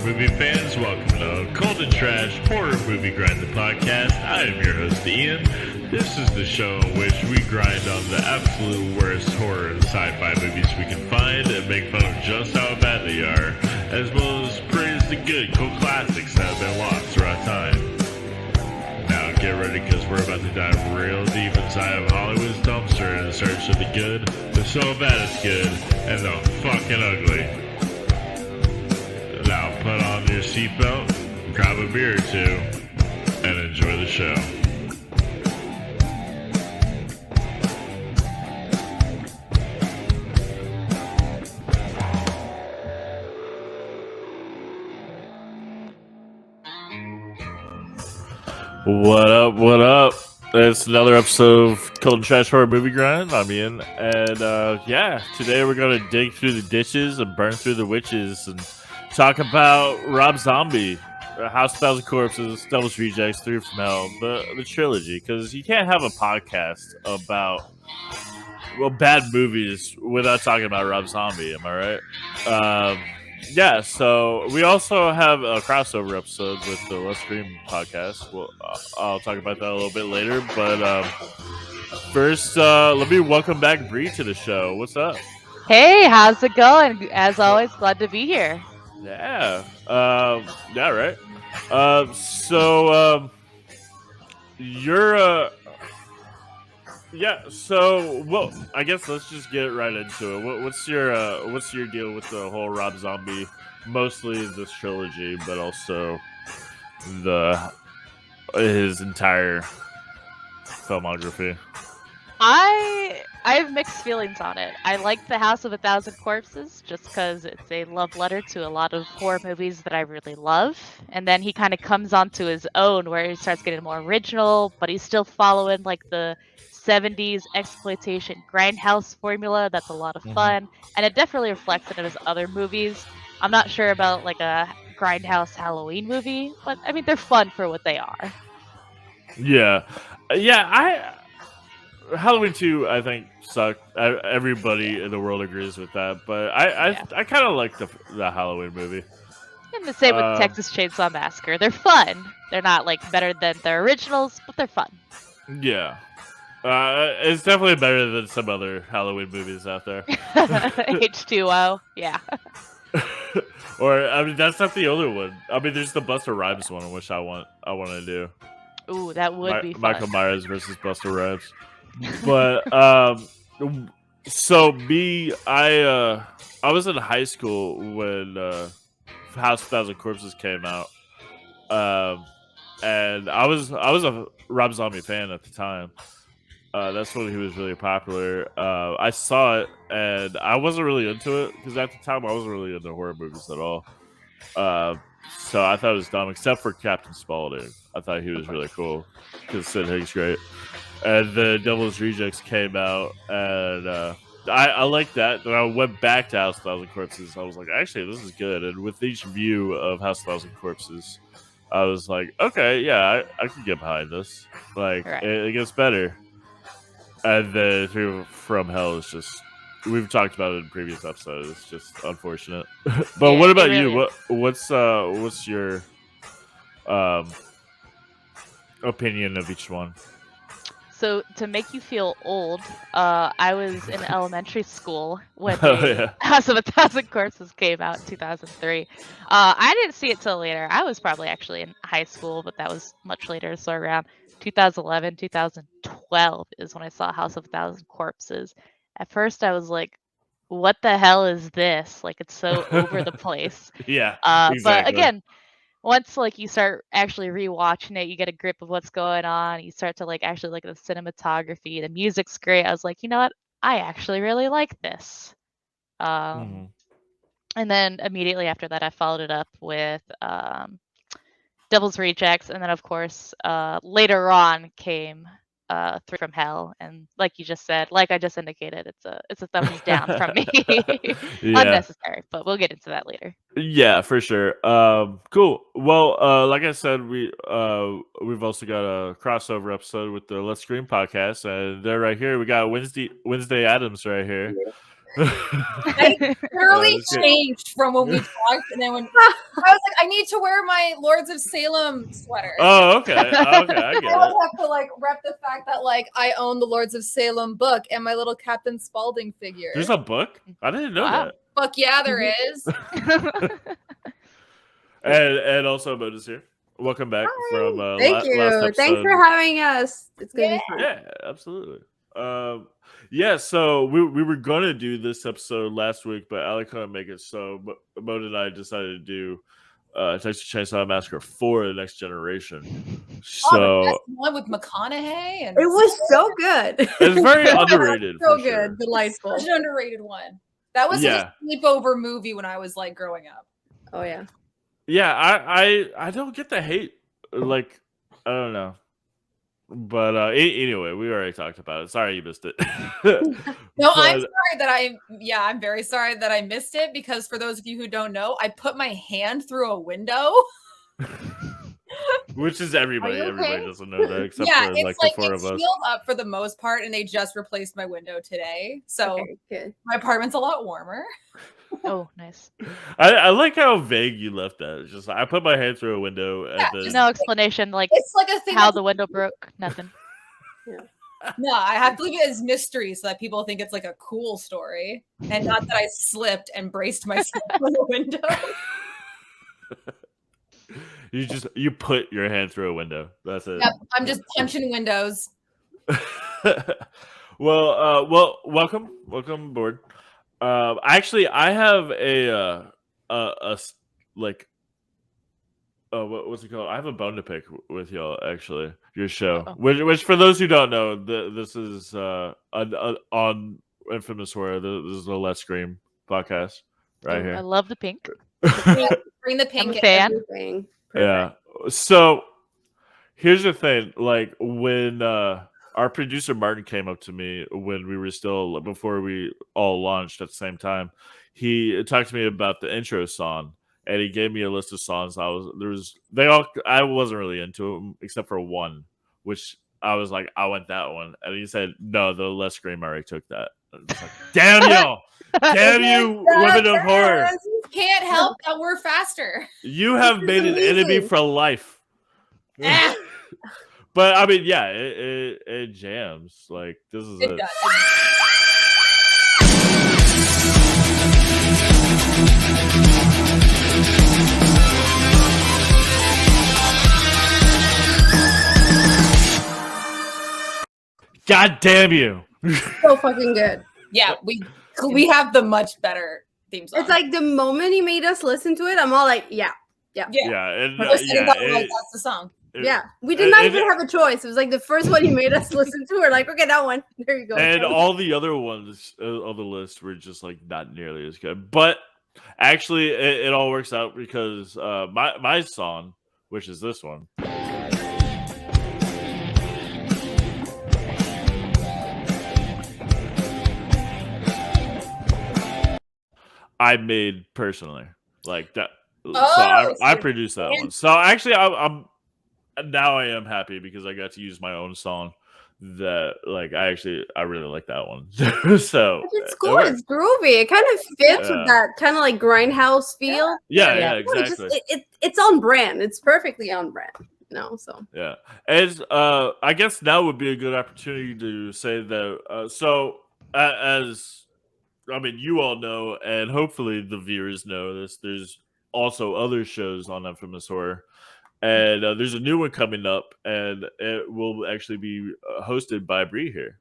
movie fans? Welcome to Cold and Trash Horror Movie Grind the Podcast. I am your host, Ian. This is the show in which we grind on the absolute worst horror and sci-fi movies we can find and make fun of just how bad they are, as well as praise the good, cool classics that have been lost throughout time. Now get ready, because we're about to dive real deep inside of Hollywood's dumpster in search of the good, the so bad it's good, and the fucking ugly. Now put on your seatbelt, grab a beer or two, and enjoy the show. What up, what up? It's another episode of Cold and Trash Horror Movie Grind. I'm Ian, and today we're going to dig through the ditches and burn through the witches and talk about Rob Zombie, House of Thousand Corpses, Devil's Rejects, Three from Hell, the trilogy, because you can't have a podcast about bad movies without talking about Rob Zombie, am I right? So we also have a crossover episode with the Let's Scream podcast. Well, I'll talk about that a little bit later, but first, let me welcome back Bree to the show. What's up? Hey, how's it going? As always, glad to be here. Yeah. You're well, I guess let's just get right into it. What's your deal with the whole Rob Zombie, mostly this trilogy, but also his entire filmography? I have mixed feelings on it. I like The House of a Thousand Corpses just because it's a love letter to a lot of horror movies that I really love. And then he kind of comes onto his own where he starts getting more original, but he's still following like the 70s exploitation grindhouse formula. That's a lot of fun. And it definitely reflects it in his other movies. I'm not sure about like a grindhouse Halloween movie, but I mean, they're fun for what they are. Halloween 2, I think, sucked. Everybody in the world agrees with that, but I kind of like the Halloween movie. And the same with Texas Chainsaw Massacre. They're fun. They're not like better than their originals, but they're fun. Yeah. It's definitely better than some other Halloween movies out there. H2O, yeah. Or I mean, that's not the only one. I mean, there's the Busta Rhymes one, which I want to do. Ooh, that would be fun. Michael Myers versus Busta Rhymes. But so me, I was in high school when House of Thousand Corpses came out, and I was a Rob Zombie fan at the time. That's when he was really popular. I saw it, and I wasn't really into it because at the time I wasn't really into horror movies at all. So I thought it was dumb, except for Captain Spaulding. I thought he was really cool because Sid Haig's great. And the Devil's Rejects came out, and I liked that. Then I went back to House of Thousand Corpses. I was like, actually, this is good. And with each view of House of Thousand Corpses, I was like, okay, yeah, I can get behind this. Like, right. It gets better. And then Three from Hell is just, we've talked about it in previous episodes. It's just unfortunate. But what about you? What's your opinion of each one? So to make you feel old, I was in elementary school when House of a Thousand Corpses came out in 2003. I didn't see it till later. I was probably actually in high school, but that was much later. So around 2011, 2012 is when I saw House of a Thousand Corpses. At first, I was like, what the hell is this? Like, it's so over the place. Yeah, exactly. But again, once like you start actually rewatching it, you get a grip of what's going on. You start to like actually look at the cinematography. The music's great. I was like, you know what? I actually really like this. And then immediately after that, I followed it up with Devil's Rejects, and then of course later on came Three from Hell, and like you just said, like I just indicated, it's a thumbs down from me. Unnecessary, but we'll get into that later. Yeah, for sure. Cool. Well, like I said, we've also got a crossover episode with the Let's Scream podcast, and they're right here. We got Wednesday Addams right here. I literally changed from when we talked, and then when I was like, I need to wear my Lords of Salem sweater. Oh, okay, I get I it. would have to like rep the fact that like I own the Lords of Salem book and my little Captain Spaulding figure. There's a book? I didn't know that. Fuck yeah, there is. And also Maude is here. Welcome back from Thank you. last episode. Thanks for having us. It's gonna be fun. Yeah, absolutely. Yeah, so we were gonna do this episode last week, but Alec couldn't make it, so Maude and I decided to do Texas Chainsaw Massacre 4: The Next Generation. So the one with McConaughey, and it was so good. It's very underrated. So for good, sure. delightful. Such an underrated one. That was a sleepover movie when I was like growing up. Oh yeah. Yeah, I don't get the hate. Like, I don't know. But anyway, we already talked about it. Sorry you missed it. No, I'm sorry that I'm very sorry that I missed it, because for those of you who don't know, I put my hand through a window. Which is everybody. Okay? Everybody doesn't know that except yeah, for it's like like the four it's of us. sealed up for the most part, and they just replaced my window today. So my apartment's a lot warmer. Oh, nice. I like how vague you left that. It's just I put my hand through a window and then No explanation, like it's like a thing how the window broke. Nothing. No, I have to leave it as mystery so that people think it's like a cool story, and not that I slipped and braced myself on the window. you put your hand through a window. That's it. Yep, I'm just punching windows. Well, welcome aboard. Actually, I have what's it called? I have a bone to pick with y'all. Actually, your show, which for those who don't know, this is on Infamous Horror. This is a Let's Scream podcast right here. I love the pink. Bring the pink. I'm a fan. Everything. Yeah. So here's the thing. Like when our producer Martin came up to me when we were still before we all launched at the same time, he talked to me about the intro song, and he gave me a list of songs. I wasn't really into them except for one, which I was like, I want that one, and he said, no, the Let's Scream already took that. Like, damn y'all. Damn you, women of horror. Can't help that we're faster. You have made an enemy for life. But I mean, yeah, it jams. Like, this is it. God damn you. So fucking good. Yeah, we have the much better theme song. It's like the moment he made us listen to it, I'm all like, yeah. And, that's the song. We did not even have a choice. It was like the first one he made us listen to. We're like, okay, that one. There you go. And all the other ones on the list were just like not nearly as good. But actually, it all works out because my song, which is this one, I made personally, like that. So I produced that one. So actually, I'm now I am happy because I got to use my own song. That like I really like that one. So it's cool. It's groovy. It kind of fits with that kind of like grindhouse feel. Yeah, exactly. It's on brand. It's perfectly on brand. So yeah. As I guess now would be a good opportunity to say that. So as I mean, you all know, and hopefully the viewers know this. There's also other shows on Infamous Horror, and there's a new one coming up, and it will actually be hosted by Bree here.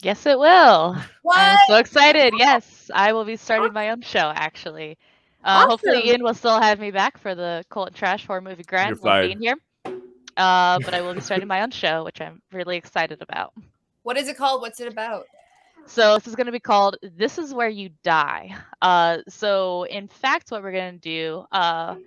Yes, it will. What? I'm so excited. Yes, I will be starting my own show. Actually, hopefully Ian will still have me back for the Cult and Trash Horror Movie Grand. Love being here. But I will be starting my own show, which I'm really excited about. What is it called? What's it about? So this is going to be called This Is Where You Die. So in fact, what we're going to do, I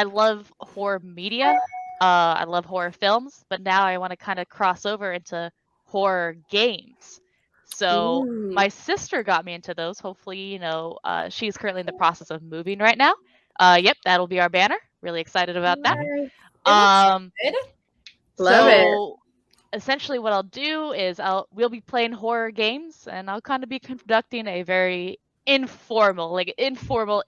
love horror media. I love horror films, but now I want to kind of cross over into horror games. So my sister got me into those. Hopefully, she's currently in the process of moving right now. Yep, that'll be our banner. Really excited about that. Love it. Essentially what I'll do is we'll be playing horror games, and I'll kind of be conducting a very informal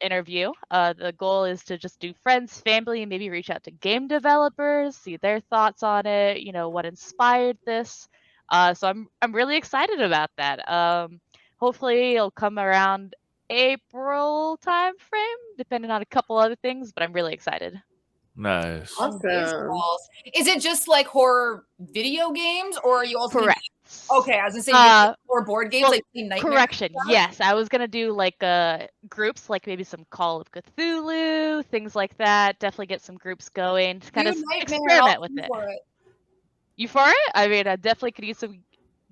interview. The goal is to just do friends, family, and maybe reach out to game developers, see their thoughts on it, what inspired this. So I'm really excited about that. Hopefully it'll come around April time frame, depending on a couple other things, but I'm really excited. Nice. Awesome. Is it just like horror video games, or are you also Correct. Okay, I was gonna say or board games, well, like Nightmare. Correction. Yes, I was gonna do like groups, like maybe some Call of Cthulhu, things like that. Definitely get some groups going to kind of experiment with it. You for it? I mean, I definitely could use some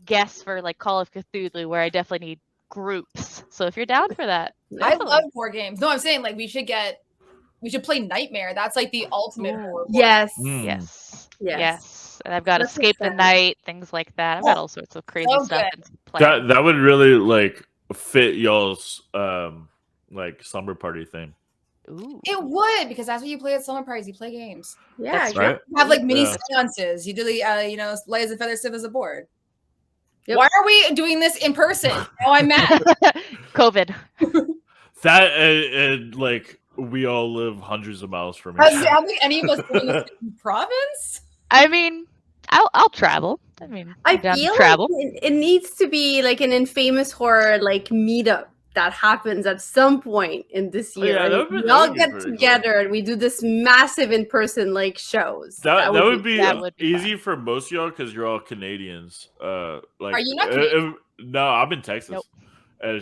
guests for like Call of Cthulhu, where I definitely need groups. So if you're down for that, I love board games. No, I'm saying like we should play Nightmare. That's like the ultimate horror. Yes. Yes. And I've got Escape the Night, things like that. I've got all sorts of crazy stuff. That would really like fit y'all's like slumber party thing. Ooh. It would, because that's what you play at slumber parties. You play games. Yeah, right. You have like mini seances. You do the light as a feather, stiff as a board. Yep. Why are we doing this in person? Oh, I'm mad. COVID. That and like we all live hundreds of miles from I here. don't think any of us live in the same province. I mean, I'll travel. I mean, I feel travel. like it needs to be like an infamous horror like meetup that happens at some point in this year. Yeah, we all get together and we do this massive in-person like shows. That would be easy fun for most of y'all because you're all Canadians. Like, are you not Canadian? No, I'm in Texas. Nope. And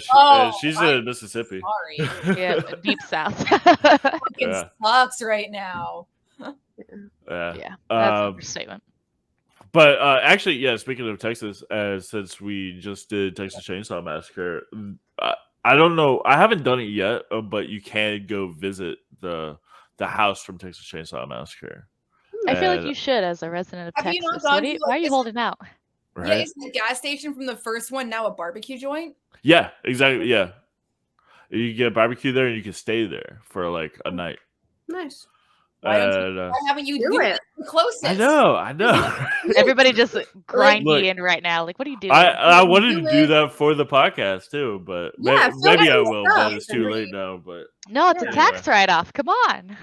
she's in Mississippi. Sorry. Yeah, deep south. It sucks right now. Yeah. That's an understatement. But actually, yeah, speaking of Texas, since we just did Texas Chainsaw Massacre, I don't know. I haven't done it yet, but you can go visit the house from Texas Chainsaw Massacre. I feel like you should, as a resident of Texas. Why are you holding out? Right? Yeah, is the gas station from the first one now a barbecue joint? Yeah, exactly. Yeah, you can get a barbecue there, and you can stay there for like a night. Nice. Why haven't you do it? The closest. I know. Everybody just grindy in right now. Like, what are you doing? I wanted to do that for the podcast too, but maybe I will. But it's too late now. But no, it's a tax write-off. Come on.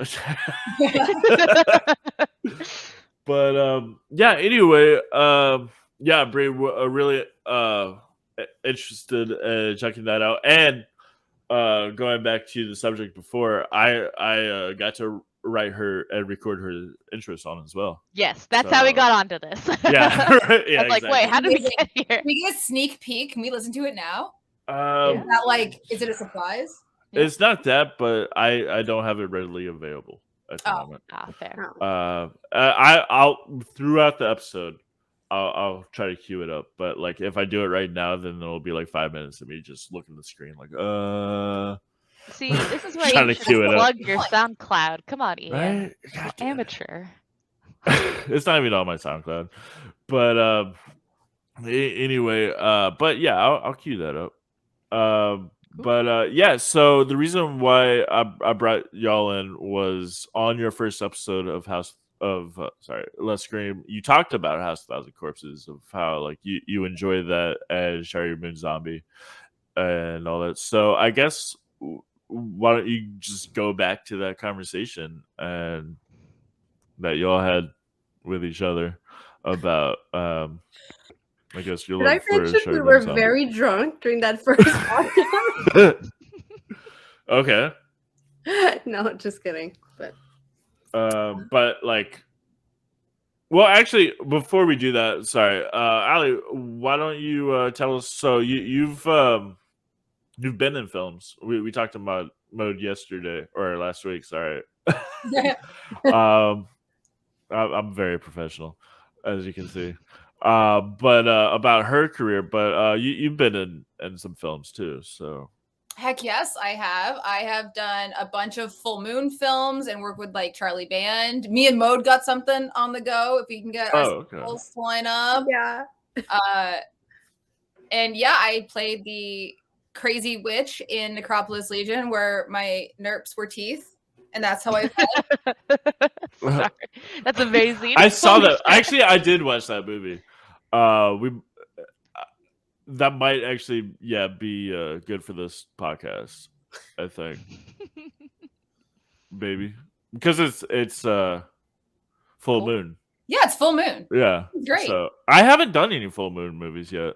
But yeah. Anyway, yeah, Bree, really interested in checking that out. And going back to the subject before, I got to write her and record her intro song as well. Yes, that's how we got onto this. Yeah, right. Yeah, I was like, wait, how did we get here? Can we get a sneak peek? Can we listen to it now? Is that like, is it a surprise? It's not that, but I don't have it readily available at the moment. Fair. I'll throughout the episode, I'll try to cue it up. But like, if I do it right now, then it'll be like 5 minutes of me just looking at the screen, like See, this is where you should plug your SoundCloud. Come on, Ian. Right? Amateur. It's not even on my SoundCloud. But anyway, but yeah, I'll cue that up. But yeah, so the reason why I brought y'all in was on your first episode of Let's Scream. You talked about House of 1,000 Corpses, of how like you enjoy that as Shari Moon Zombie and all that. So I guess why don't you just go back to that conversation and that y'all had with each other about I guess your love for Shari we were very drunk during that first podcast. Okay. No, just kidding. But like, well, actually, before we do that, sorry, Ali, why don't you tell us? So you've been in films. We talked about Maude yesterday or last week. Sorry. I'm very professional, as you can see. But about her career, but you've been in some films too. So heck yes, I have. I have done a bunch of full moon films and worked with like Charlie Band. Me and Maude got something on the go if we can get our skills to line up. Yeah. And yeah, I played the crazy witch in Necropolis Legion where my nerps were teeth. And that's how I felt. Sorry. That's amazing. I saw that. Actually, I did watch that movie. that might actually be good for this podcast. I think, baby, because it's full moon. Yeah, it's full moon. Yeah, Great. So I haven't done any full moon movies yet.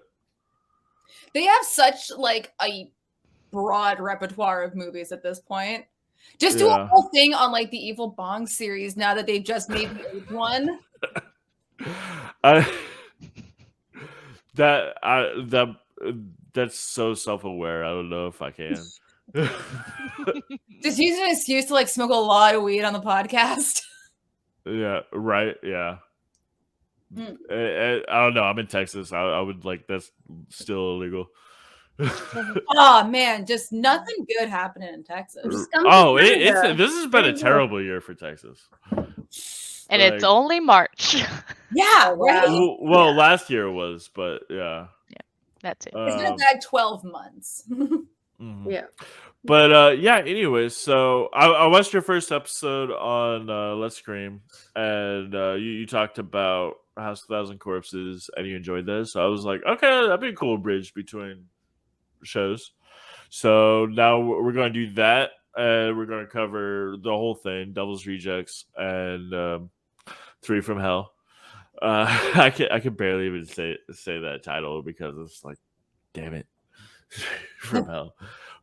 They have such like a broad repertoire of movies at this point. Just do a whole thing on like the Evil Bong series now that they've just made the 8th one. That's so self-aware. I don't know if I can. Just use an excuse to like smoke a lot of weed on the podcast. Yeah, right. Yeah. I don't know. I'm in Texas. I would like that's still illegal. Oh man, just nothing good happening in Texas. This has been a terrible year for Texas. And like, it's only March. Yeah, right. Well, last year was, but yeah. Yeah, that too. It's been a bad 12 months. Mm-hmm. Yeah. But anyways, so I watched your first episode on Let's Scream, and you talked about House of 1,000 Corpses, and you enjoyed this. So I was like, okay, that'd be a cool bridge between shows. So now we're going to do that, and we're going to cover the whole thing, Devil's Rejects and 3 from Hell. I can barely even say that title because it's like, damn it, from Hell.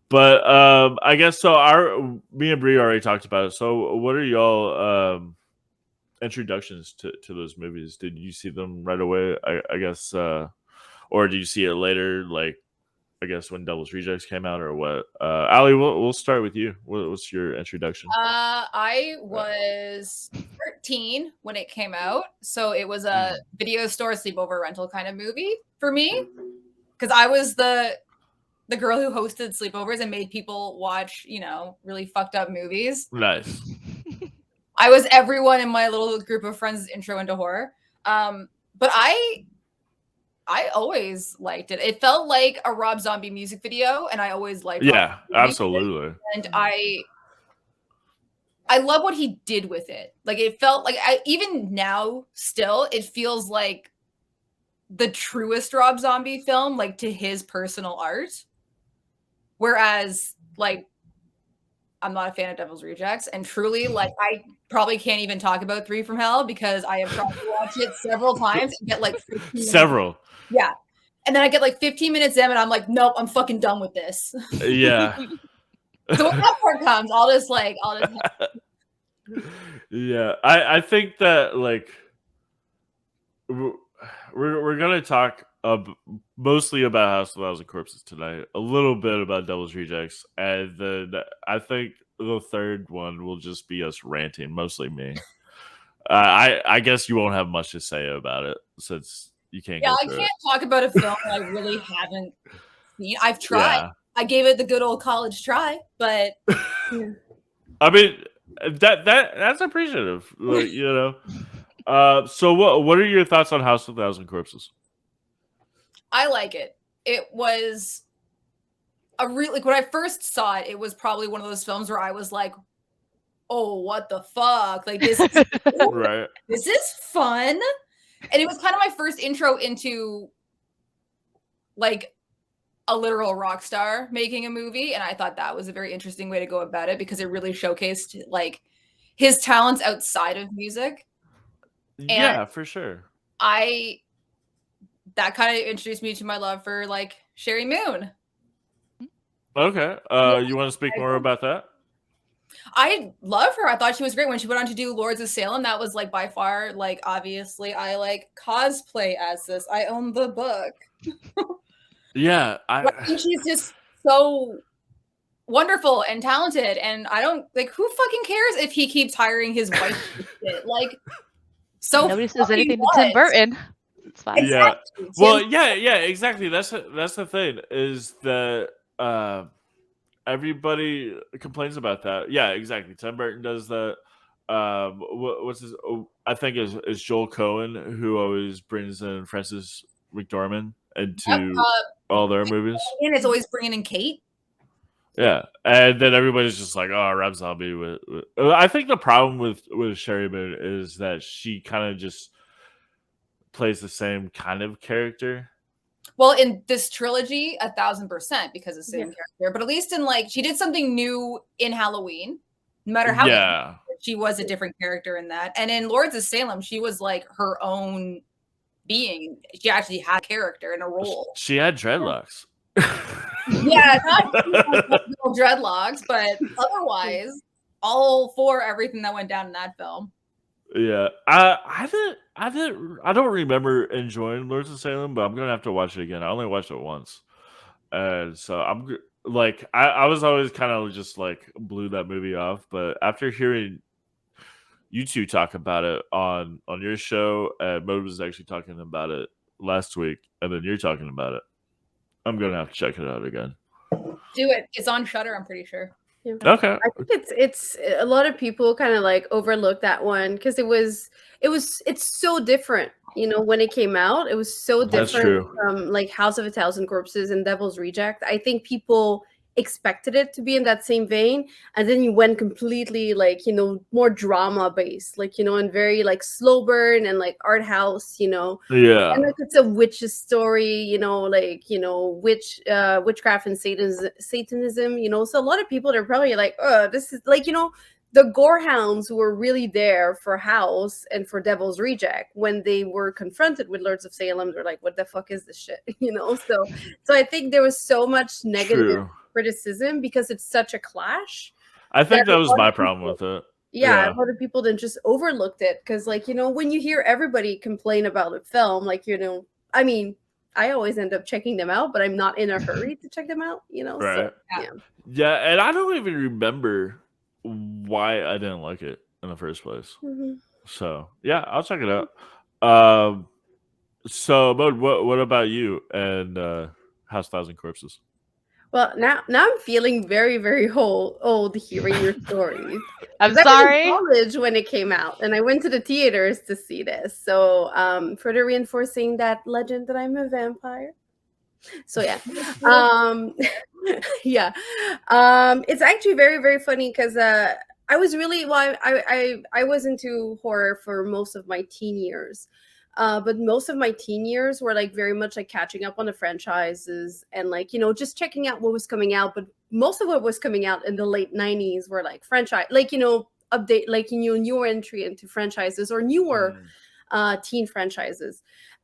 But I guess so. Me and Bree already talked about it. So, what are y'all introductions to those movies? Did you see them right away? I guess, or did you see it later? Like, I guess when Devil's Rejects came out, or what? Allie, we'll start with you. What's your introduction? I was 13 when it came out, so it was a video store sleepover rental kind of movie for me, because I was the girl who hosted sleepovers and made people watch, really fucked up movies. Nice. I was everyone in my little group of friends' intro into horror. But I always liked it. It felt like a Rob Zombie music video, and I always liked it. Yeah, absolutely. And I love what he did with it. Like, it felt like, even now, still, it feels like the truest Rob Zombie film, like, to his personal art. Whereas, like, I'm not a fan of Devil's Rejects, and truly, like, I probably can't even talk about 3 from Hell because I have tried to watch it several times and get like 15 several. Yeah. And then I get like 15 minutes in and I'm like, nope, I'm fucking done with this. Yeah. So when that part comes, I'll just yeah. I think that like we're gonna talk mostly about House of 1,000 Corpses tonight, a little bit about Devil's Rejects, and then I think the third one will just be us ranting, mostly me. I guess you won't have much to say about it since you can't. Yeah, I can't talk about a film I really haven't seen. I've tried. Yeah. I gave it the good old college try, but I mean that's appreciative, like, So what are your thoughts on House of 1,000 Corpses? I like it. It was like when I first saw it, it was probably one of those films where I was like, oh, what the fuck? Like, this is right. This is fun. And it was kind of my first intro into like a literal rock star making a movie. And I thought that was a very interesting way to go about it because it really showcased like his talents outside of music. Yeah, for sure. That kind of introduced me to my love for like Sherry Moon. Okay. You want to speak more about that? I love her. I thought she was great when she went on to do Lords of Salem. That was like by far, like, obviously I like cosplay as this. I own the book. Yeah. I think she's just so wonderful and talented. And I don't like, who fucking cares if he keeps hiring his wife to shit? Like, so nobody says anything to Tim Burton. It's fine. Yeah. Exactly. Well, yeah, exactly. That's the thing is that everybody complains about that. Yeah, exactly. Tim Burton does that. What's his? I think is Joel Cohen, who always brings in Frances McDormand into all their movies. And it's always bringing in Kate. Yeah, and then everybody's just like, "Oh, Rob Zombie." I think the problem with Sherry Moon is that she kind of just plays the same kind of character Well, in this trilogy, 1000% because of the same Yeah. character. But at least in like she did something new in Halloween. No matter how Yeah. she was a different character in that. And in Lords of Salem, she was like her own being. She actually had a character and a role. She had dreadlocks. Yeah, not dreadlocks, but otherwise, all for everything that went down in that film. Yeah, I don't remember enjoying Lords of Salem, but I'm gonna have to watch it again. I only watched it once, and so like I was always kind of just like blew that movie off. But after hearing you two talk about it on your show, and Maude was actually talking about it last week, and then you're talking about it, I'm gonna have to check it out again. Do it. It's on Shudder, I'm pretty sure. Yeah. Okay, I think it's a lot of people kind of like overlook that one because it's so different. You know, when it came out, it was so That's different true. from like House of a Thousand Corpses and Devil's Reject. I think people expected it to be in that same vein, and then you went completely like, you know, more drama based, like, you know, and very like slow burn and like art house, you know. Yeah, And like it's a witch's story, you know, like, you know, witchcraft and Satanism, you know. So a lot of people are probably like, oh, this is like, you know, the gorehounds who were really there for House and for Devil's Reject when they were confronted with Lords of Salem, they're like, what the fuck is this shit? You know, so I think there was so much negative true. criticism because it's such a clash. I think that that a was lot my of problem people- with it. Yeah, Yeah. a lot of people then just overlooked it because, like, you know, when you hear everybody complain about a film, like, you know, I mean, I always end up checking them out, but I'm not in a hurry to check them out, you know. Right. So, yeah. Yeah, and I don't even remember why I didn't like it in the first place. Mhm. So yeah, I'll check it out. So Maude, what about you and House Thousand Corpses? Well, now I'm feeling very, very old hearing your stories. I'm 'Cause I was in sorry. college when it came out, and I went to the theaters to see this. So, further reinforcing that legend that I'm a vampire. So yeah, yeah, it's actually very, very funny because I was really I was into horror for most of my teen years. But most of my teen years were like very much like catching up on the franchises and like, you know, just checking out what was coming out. But most of what was coming out in the late 90s were like franchise, like, you know, update, like, you know, newer entry into franchises or newer teen franchises.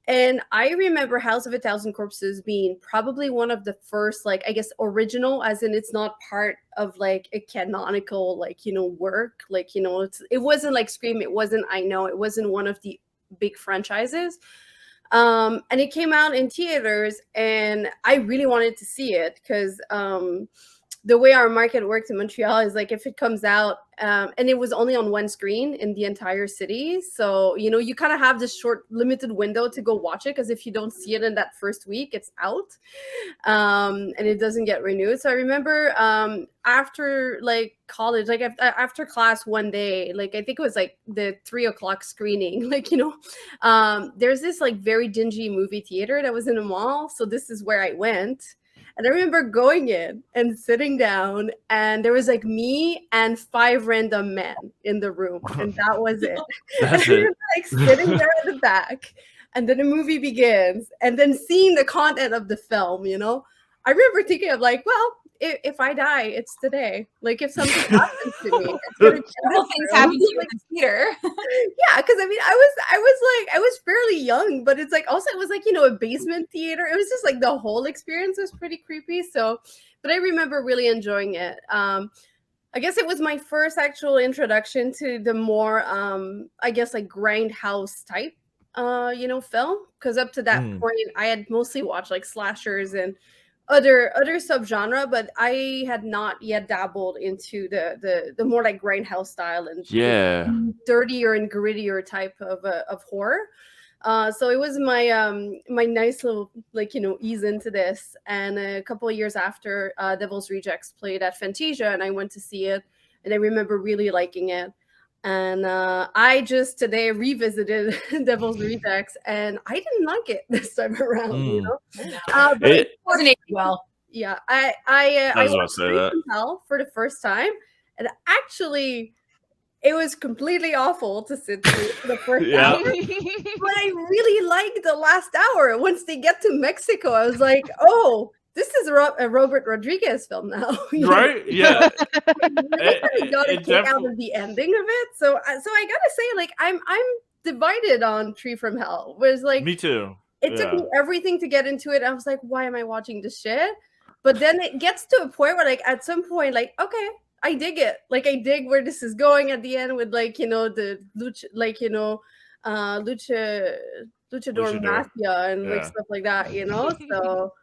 And I remember House of a Thousand Corpses being probably one of the first, like, I guess, original, as in it's not part of like a canonical, like, you know, work. Like, you know, it wasn't like Scream. It wasn't I Know. It wasn't one of the big franchises. And it came out in theaters, and I really wanted to see it because the way our market works in Montreal is like if it comes out, and it was only on one screen in the entire city. So, you know, you kind of have this short, limited window to go watch it because if you don't see it in that first week, it's out, and it doesn't get renewed. So I remember after like college, like after class one day, like I think it was like the 3:00 screening, like, you know, there's this like very dingy movie theater that was in a mall. So this is where I went. And I remember going in and sitting down, and there was like me and 5 random men in the room, and that was it. That's And I it. remember, like sitting there at the back, and then the movie begins, and then seeing the content of the film. You know, I remember thinking of like, well, if I die, it's today. Like if something happens to me, it's gonna be Several things happen to you in the theater. yeah, because I mean, I was fairly young, but it's like also it was like, you know, a basement theater. It was just like the whole experience was pretty creepy. So, but I remember really enjoying it. I guess it was my first actual introduction to the more I guess like grindhouse type you know, film, because up to that point I had mostly watched like slashers and other subgenre, but I had not yet dabbled into the more like grindhouse style and Yeah. dirtier and grittier type of horror. So it was my my nice little, like, you know, ease into this. And a couple of years after, Devil's Rejects played at Fantasia, and I went to see it, and I remember really liking it. And I just today revisited Devil's Rejects, and I didn't like it this time around. You know, but It- Wasn't aged well. yeah, I was about to say that. Hell for the first time, and actually it was completely awful to sit through the first Yeah. hour. But I really liked the last hour. Once they get to Mexico, I was like, oh, this is a Robert Rodriguez film now. You know? Right? Yeah. I really got a It kick out definitely- of the ending of it. So I gotta say, like, I'm divided on Tree from Hell. Whereas like Me too. it took me everything to get into it. I was like, why am I watching this shit? But then it gets to a point where, like, at some point, like, okay, I dig it. Like, I dig where this is going at the end with, like, you know, the luchador Luchador. mafia and like Yeah. stuff like that, you know. So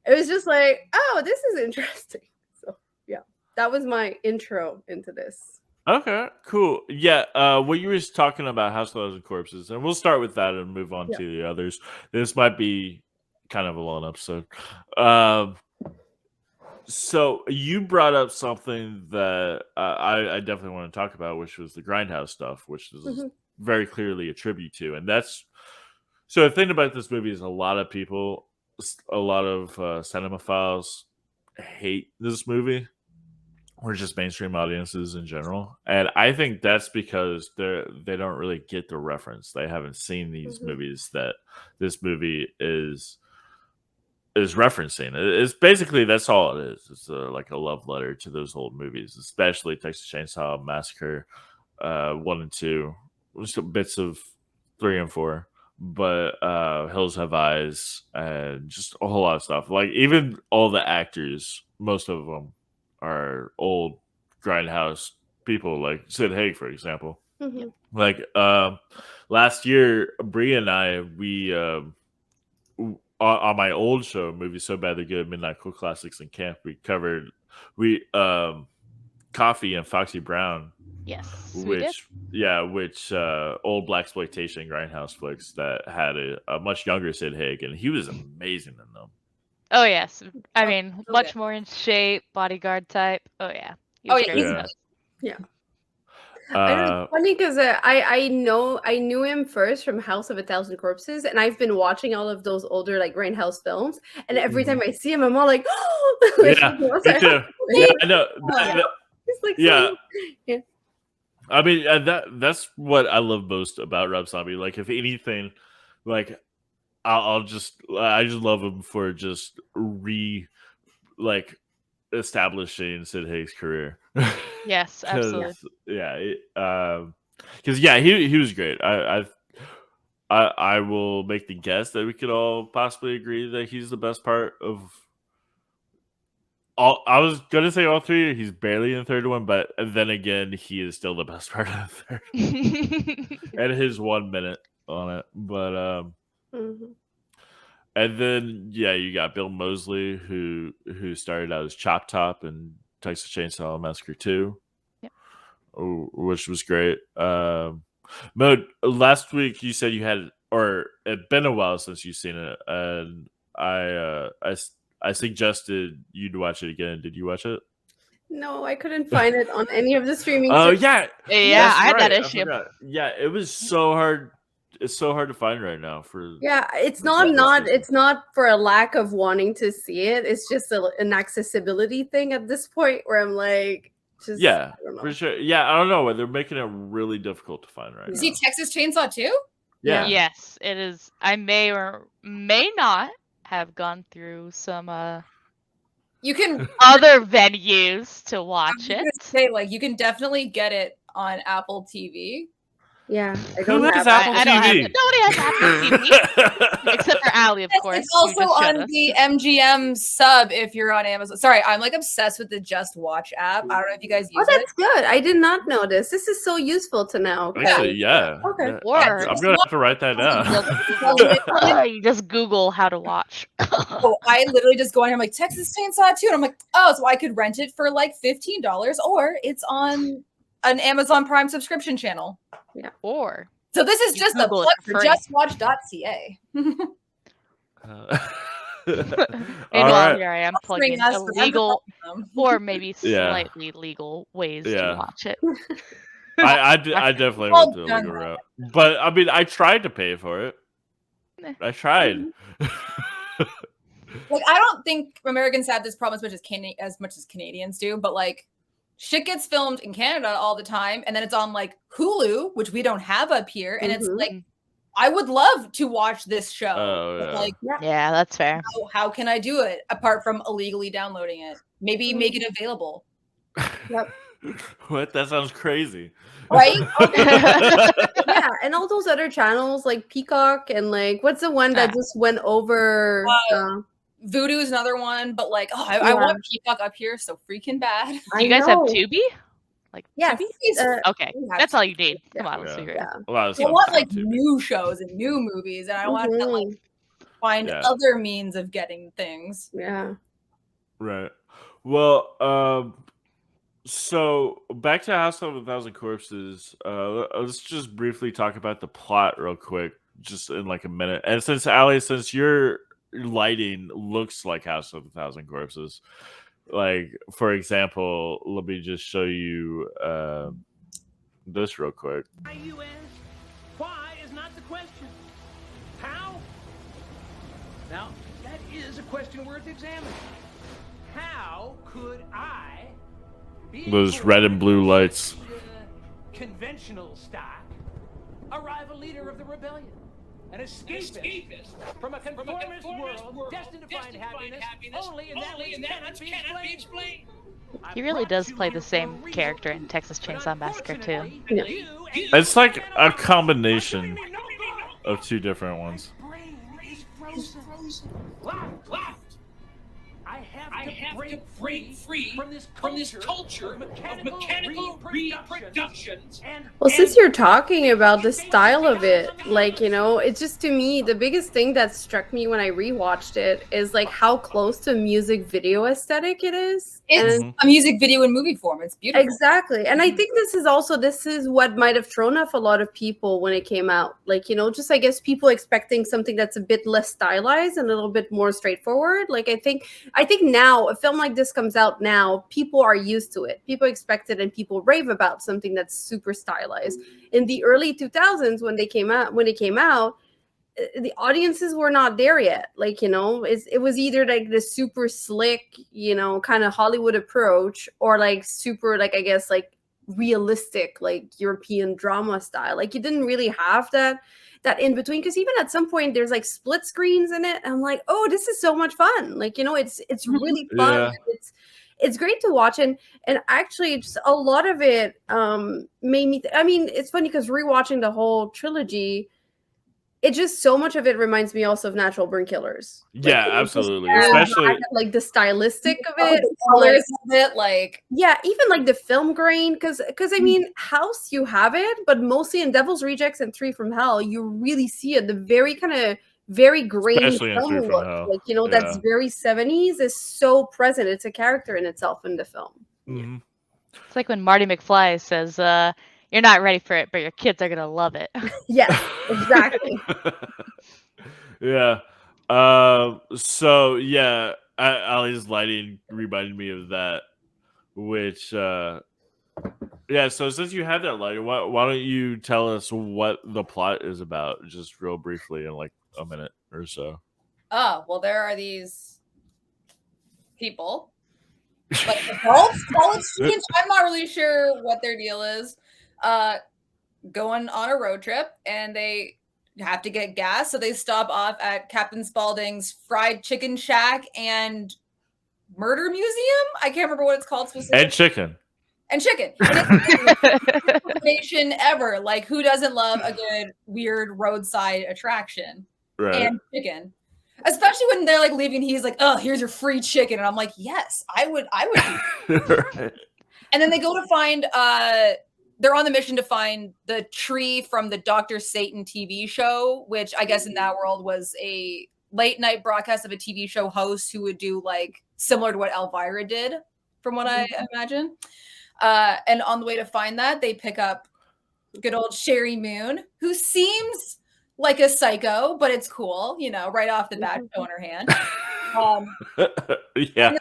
it was just like, oh, this is interesting. So yeah, that was my intro into this. Okay, cool. Yeah, what you were just talking about, House of Thousand Corpses, and we'll start with that and move on Yeah. to the others. This might be kind of a long episode. So you brought up something that I definitely want to talk about, which was the Grindhouse stuff, which is Mhm. very clearly a tribute to, and that's so the thing about this movie is a lot of people, a lot of cinemaphiles hate this movie, or just mainstream audiences in general, and I think that's because they don't really get the reference. They haven't seen these Mhm. movies that this movie is referencing. It's basically that's all it is. It's like a love letter to those old movies, especially Texas Chainsaw Massacre 1 and 2, just bits of 3 and 4, but Hills Have Eyes and just a whole lot of stuff. Like even all the actors, most of them are old Grindhouse people, like Sid Haig, for example. Mhm. Like last year, Bree and I, we on my old show, Movies So Bad They're Good, Midnight Cool Classics in Camp, we covered Coffee and Foxy Brown, Yes, we did. which old blaxploitation grindhouse flicks that had a much younger Sid Haig, and he was amazing in them. Oh yes, I Oh, mean so much good. more in shape, bodyguard type. Oh yeah. He Oh, was yeah, great in he's- those. I know, it's funny because I knew him first from House of a Thousand Corpses, and I've been watching all of those older like Grindhouse films, and every time I see him, I'm all like, like, Yeah, you know, me so too. Yeah, I know. It's like, Yeah. yeah. I mean, that's what I love most about Rob Zombie. Like, if anything, like I just love him for just establishing Sid Haig's career. Yes, absolutely. Because he was great. I will make the guess that we could all possibly agree that he's the best part of all. I was gonna say all three. He's barely in the third one, but then again, he is still the best part of the third. And his 1 minute on it, but Mhm. and then you got Bill Moseley who started out as Chop Top in Texas Chainsaw Massacre 2, Yep. which was great. Maude, last week you said you had, or it'd been a while since you've seen it, and I suggested you'd watch it again. Did you watch it? No, I couldn't find it on any of the streaming. Oh services. yeah, Yeah, that's I had that right, issue. forgot. Yeah, it was so hard. It's so hard to find right now for. Yeah, it's Yeah, not that's it's not for a lack of wanting to see it. It's just an accessibility thing at this point where I'm like, just Yeah, I don't know. for sure. Yeah, I don't know. They're making it really difficult to find right Is now. he Texas Chainsaw too? Yeah. Yes, it is. I may or may not have gone through some You can other venues to watch I was gonna it. say, like, you can definitely get it on Apple TV. Yeah, I Who don't has have Apple I don't have TV? it. Nobody has Apple TV except for Allie, of course. It's who also just showed on us. the MGM sub if you're on Amazon. Sorry, I'm like obsessed with the Just Watch app. I don't know if you guys Oh, use it. that's good. I did not know this. This is so useful to know. Actually, yeah. Okay. Yeah, Or I'm gonna have to write that down. You just Google how to watch. Oh, I literally just go on here. I'm like Texas Chainsaw 2, and I'm like, oh, so I could rent it for like $15, or it's on an Amazon Prime subscription channel. Or So this is You just a Google it plug for for free. justwatch.ca. meanwhile, right. here I am Bring plugging us for illegal them. or maybe Yeah. slightly legal ways to Yeah. watch it. I definitely Well went the done, legal that. route, but I mean, I tried to pay for it. Eh. I tried. Like, I don't think Americans have this problem as much as Canadians do, but like shit gets filmed in Canada all the time, and then it's on like Hulu, which we don't have up here, and it's like, I would love to watch this show. Oh, but, yeah. like, Yeah, that's fair. how can I do it apart from illegally downloading it? Maybe make it available. Yep. What? That sounds crazy. Right? Yeah, and all those other channels like Peacock and like what's the one that just went over? Voodoo is another one, but like, I want Peacock up here so freaking bad. Do you guys have Tubi? Like, yes. Tubi? Okay, that's all you need. Come on, let's figure it out. A lot of I stuff want on like Tubi. new shows and new movies, and I want to like find other means of getting things. Yeah. Right. Well, so back to House of a Thousand Corpses. Let's just briefly talk about the plot real quick, just in like a minute. And since Allie, since your lighting looks like House of a Thousand Corpses, like for example, let me just show you this real quick. Why is not the question. How? Now, that is a question worth examining. How could I be Those red and blue lights. Conventional stock, a rival leader of the rebellion, an escapist from a conformist world destined to find happiness only in that which cannot be explained. He really does play the same character in Texas Chainsaw Massacre too. Yeah. It's like a combination of two different ones. I have to break free from this culture of mechanical reproductions. Well, since you're talking about the style of it, like, you know, it's just, to me, the biggest thing that struck me when I rewatched it is like how close to music video aesthetic it is. It's a music video in movie form. It's beautiful. Exactly. And I think this is what might have thrown off a lot of people when it came out. Like, you know, just I guess people expecting something that's a bit less stylized and a little bit more straightforward. Like I think now a film like this comes out now, people are used to it. People expect it and people rave about something that's super stylized. In the early 2000s when it came out, the audiences were not there yet. Like, you know, it was either like the super slick, you know, kind of Hollywood approach, or like super, like, I guess, like realistic, like European drama style. Like you didn't really have that in between, because even at some point there's like split screens in it. I'm like, oh, this is so much fun. Like, you know, it's really fun. Yeah. It's great to watch, and actually just a lot of it made me I mean, it's funny because rewatching the whole trilogy, it just, so much of it reminds me also of Natural Born Killers. Yeah, like, absolutely. Just, Especially like the stylistic of it, the colors of it, like, yeah, even like the film grain, because I mean, House, you have it, but mostly in Devil's Rejects and Three from Hell, you really see it. The very kind of very grainy Especially in film Three from look, Hell. like, you know, that's very 70s, is so present. It's a character in itself in the film. Mhm. It's like when Marty McFly says, "You're not ready for it, but your kids are gonna love it." Yes, exactly. Yeah. So yeah, Ali's lighting reminded me of that. Which yeah, so since you had that lighting, why don't you tell us what the plot is about, just real briefly in like a minute or so. oh, well, there are these people, like adults, college students, I'm not really sure what their deal is, going on a road trip, and they have to get gas, so they stop off at Captain Spaulding's Fried Chicken Shack and Murder Museum. I can't remember what it's called specifically. And chicken. And chicken. And it's combination ever. Like, who doesn't love a good weird roadside attraction? Right. And chicken. Especially when they're like leaving, he's like, "Oh, here's your free chicken." And I'm like, yes, I would. Right. And then they go to find they're on the mission to find the tree from the Dr. Satan TV show, which I guess in that world was a late night broadcast of a TV show host who would do like similar to what Elvira did, from what I imagine. And on the way to find that, they pick up good old Sherry Moon, who seems like a psycho, but it's cool, you know, right off the bat, showing her hand. Yeah.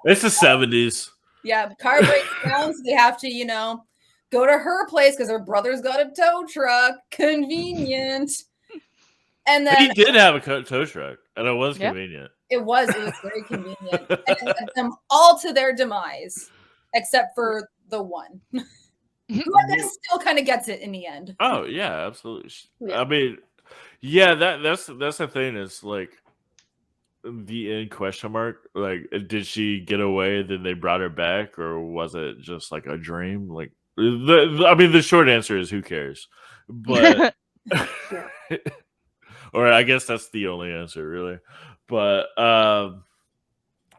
It's the 70s. Yeah, car breaks down, so they have to, you know, go to her place because her brother's got a tow truck. Convenient. And then He did have a tow truck, and it was convenient. It was very convenient. And it led them all to their demise. except for the one who I guess still kind of gets it in the end. Oh yeah, absolutely. Yeah. I mean, yeah, that's the thing is like the end question mark. Like, did she get away? Then they brought her back, or was it just like a dream? Like, I mean, the short answer is who cares, but or I guess that's the only answer really. But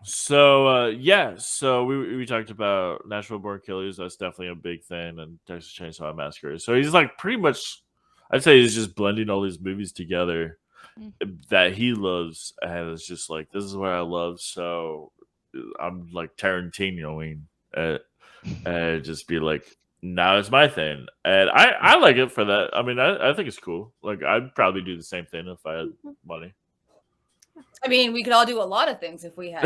so we talked about Natural Born Killers. That's definitely a big thing, and Texas Chainsaw Massacre. So he's like pretty much, I'd say he's just blending all these movies together that he loves, and it's just like this is what I love. So I'm like Tarantinoing it, and just be like, now it's my thing, and I like it for that. I mean, I think it's cool. Like I'd probably do the same thing if I had money. I mean, we could all do a lot of things if we had.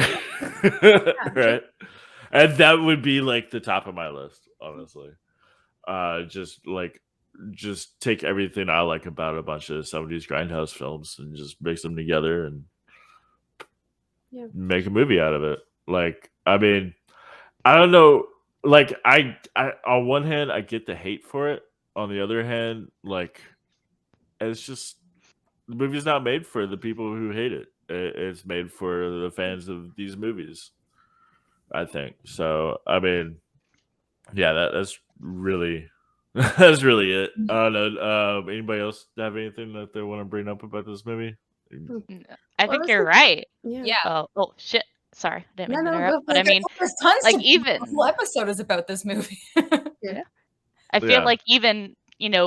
Right, and that would be like the top of my list, honestly. Just take everything I like about a bunch of 70s grindhouse films and just mix them together and make a movie out of it. Like, I mean, I don't know. Like, I on one hand, I get the hate for it. On the other hand, like, it's just the movie's not made for the people who hate it. It's made for the fans of these movies, I think. So, I mean, yeah, that's really that's really it. I don't know. Anybody else have anything that they want to bring up about this movie? I think you're right. Yeah. Oh shit. Sorry, I didn't mean to No, interrupt. But I mean, there's tons like, to even the whole episode is about this movie. I feel like even,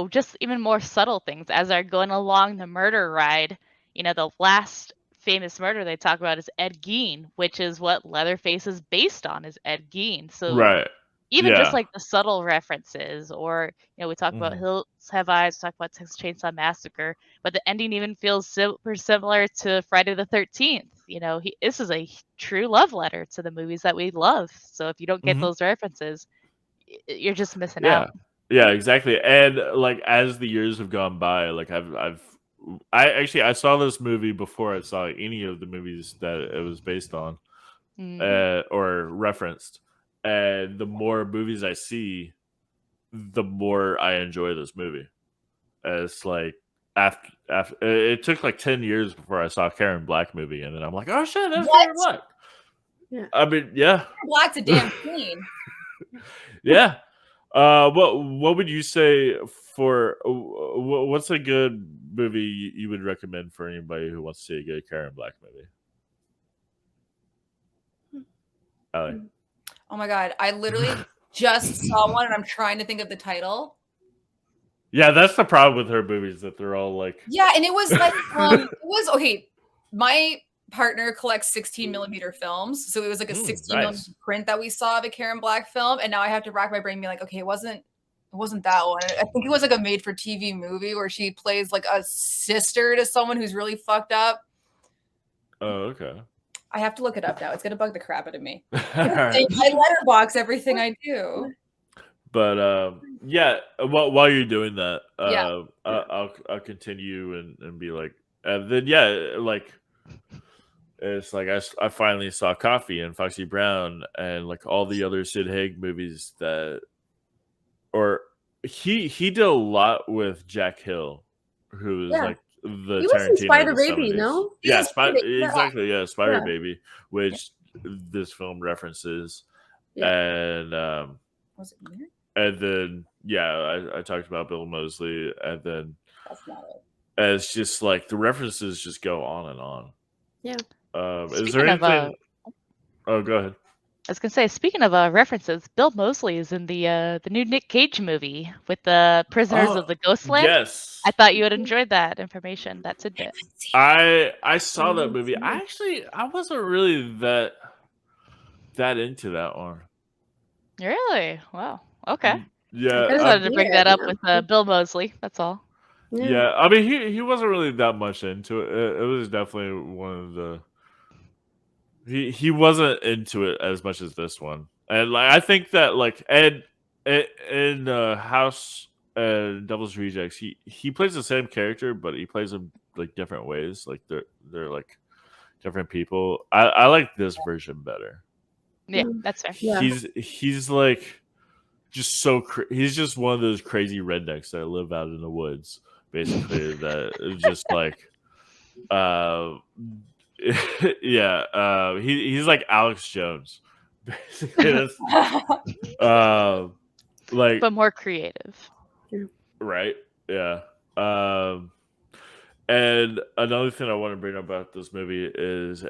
just even more subtle things as they're going along the murder ride. The last famous murder they talk about is Ed Gein, which is what Leatherface is based on, is Ed Gein. So right. even just like the subtle references, or we talk about Hills Have Eyes, talk about Texas Chainsaw Massacre, but the ending even feels super similar to Friday the 13th. This is a true love letter to the movies that we love. So if you don't get those references, you're just missing out. Yeah, exactly. And like as the years have gone by, like I saw this movie before I saw any of the movies that it was based on or referenced. And the more movies I see, the more I enjoy this movie. It's like after it took like 10 years before I saw Karen Black movie, and then I'm like, oh shit, that's Karen Black. Yeah. I mean, yeah. Black's a damn queen. Yeah. What would you say for what's a good movie you would recommend for anybody who wants to see a good Karen Black movie? Allie. Oh my god, I literally just saw one and I'm trying to think of the title. Yeah, that's the problem with her movies, that they're all like and it was like it was okay. My partner collects 16 millimeter films, so it was like a 16 millimeter print that we saw of a Karen Black film, and now I have to rack my brain and be like, okay, it wasn't that one. I think it was like a made for TV movie where she plays like a sister to someone who's really fucked up. Oh, okay. I have to look it up now. It's gonna bug the crap out of me. I letterbox everything I do. But while you're doing that, I'll continue and be like, and then like it's like I finally saw Coffee and Foxy Brown and like all the other Sid Haig movies that, or he did a lot with Jack Hill, who is like the Tarantino Spider of the Baby, 70s. no? Yeah, exactly. Yeah, Spider Baby, which this film references, and was it weird? And then I talked about Bill Moseley, and then that's not it. It's just like the references just go on and on. Yeah. Is there anything? Oh, go ahead. I was gonna say, speaking of references, Bill Moseley is in the new Nick Cage movie with the Prisoners of the Ghostland. Yes, I thought you would enjoy that information, that tidbit. I saw that movie. I wasn't really that into that one. Really? Wow. Okay. Yeah, I just wanted to bring that up with Bill Moseley. That's all. Yeah, I mean he wasn't really that much into it. It was definitely one of the. He wasn't into it as much as this one, and like I think that like Ed in House Devil's Rejects, he plays the same character, but he plays them like different ways. Like they're like different people. I like this version better. Yeah, that's fair. Yeah. He's like just so he's just one of those crazy rednecks that live out in the woods, basically. That is just like, yeah. He's like Alex Jones, basically. That's, like, But more creative. right? Yeah. And another thing I want to bring up about this movie is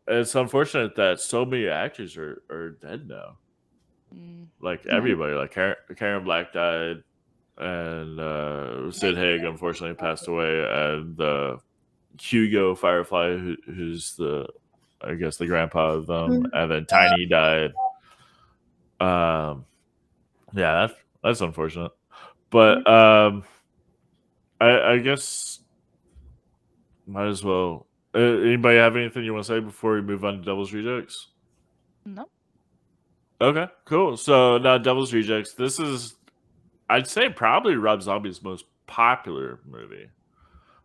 it's unfortunate that so many actors are dead now. Like everybody, like Karen Black died, and Sid Haig unfortunately passed away, and Hugo Firefly, who's I guess the grandpa of them, and then Tiny died. Yeah, that's unfortunate, but I guess might as well. Anybody have anything you want to say before we move on to Devil's Rejects? No. Okay, cool. So now Devil's Rejects. This is, I'd say, probably Rob Zombie's most popular movie,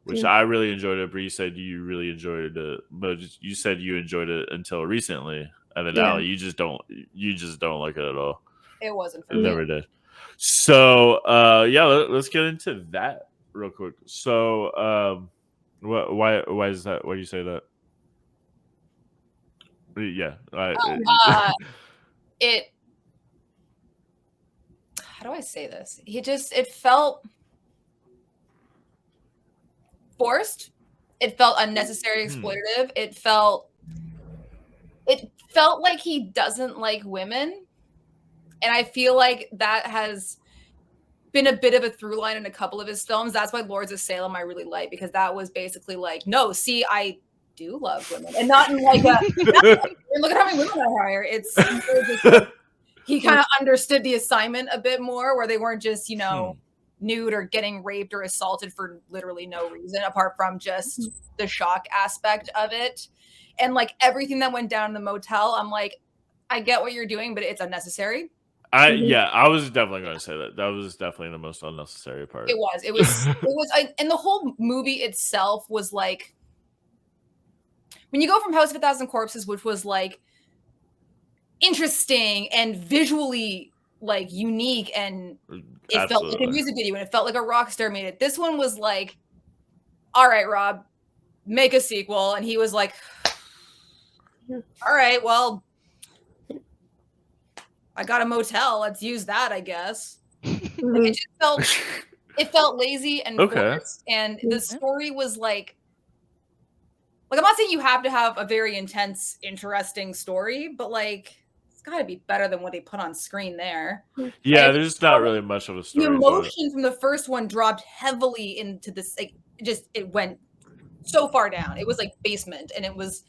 which I really enjoyed it. Bree said you really enjoyed it, but you said you enjoyed it until recently, and then now you just don't like it at all. It wasn't for It me. never did. So yeah, let's get into that real quick. So why is that? Why do you say that? Yeah, It. How do I say this? It felt forced. It felt unnecessary, exploitative. It felt like he doesn't like women, and I feel like that has been a bit of a through line in a couple of his films. That's why Lords of Salem I really like, because that was basically like, no, see, I do love women, and not in like a look at how many women I hire. It's he kind of understood the assignment a bit more, where they weren't just nude or getting raped or assaulted for literally no reason apart from just the shock aspect of it. And like everything that went down in the motel, I'm like, I get what you're doing, but it's unnecessary. Yeah, I was definitely going to say that. That was definitely the most unnecessary part. It was, and the whole movie itself was like, when you go from House of a Thousand Corpses, which was like interesting and visually like unique, and it felt like a music video, and it felt like a rock star made it. This one was like, all right, Rob, make a sequel. And he was like, all right, well, I got a motel, let's use that, I guess. Like, it felt lazy and forced, and the story was like I'm not saying you have to have a very intense, interesting story, but like it's got to be better than what they put on screen there. Yeah, there's not really much of a story. The emotion from the first one dropped heavily into this, like it went so far down. It was like basement, and it was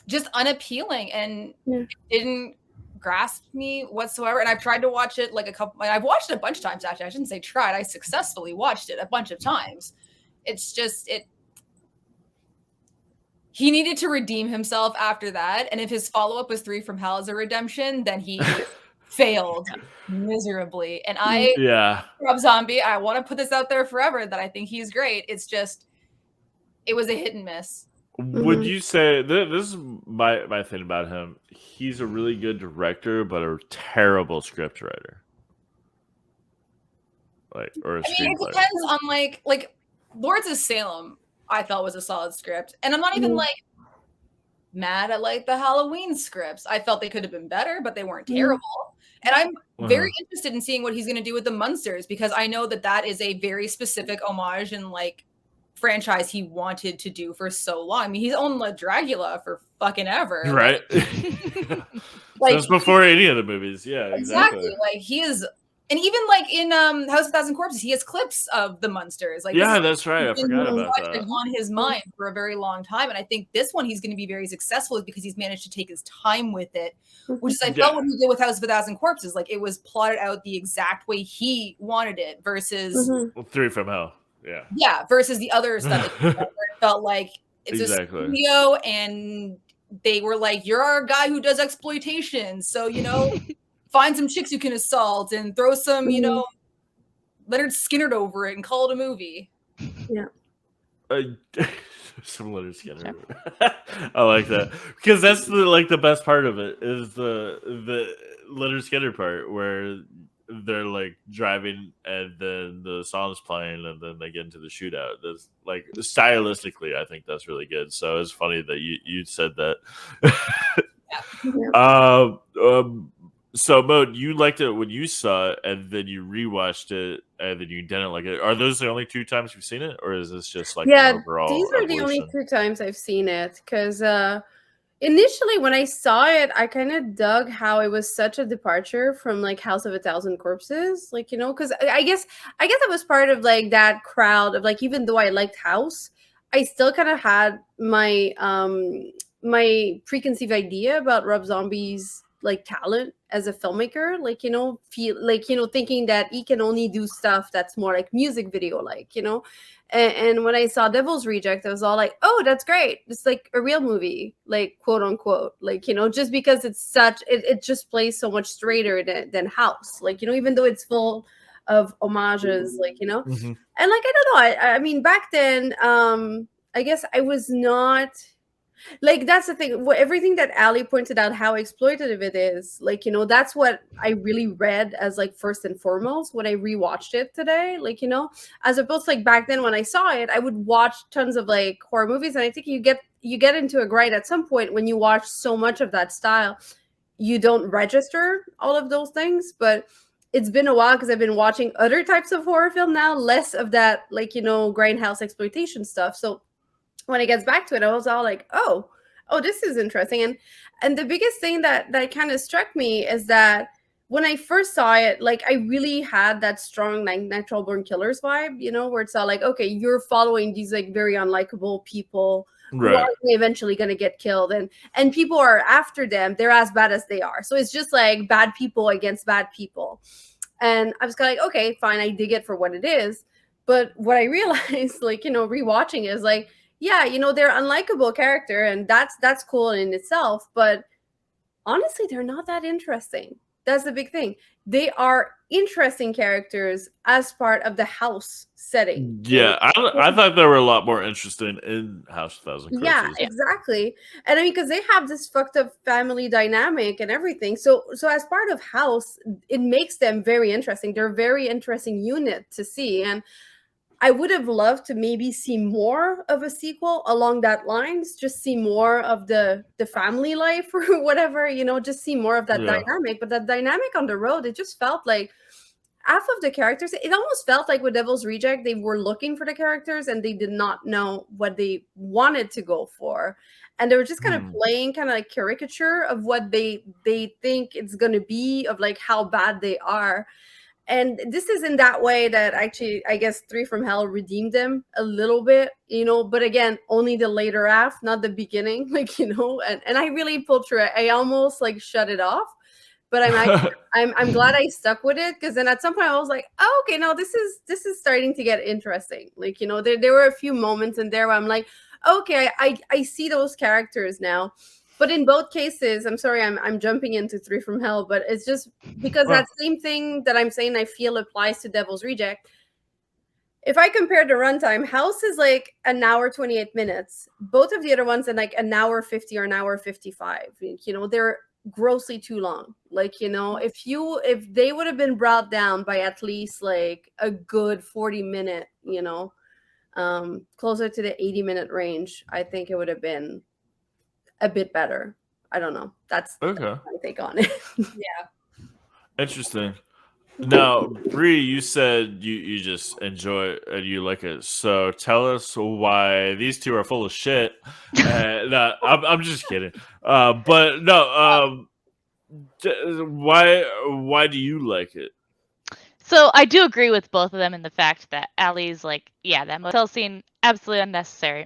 just unappealing, and it didn't grasp me whatsoever. And I've tried to watch it I've watched it a bunch of times, actually. I shouldn't say tried. I successfully watched it a bunch of times. It's just he needed to redeem himself after that. And if his follow-up was 3 from Hell as a redemption, then he failed miserably. And Rob Zombie, I want to put this out there forever that I think he's great. It's just, it was a hit and miss. Would you say, this is my thing about him, he's a really good director, but a terrible script writer? Or a screenplay? It depends on like Lords of Salem, I felt was a solid script. And I'm not even mad at like the Halloween scripts. I felt they could have been better, but they weren't terrible. And I'm very interested in seeing what he's going to do with the Munsters, because I know that is a very specific homage and like franchise he wanted to do for so long. I mean, he's owned La Dracula for fucking ever. Right. Like, since before any of the movies. Yeah, exactly. Like he is. And even like in House of a Thousand Corpses, he has clips of the Munsters. Like, yeah, that's right. I forgot about that. On his mind for a very long time, and I think this one he's going to be very successful is because he's managed to take his time with it, which is I felt what he did with House of a Thousand Corpses. Like it was plotted out the exact way he wanted it versus 3 from Hell. Yeah, versus the other stuff. Where it felt like it's a studio, and they were like, "You're our guy who does exploitation, so find some chicks you can assault and throw some, Leonard Skinner over it and call it a movie." Yeah. Some Leonard Skinner. I like that because that's the best part of it is the Leonard Skinner part where they're like driving and then the song's playing and then they get into the shootout. That's like stylistically, I think that's really good. So it's funny that you said that. So Maude, you liked it when you saw it, and then you rewatched it, and then you didn't like it. Are those the only 2 times you've seen it, or is this just like an overall these are the only evolution? 2 times I've seen it because initially when I saw it, I kind of dug how it was such a departure from like House of a Thousand Corpses, like because I guess I was part of like that crowd of like, even though I liked House, I still kind of had my my preconceived idea about Rob Zombie's like talent as a filmmaker, like feel like thinking that he can only do stuff that's more like music video, like and when I saw Devil's Reject, I was all like, oh, that's great, it's like a real movie, like quote unquote, like just because it's such it just plays so much straighter than House, like even though it's full of homages, like and like I don't know, I mean back then I guess I was not like, that's the thing, everything that Ali pointed out, how exploitative it is, like that's what I really read as like first and foremost when I rewatched it today, like as opposed to like back then when I saw it, I would watch tons of like horror movies, and I think you get into a grind at some point when you watch so much of that style, you don't register all of those things. But it's been a while because I've been watching other types of horror film now, less of that like grindhouse exploitation stuff. So when it gets back to it, I was all like, oh, this is interesting. And the biggest thing that kind of struck me is that when I first saw it, like I really had that strong like Natural Born Killers vibe, where it's all like, okay, you're following these like very unlikable people who are eventually going to get killed, and people are after them. They're as bad as they are. So it's just like bad people against bad people. And I was kind of like, okay, fine, I dig it for what it is. But what I realized, like, rewatching is like, yeah, they're unlikable character, and that's cool in itself, but honestly, they're not that interesting. That's the big thing. They are interesting characters as part of the House setting. Yeah, I thought they were a lot more interesting in House of Thousand Corpses. Yeah, exactly. And I mean, because they have this fucked up family dynamic and everything. So as part of House, it makes them very interesting. They're a very interesting unit to see. And I would have loved to maybe see more of a sequel along that lines, just see more of the family life or whatever, just see more of that dynamic. But that dynamic on the road, it just felt like half of the characters, it almost felt like with Devil's Reject, they were looking for the characters and they did not know what they wanted to go for. And they were just kind of playing kind of like caricature of what they think it's going to be, of like how bad they are. And this is in that way that actually, I guess, 3 from Hell redeemed them a little bit, but again, only the later half, not the beginning, like, and I really pulled through it. I almost like shut it off, but I'm glad I stuck with it, because then at some point I was like, oh, okay, no, this is starting to get interesting. Like, there were a few moments in there where I'm like, okay, I see those characters now. But in both cases, I'm sorry, I'm jumping into 3 from Hell, but it's just because that same thing that I'm saying I feel applies to Devil's Reject. If I compare the runtime, House is like an hour 28 minutes. Both of the other ones in like an hour 50 or an hour 55. They're grossly too long. Like, if they would have been brought down by at least like a good 40-minute, closer to the 80-minute range, I think it would have been a bit better. I don't know. That's my take on it. Yeah. Interesting. Now, Bree, you said you just enjoy it and you like it. So tell us why these two are full of shit. No, I'm just kidding. But no, why do you like it? So I do agree with both of them in the fact that Allie's like, yeah, that motel scene, absolutely unnecessary.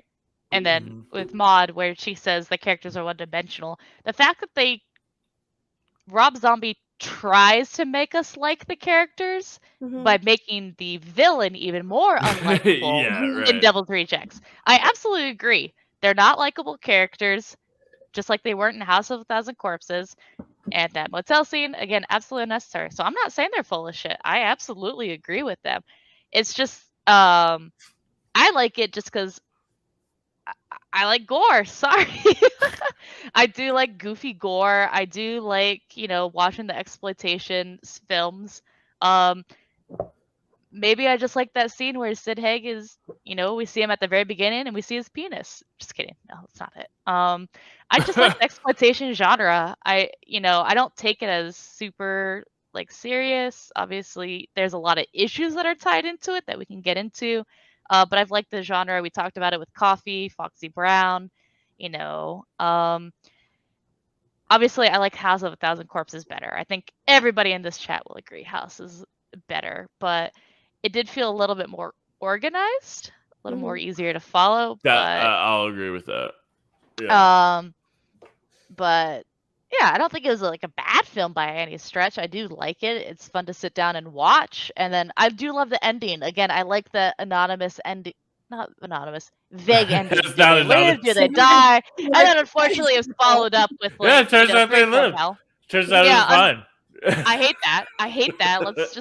And then with Maude, where she says the characters are one-dimensional, the fact that Rob Zombie tries to make us like the characters by making the villain even more unlikable in Devil's Rejects. I absolutely agree. They're not likable characters, just like they weren't in House of a Thousand Corpses. And that motel scene, again, absolutely unnecessary. So I'm not saying they're full of shit. I absolutely agree with them. It's just, I like it just because I like gore. Sorry. I do like goofy gore. I do like, watching the exploitation films. Maybe I just like that scene where Sid Haig is, we see him at the very beginning and we see his penis. Just kidding. No, that's not it. I just like the exploitation genre. I don't take it as super serious. Obviously, there's a lot of issues that are tied into it that we can get into. But I've liked the genre. We talked about it with Coffee, Foxy Brown, obviously I like House of a Thousand Corpses better. I think everybody in this chat will agree House is better, but it did feel a little bit more organized, a little more easier to follow. I'll agree with that. Yeah. But yeah, I don't think it was like a bad film by any stretch. I do like it. It's fun to sit down and watch. And then I do love the ending. Again, I like the anonymous ending. Not anonymous, vague ending. It's Do not they live? anonymous. Do they die? And then unfortunately it was followed up with Yeah, it turns out they Three from lived. Hell. Turns out Yeah, it was fine. I hate that. Let's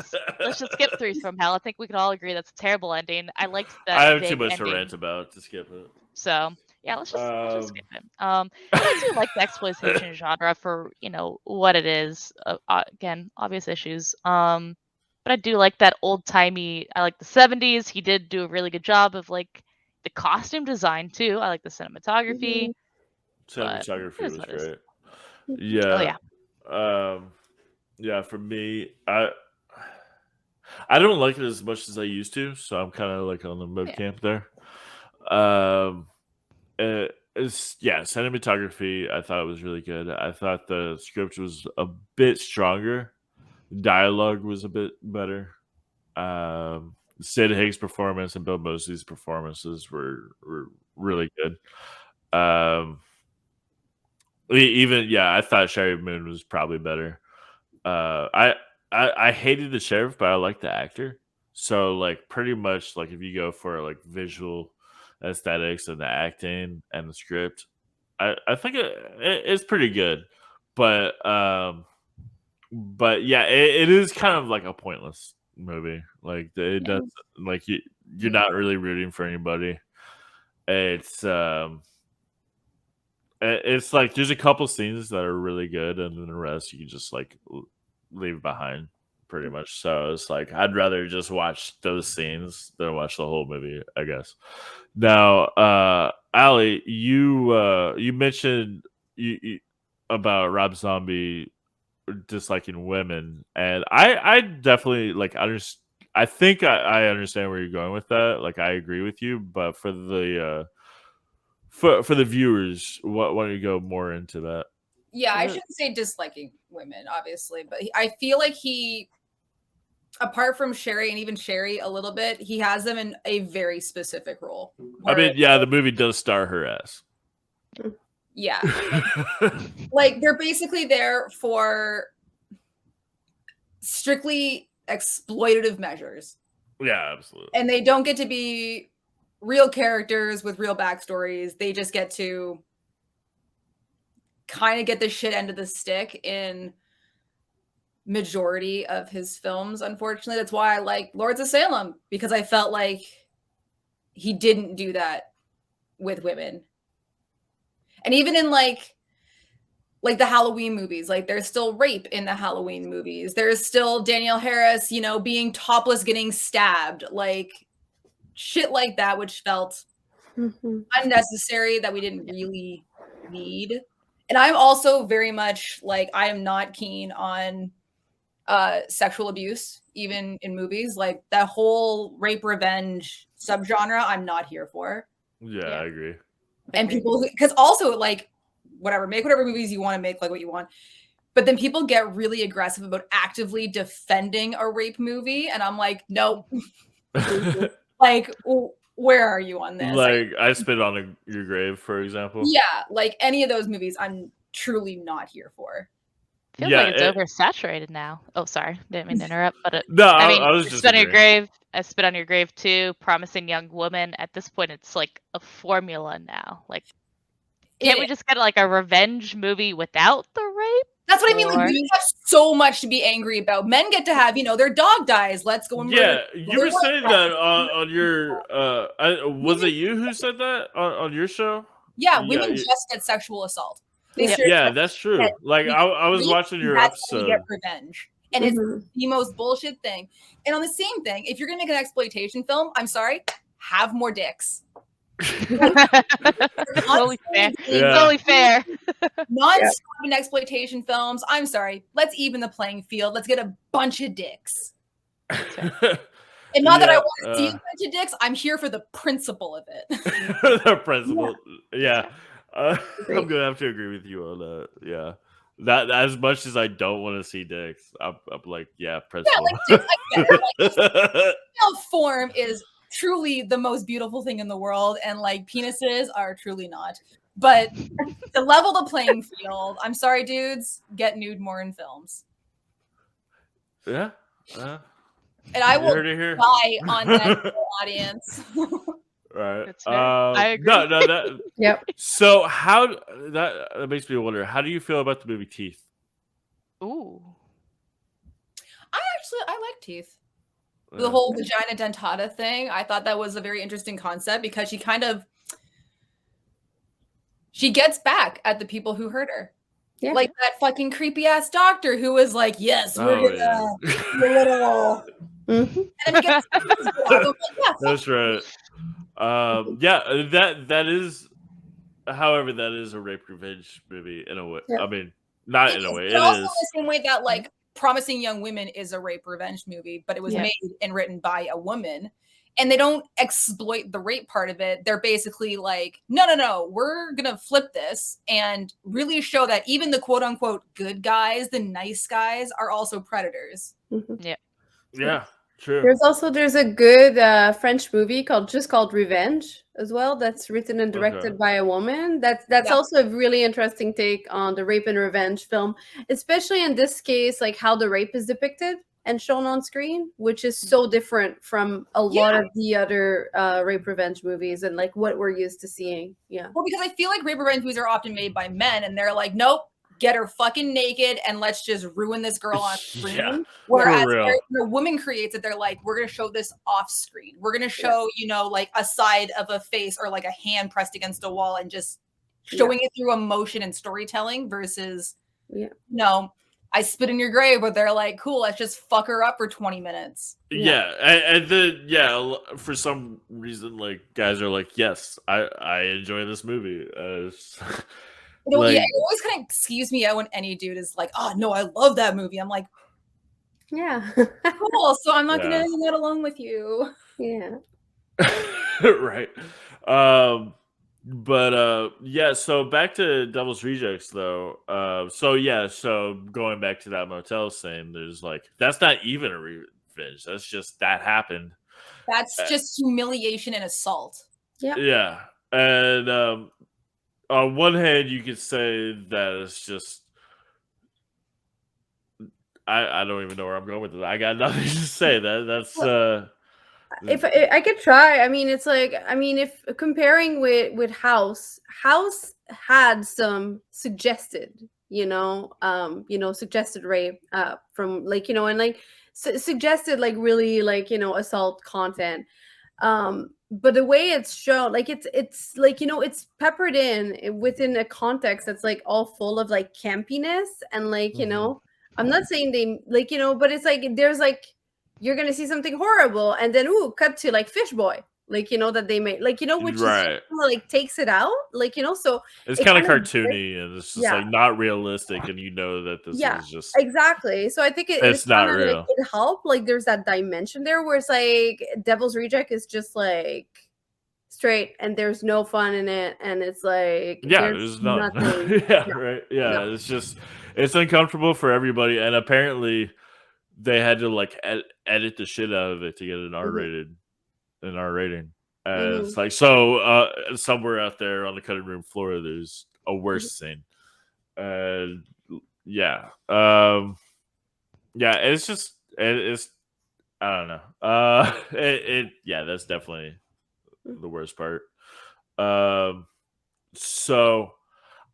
just skip Three from Hell. I think we can all agree that's a terrible ending. I liked that. I have too vague much ending. to rant about to skip it. So yeah, let's just skip it. I do like the exploitation genre for what it is. Again, obvious issues. But I do like that old timey. I like the 70s. He did do a really good job of the costume design too. I like the cinematography. Cinematography was what it is. great. Yeah. Oh yeah. Yeah, for me, I don't like it as much as I used to, so I'm kind of on the mid camp there. Cinematography, I thought it was really good. I thought the script was a bit stronger. Dialogue was a bit better. Sid Haig's performance and Bill Moseley's performances were really good. I thought Sherry Moon was probably better. I hated the sheriff, but I like the actor. So pretty much if you go for visual aesthetics and the acting and the script, I think it's pretty good. But yeah, it is kind of a pointless movie. It does you're not really rooting for anybody. It's there's a couple scenes that are really good, and then the rest you can just leave behind pretty much. So it's I'd rather just watch those scenes than watch the whole movie, I guess. Now, Ali, you mentioned you about Rob Zombie disliking women, and I definitely I think I understand where you're going with that. I agree with you, but for the viewers, why don't you go more into that? Yeah, I shouldn't say disliking women, obviously, but I feel like he, apart from Sherry and even Sherry a little bit, he has them in a very specific role. I mean, yeah, the movie does star her ass. Yeah. They're basically there for strictly exploitative measures. Yeah, absolutely. And they don't get to be real characters with real backstories. They just get to kind of get the shit end of the stick in majority of his films. Unfortunately, that's why I like Lords of Salem, because I felt like he didn't do that with women. And even in the Halloween movies, there's still rape in the Halloween movies. There's still Danielle Harris, being topless, getting stabbed, shit like that, which felt unnecessary, that we didn't really need. And I'm also very much I am not keen on sexual abuse, even in movies. That whole rape revenge subgenre, I'm not here for. Yeah, I agree. And people, because also whatever, make whatever movies you want to make, what you want. But then people get really aggressive about actively defending a rape movie, and I'm nope. Where are you on this? I Spit on Your Grave, for example. Yeah, any of those movies, I'm truly not here for. Feels like it's oversaturated now. Oh, sorry, didn't mean to interrupt. But I was just Spit on Your Grave. I Spit on Your Grave too. Promising Young Woman. At this point, it's a formula now. Can't we just get a revenge movie without the rape? That's what I mean. Like, Or- women have so much to be angry about. Men get to have, their dog dies. Let's go and murder. You were saying that on your. Was it you who said that on your show? Yeah, Yeah, women you- just get sexual assault. They Yep. straight Yeah, up that's true. get Like I was raped. watching your That's how you episode. get revenge. And it's the most bullshit thing. And on the same thing, if you're gonna make an exploitation film, I'm sorry, have more dicks. Totally fair. Yeah. Totally fair. Non-stopping exploitation films. I'm sorry. Let's even the playing field. Let's get a bunch of dicks. And not that I want to see a bunch of dicks. I'm here for the principle of it. The principle. Yeah. I'm gonna have to agree with you on that. Yeah. That as much as I don't want to see dicks, I'm like, yeah, principle. Yeah, like, I get it. Like, female form is truly the most beautiful thing in the world, and like penises are truly not. But to level the playing field, I'm sorry, dudes, get nude more in films. Yeah. And I will heard it here. die on that audience. Right. That's fair. I agree. No, that. Yep. So how that makes me wonder. How do you feel about the movie Teeth? Ooh. I like Teeth. The whole vagina dentata thing. I thought that was a very interesting concept because she gets back at the people who hurt her. Yeah. Like that fucking creepy ass doctor who was like, yes, we're gonna be a little. And then he gets That's right. That is. However, that is a rape revenge movie in a way. Yeah. I mean, not in a way. It also is the same way that like Promising Young Women is a rape revenge movie, but it was made and written by a woman. And they don't exploit the rape part of it. They're basically like, no, we're going to flip this and really show that even the quote unquote good guys, the nice guys, are also predators. Yeah, true. There's a good French movie called Revenge as well. That's written and directed by a woman. That's also a really interesting take on the rape and revenge film, especially in this case, like how the rape is depicted and shown on screen, which is so different from a lot of the other rape revenge movies and like what we're used to seeing. Yeah. Well, because I feel like rape revenge movies are often made by men and they're like, nope, get her fucking naked and let's just ruin this girl on screen. Yeah, Whereas the woman creates it, they're like, we're going to show this off screen. We're going to show, like a side of a face or like a hand pressed against a wall and just showing it through emotion and storytelling versus, I spit in your grave, but they're like, cool, let's just fuck her up for 20 minutes. Yeah. And then, for some reason, like, guys are like, yes, I enjoy this movie. It always kind of skews me out when any dude is like, oh, no, I love that movie. I'm like, yeah. Cool, so I'm not going to hang out alone with you. Yeah. Right. So back to Devil's Rejects though. So going back to that motel scene, there's like that's not even a revenge. That's just that happened. That's just humiliation and assault. Yeah. And on one hand you could say that it's just I don't even know where I'm going with it. I got nothing to say. That's if I could try, I mean, it's like, if comparing with House had some suggested, suggested rape from like, and like suggested like really like, assault content. But the way it's shown, like it's like, it's peppered in within a context that's like all full of like campiness and like, I'm not saying they like, but it's like, there's like, you're gonna see something horrible, and then cut to like Fish Boy, like that they made, like which is like takes it out, like so it's kind of cartoony and it's just like not realistic, and that this is just exactly. So I think it's not real. Like, it helped. Like there's that dimension there where it's like Devil's Reject is just like straight, and there's no fun in it, and it's like there's nothing. Right. No. It's uncomfortable for everybody, and apparently they had to like edit the shit out of it to get an R-rated, an R rating. It's like somewhere out there on the cutting room floor, there's a worse scene. It's just it's I don't know. That's definitely the worst part. So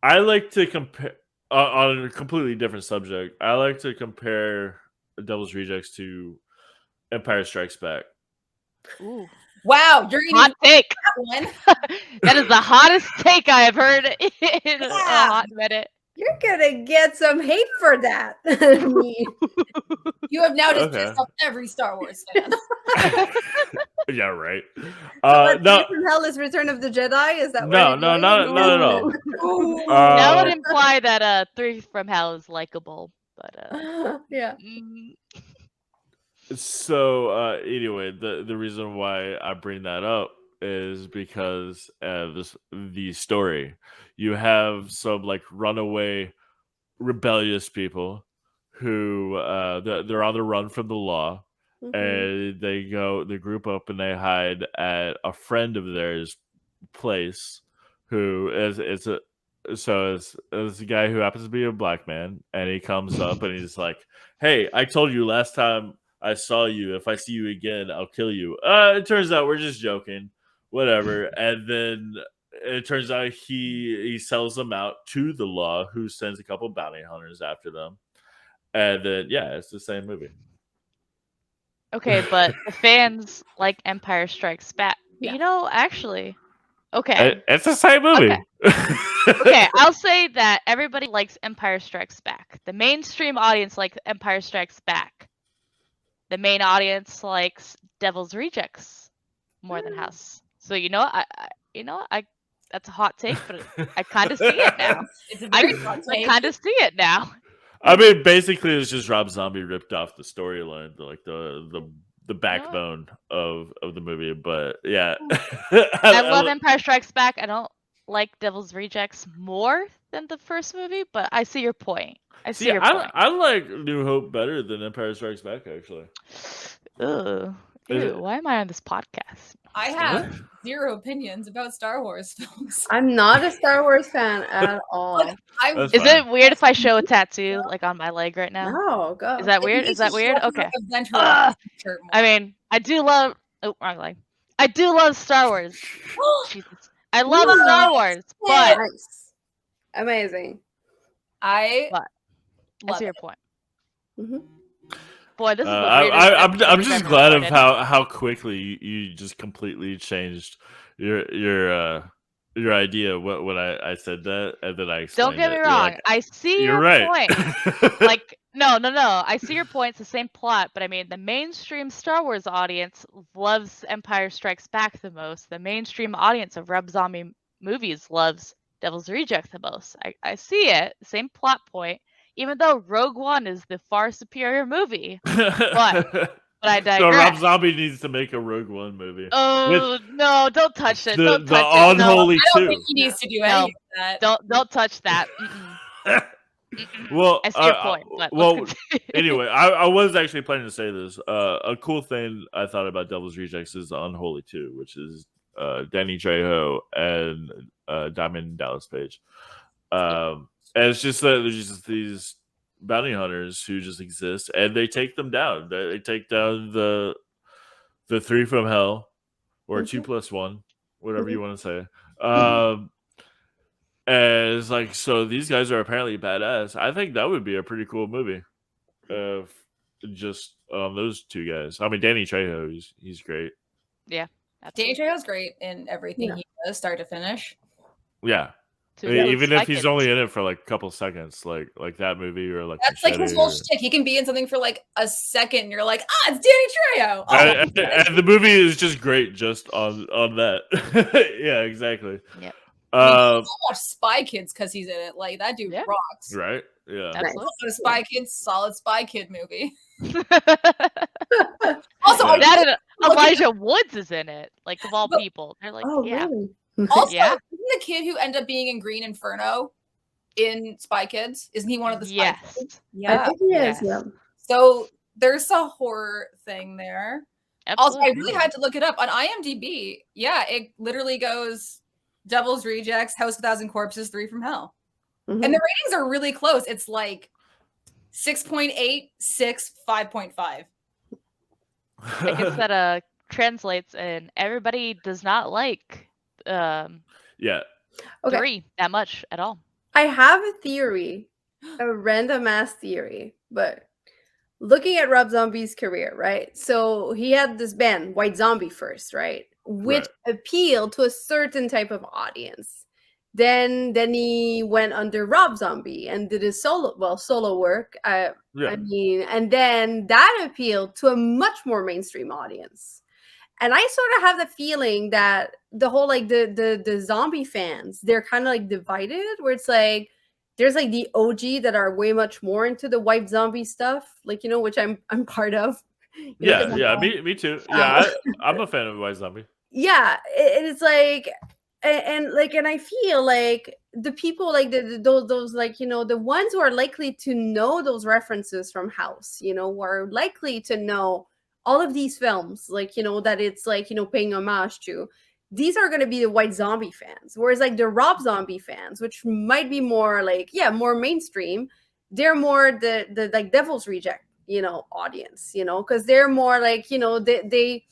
I like to compare. on a completely different subject, I like to compare Devil's Rejects to Empire Strikes Back. Ooh, Wow, you're gonna hot take. that one. That is the hottest take I have heard in a Yeah. hot minute. You're gonna get some hate for that. Me. You have now just Okay. pissed off every Star Wars fan. Yeah, right. What, No, Three from Hell is Return of the Jedi? Is that no, where no, you're not going? at all. Ooh. That would Uh, imply that 3 from Hell is likable, but Yeah. So anyway, the reason why I bring that up is because the story, you have some like runaway rebellious people who they're on the run from the law, Mhm. and they group up and they hide at a friend of theirs place who is it's a so it's a guy who happens to be a black man, and he comes up and he's like, hey, I told you last time I saw you, if I see you again, I'll kill you. It turns out we're just joking, whatever. And then it turns out he sells them out to the law, who sends a couple bounty hunters after them. And then yeah, it's the same movie. okay, but the fans like Empire Strikes Back. Yeah. You know, actually, okay. It's the same movie. Okay, I'll say that everybody likes Empire Strikes Back. The mainstream audience likes Empire Strikes Back. The main audience likes Devil's Rejects more than House. So that's a hot take, but I kind of see it now. It's a very hot I take. kind of see it now. I mean, basically, it's just Rob Zombie ripped off the storyline, like the backbone of the movie. But yeah, I love Empire Strikes Back. I don't like Devil's Rejects more than the first movie, but I see your point. I like New Hope better than Empire Strikes Back, actually. Ugh. Ew, why am I on this podcast? I have zero opinions about Star Wars films. I'm not a Star Wars fan at all. Look, That's Is fine. it weird if I show a tattoo like on my leg right now? No, go. Is that weird? Is that weird? Okay. I mean, I do love. Oh, wrong leg. I do love Star Wars. Jesus. I love Star Wars, but Nice. Amazing. I I love see your it. point. Mhm. Boy, this is the weirdest I'm episode we've just ever glad of recorded. how quickly you just completely changed your idea when I said that, and then I explained Don't get me it. You're wrong. like, I see you're your right. point. Like, no. I see your point. It's the same plot, but I mean, the mainstream Star Wars audience loves Empire Strikes Back the most. The mainstream audience of Rob Zombie movies loves Devil's Rejects the most. I see it. Same plot point. Even though Rogue One is the far superior movie. But I digress. So Rob Zombie needs to make a Rogue One movie. Oh no! Don't touch it! Don't touch the it! No, unholy I don't two. think he needs to do No. any of that. Don't touch that. Mm-mm. Well, I see your point. But well, let's continue. anyway, I was actually planning to say this. A cool thing I thought about Devil's Rejects is the Unholy Two, which is Danny Trejo and Diamond Dallas Page. And it's just that there's just these bounty hunters who just exist, and they take them down. They take down the 3 from Hell, or 2+1, whatever you want to say. And it's like, so these guys are apparently badass. I think that would be a pretty cool movie. Just those two guys. I mean, Danny Trejo, he's great. Yeah, Danny absolutely. Trejo's great in everything he does, start to finish. Yeah. To do with Even Spy if he's Kids. only in it for like a couple seconds, like that movie, or like That's like his Machete, whole or- shtick. He can be in something for like a second, and you're like, it's Danny Trejo. Oh, and the movie is just great just on that. Yeah, exactly. Yep. I mean, watch Spy Kids because he's in it. Like that dude Yeah. rocks. Right? Yeah. Absolutely. Also, Spy Kids, solid Spy Kid movie. Also, Also, I that did and look at- Elijah Woods is in it. Like of all But- people, they're like, Oh, yeah. really? Also, Yeah. isn't the kid who ended up being in Green Inferno in Spy Kids? Isn't he one of the Spy Kids? Yes. I Yeah. think he is. Yes. Yeah. So there's a horror thing there. Also, I Absolutely. really had to look it up on IMDb. Yeah, it literally goes Devil's Rejects, House of 1,000 Corpses, 3 from Hell. Mhm. And the ratings are really close. It's like 6.8, 6, 5.5. I guess that translates, and everybody does not like Yeah. Okay. 3 that much at all. I have a theory a random ass theory, but looking at Rob Zombie's career, right? So he had this band, White Zombie, first, right? Which appealed to a certain type of audience. Then he went under Rob Zombie and did his solo work. I mean, and then that appealed to a much more mainstream audience. And I sort of have the feeling that the whole like the zombie fans, they're kind of like divided, where it's like there's like the OG that are way much more into the white zombie stuff, like, you know, which I'm part of. Me too. Yeah, I'm a fan of White Zombie. Yeah, it's like, and I feel like the people like those like, you know, the ones who are likely to know those references from House, you know, who are likely to know all of these films, like, you know, that it's like, you know, paying homage to. These are going to be the White Zombie fans, whereas like the Rob Zombie fans, which might be more like, yeah, more mainstream, they're more the like Devil's Reject, you know, audience, you know, because they're more like, you know, they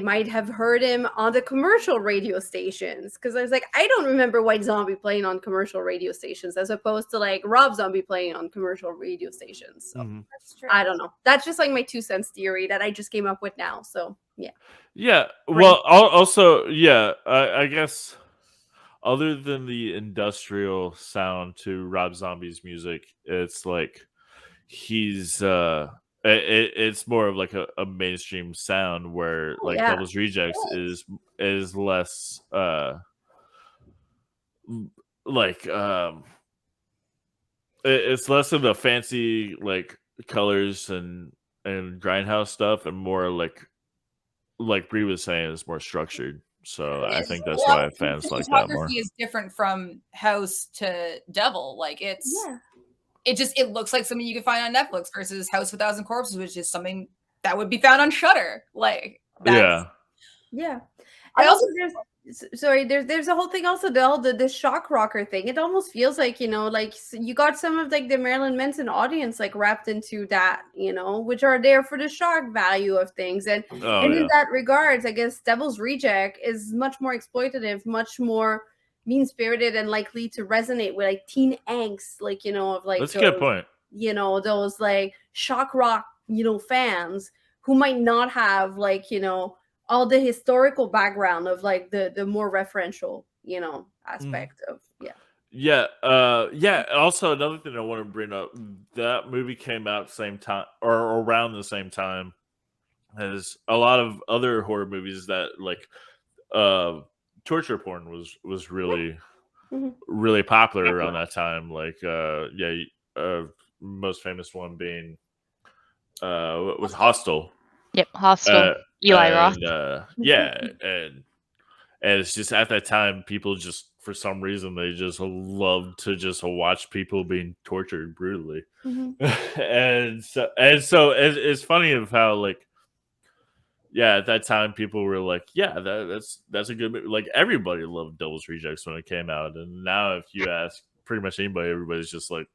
might have heard him on the commercial radio stations, because I was like, I don't remember White Zombie playing on commercial radio stations as opposed to like Rob Zombie playing on commercial radio stations. So That's true. I don't know. That's just like my 2 cents theory that I just came up with now. So yeah. Yeah. Well, also, yeah, I guess other than the industrial sound to Rob Zombie's music, it's like he's it's more of like a mainstream sound where like yeah. Devil's Rejects is less like it's less of the fancy like colors and grindhouse stuff, and more like Bree was saying, it's more structured. So I think that's why fans like that more. Cinematography is different from House to Devil. Like it looks like something you can find on Netflix versus House of a Thousand Corpses, which is something that would be found on Shudder. Like yeah. I also there's a whole thing also, the shock rocker thing. It almost feels like, you know, like you got some of like the Marilyn Manson audience like wrapped into that, you know, which are there for the shock value of things. And in that regards, I guess Devil's Reject is much more exploitative, much more mean-spirited, and likely to resonate with like teen angst, like, you know, of like that's a good point. You know, those like shock rock, you know, fans who might not have like, you know, all the historical background of like the more referential, you know, aspect of Also, another thing I want to bring up, that movie came out same time or around the same time as a lot of other horror movies that like torture porn was really really popular around that time. Like most famous one being was Hostel. Yep, Hostel. Eli Roth. And it's just at that time, people just for some reason they just loved to just watch people being tortured brutally. and so it's funny of how like at that time people were like, that's a good movie. Like everybody loved Devil's Rejects when it came out, and now if you ask pretty much anybody, everybody's just like,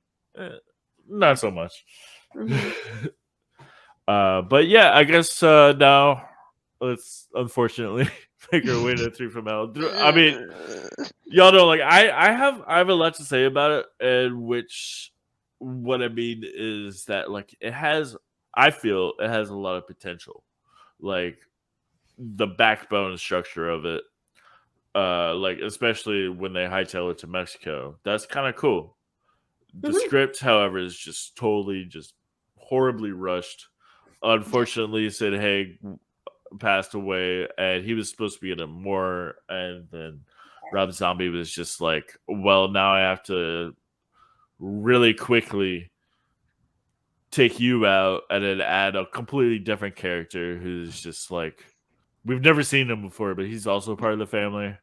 not so much. But yeah, I guess now let's unfortunately make our way to 3 from Hell. I mean, y'all know, like I have a lot to say about it, and what I mean is that like I feel it has a lot of potential, like the backbone structure of it, like especially when they hightail it to Mexico. That's kind of cool. The script, however, is just totally just horribly rushed. Unfortunately, Sid Haig passed away, and he was supposed to be in it more. And then Rob Zombie was just like, well, now I have to really quickly take you out and then add a completely different character who's just like, we've never seen him before, but he's also part of the family.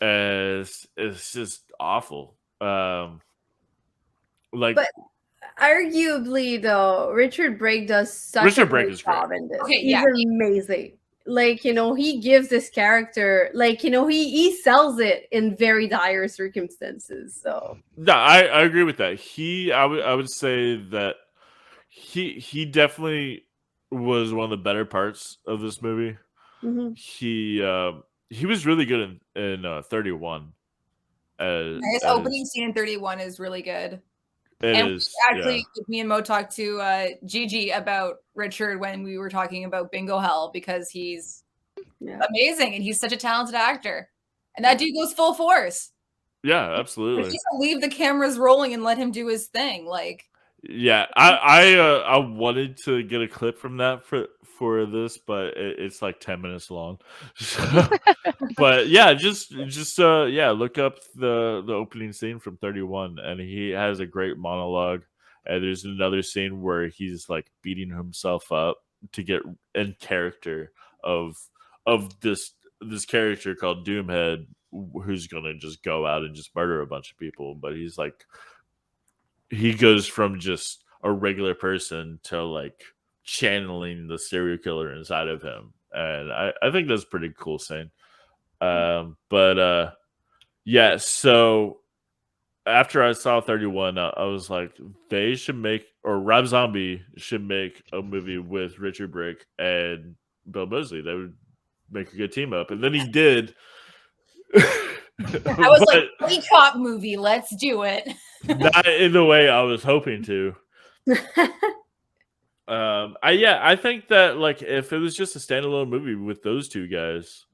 And it's just awful. But arguably, though, Richard Brake does such a great job in this. He's amazing. Like, you know, he gives this character, like, you know, he sells it in very dire circumstances. So no, I agree with that. I would say that he definitely was one of the better parts of this movie. He was really good in 31. His opening scene in 31 is really good. It and is actually, me and Mo talked to Gigi about Richard when we were talking about Bingo Hell because he's amazing and he's such a talented actor, and that dude goes full force. Yeah, absolutely. Just leave the cameras rolling and let him do his thing. Like, yeah, I wanted to get a clip from that for this, but it's like 10 minutes long. So, but yeah, just look up the opening scene from 31, and he has a great monologue. And there's another scene where he's like beating himself up to get in character of this character called Doomhead, who's gonna just go out and just murder a bunch of people. But he's like, he goes from just a regular person to like channeling the serial killer inside of him, and I think that's a pretty cool scene. Yeah, so after I saw 31, I was like, they should make, or Rob Zombie should make a movie with Richard Brake and Bill Moseley. They would make a good team up, and then he did. I was like, "Free cop movie, let's do it." Not in the way I was hoping to. I think that like if it was just a standalone movie with those two guys,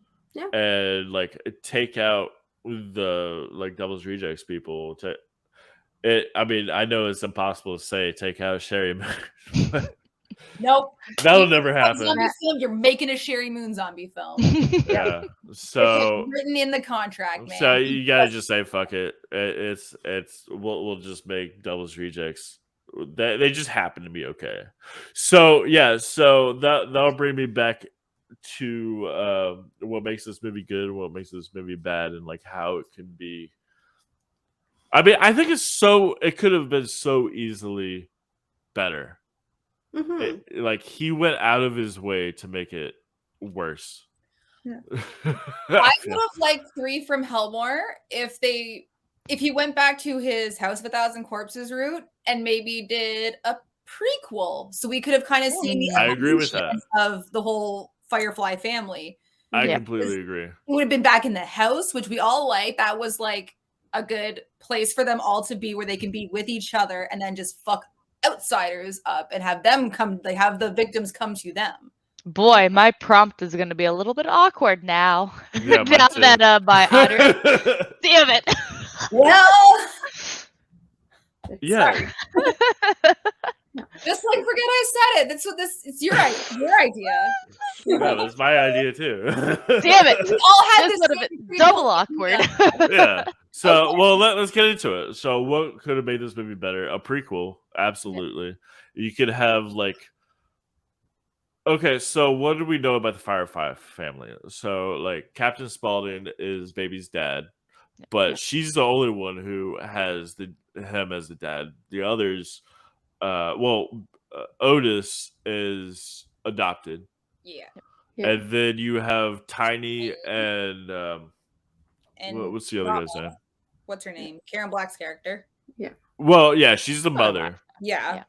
and like take out the like Devil's Rejects people, I mean, I know it's impossible to say take out Sherry Moon, but nope, that'll never happen. Zombie film, you're making a Sherry Moon zombie film. Yeah, so it's written in the contract, man. So you gotta just say fuck it. It's we'll just make Devil's Rejects. They just happen to be okay. So yeah, so that'll bring me back to what makes this movie good, what makes this movie bad, and like how it can be. I mean, I think it could have been so easily better. Mm-hmm. Like he went out of his way to make it worse. Yeah. I would have liked 3 from Hellmore if he went back to his House of a Thousand Corpses route and maybe did a prequel, so we could have kind of seen the I agree with evolution of the whole Firefly family. I completely agree. It would have been back in the house, which we all like. That was like a good place for them all to be, where they can be with each other and then just fuck outsiders up and have them come. They have the victims come to them. Boy, my prompt is going to be a little bit awkward now. Yeah, now that my audience, damn it. Well, yeah. Just like forget I said it. That's what it's your idea. Yeah, that's my idea too. Damn it! We all had this this would have been double awkward. Yeah. So, well, let's get into it. So, what could have made this movie better? A prequel, absolutely. You could have like. Okay, so what do we know about the Firefly family? So, like, Captain Spaulding is Baby's dad, but she's the only one who has him as the dad. The others, Otis is adopted. Yeah. And then you have Tiny and what's the other guy's name? What's her name? Karen Black's character. Yeah. Well, yeah, she's the mother. Yeah.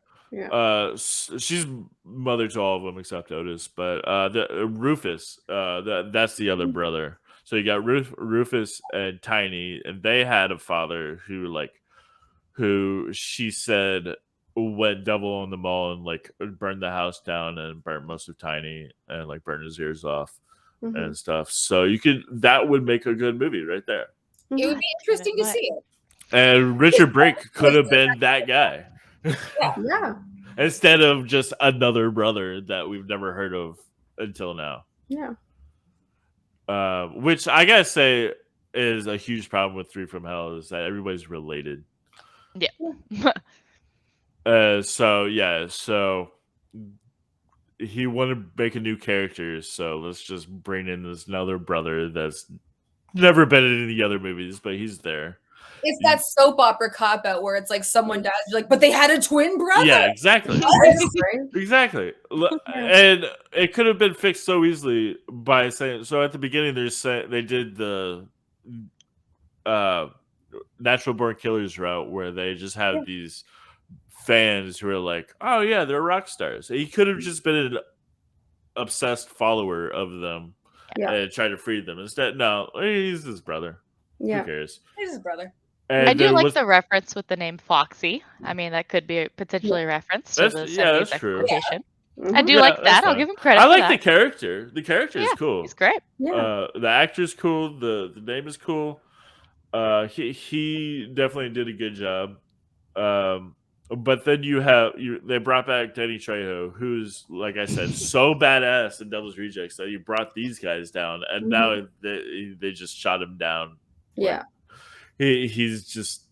She's mother to all of them except Otis, but the Rufus, that's the other brother. So you got Rufus and Tiny, and they had a father who she said went double on the mall and like burned the house down and burnt most of Tiny and like burned his ears off and stuff. So that would make a good movie right there. It would be interesting to see it. And Richard Brake could have been that guy. Yeah. Instead of just another brother that we've never heard of until now. Yeah. Which I gotta say is a huge problem with 3 from Hell is that everybody's related. Yeah. So he wanted to make a new character, so let's just bring in this another brother that's never been in any other movies, but he's there. It's that soap opera cop out where it's like someone dies, you're like, but they had a twin brother. Yeah, exactly. Exactly. And it could have been fixed so easily by saying, so at the beginning they did the Natural Born Killers route where they just have these fans who are like, oh yeah, they're rock stars. He could have just been an obsessed follower of them and tried to free them. Instead, no, he's his brother. Yeah. Who cares? He's his brother. And I do there like was the reference with the name Foxy. I mean, that could be potentially a reference to that's the yeah, 70s that's true. exploitation. I Mhm. do Yeah, like that's that. I'll fine. give him credit I for like the that. character. The character is Yeah, cool. he's great. Yeah. The actor's cool. The name is cool. He definitely did a good job. But then they brought back Danny Trejo, who's like I said, so badass in Devil's Rejects that you brought these guys down, and Mhm. now they just shot him down. Yeah. He's just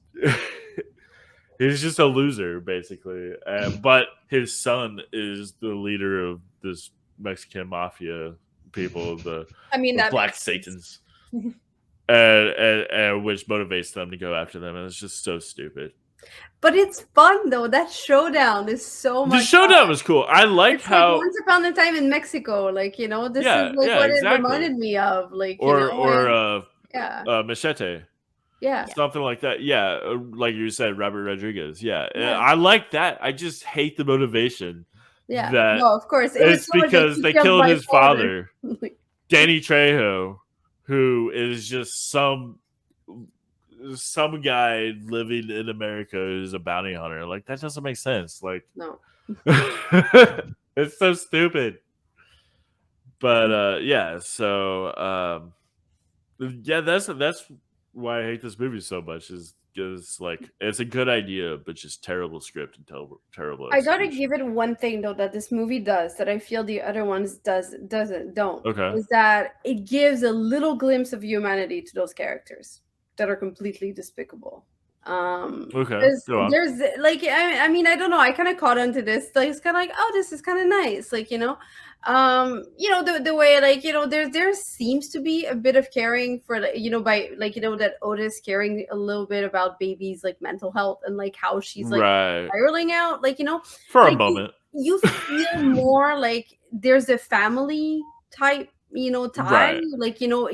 he's just a loser basically. But his son is the leader of this Mexican mafia people, the I mean, that Black makes sense. Satans. And which motivates them to go after them, and it's just so stupid. But it's fun though. That showdown is so The much showdown fun. was cool. I like It's how like Once Upon a Time in Mexico. Like, you know, this Yeah, is like yeah, what exactly. it reminded me of. Like, you or know, or and- yeah. Machete, Yeah. something like that. Yeah, like you said, Robert Rodriguez. Yeah, Yeah. I like that. I just hate the motivation. Yeah. That No, of course. It was it's so much like because he they killed killed my his father, Like, Danny Trejo, who is just some guy living in America who's a bounty hunter. Like that doesn't make sense. Like no. it's so stupid. But yeah, so yeah, that's why I hate this movie so much is because like it's a good idea but just terrible script and terrible I gotta execution. give it one thing though that this movie does that I feel the other ones don't. Okay. Is that it gives a little glimpse of humanity to those characters that are completely despicable. Okay, go on. There's like I mean I don't know, I kind of caught onto this, like it's kind of like, oh, this is kind of nice, like, you know, the way, like, you know, there seems to be a bit of caring for, like, you know, by, like, you know, that Otis caring a little bit about baby's like mental health and like how she's like Right. spiraling out, like, you know, For a like moment. you feel more like there's a family type, you know, tie, Right. like, you know,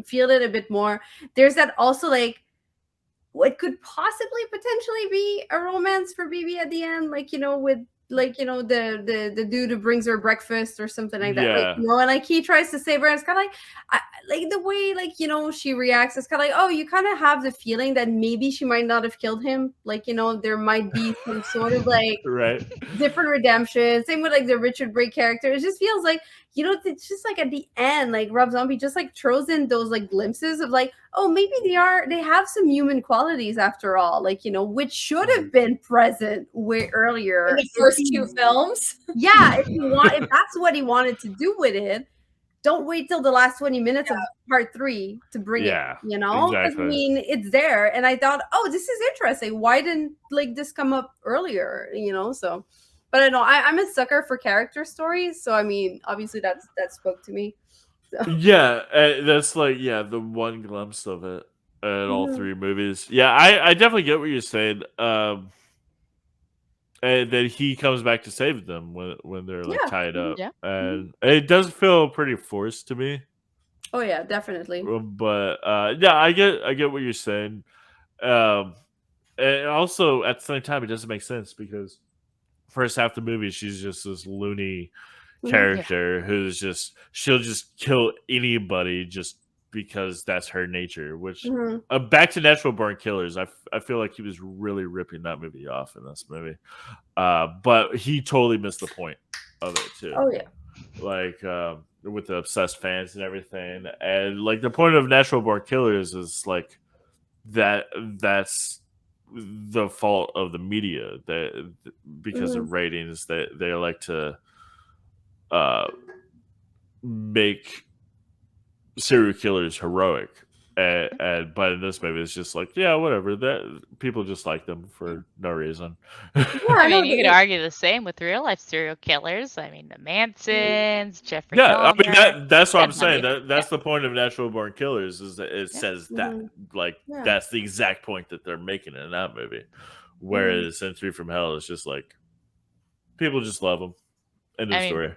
feel it a bit more. There's that also, like, what could possibly potentially be a romance for BB at the end, like, you know, with, like, you know, the dude who brings her breakfast or something like that, like, Yeah. you know, and like he tries to save her, and it's kind of like, like the way, like, you know, she reacts, it's kind of like, oh, you kind of have the feeling that maybe she might not have killed him, like, you know, there might be some sort of like Right. different redemption. Same with like the Richard Brake character. It just feels like, you know, it's just like at the end, like Rob Zombie just like throws in those like glimpses of like, oh, maybe they have some human qualities after all, like, you know, which should have been present way earlier In the first two films. Yeah, if that's what he wanted to do with it, don't wait till the last 20 minutes of part 3 to bring Yeah, it, you know? 'Cause, exactly. I mean, it's there, and I thought, oh, this is interesting. Why didn't like this come up earlier, you know? So, but I know I'm a sucker for character stories, so I mean, obviously that spoke to me. So. Yeah, that's like the one glimpse of it in all Mhm. 3 movies. Yeah, I definitely get what you're saying. And then he comes back to save them when they're like Yeah. tied up, Yeah. and it does feel pretty forced to me. Oh yeah, definitely. But yeah, I get what you're saying. And also at the same time, it doesn't make sense because first half the movie, she's just this loony character who's she'll just kill anybody just because that's her nature. Which Mhm. back to Natural Born Killers, I feel like he was really ripping that movie off in this movie, but he totally missed the point of it too. Oh yeah. Like with the obsessed fans and everything, and like the point of Natural Born Killers is like that's the fault of the media that because of ratings that they like to make serial killers heroic, and but in this movie it's just like, yeah, whatever, that people just like them for no reason. Yeah, I no, mean, you could argue the same with real life serial killers. I mean, the Mansons, Jeffrey Yeah, I mean Dahmer. that's what I'm Yeah, saying. buddy. That's the point of Natural Born Killers is that it says that like Yeah. that's the exact point that they're making in that movie. Whereas in 3 from Hell, it's just like people just love them. End of I mean, story.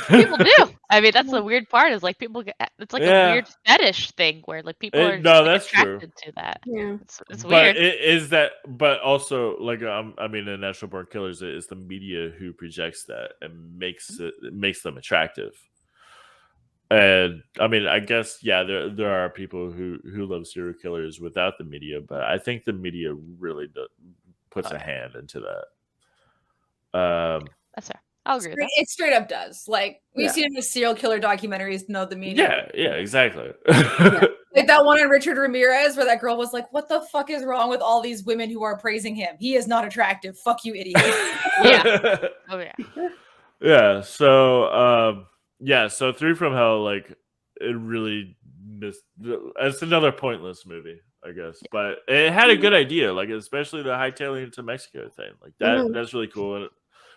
People do. I mean, that's the weird part is like people get, it's like Yeah. a weird fetish thing where like people are No, just, like, that's true. attracted to that. Yeah. It's But weird. is that? But also, like, I mean, in Natural Born Killers, it's the media who projects that and makes them attractive. And I mean, I guess there are people who love serial killers without the media, but I think the media really puts a hand into that. That's fair. I'll agree with that. It straight up does. Like we've Yeah. seen the serial killer documentaries. No, the media. Yeah, exactly. Like that one on Richard Ramirez, where that girl was like, "What the fuck is wrong with all these women who are praising him? He is not attractive. Fuck you, idiot." Yeah. Oh yeah. Yeah. So, so Three from Hell, like, it really missed. It's another pointless movie, I guess, but it had a good idea, like especially the hightailing to Mexico thing. Like that, that's really cool. And,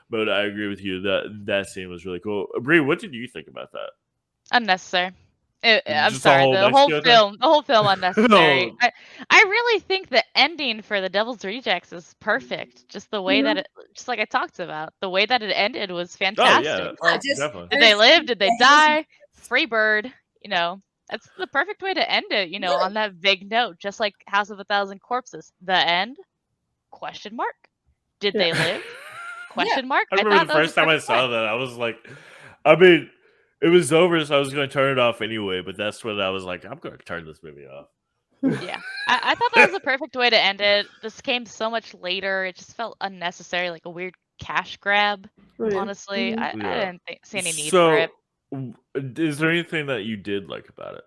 but I agree with you that scene was really cool. Bree, what did you think about that? Unnecessary. I'm Just sorry. the whole film unnecessary. No. I really think the ending for The Devil's Rejects is perfect. Just the way that it, just like I talked about, the way that it ended was fantastic. Like, definitely. did they live? Did they die? Free bird. You know, that's the perfect way to end it. You know, on that vague note, just like House of a Thousand Corpses. The end? Question mark. Did they live? Question mark. I remember the first time I saw that, I was like, I mean, it was over, so I was going to turn it off anyway. But that's when I was like, I'm going to turn this movie off. Yeah, I thought that was the perfect way to end it. This came so much later. It just felt unnecessary, like a weird cash grab. Honestly, I didn't see any need for it. Is there anything that you did like about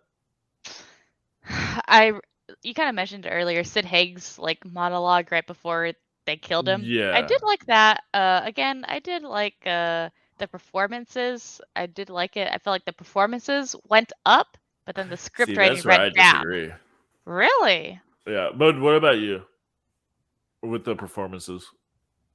it? You kind of mentioned earlier Sid Haig's like monologue right before they killed him. Yeah, I did like that. Again, I did like the performances. I did like it. I felt like the performances went up, but then the script writing went down. Disagree. Really? Yeah, but what about you with the performances?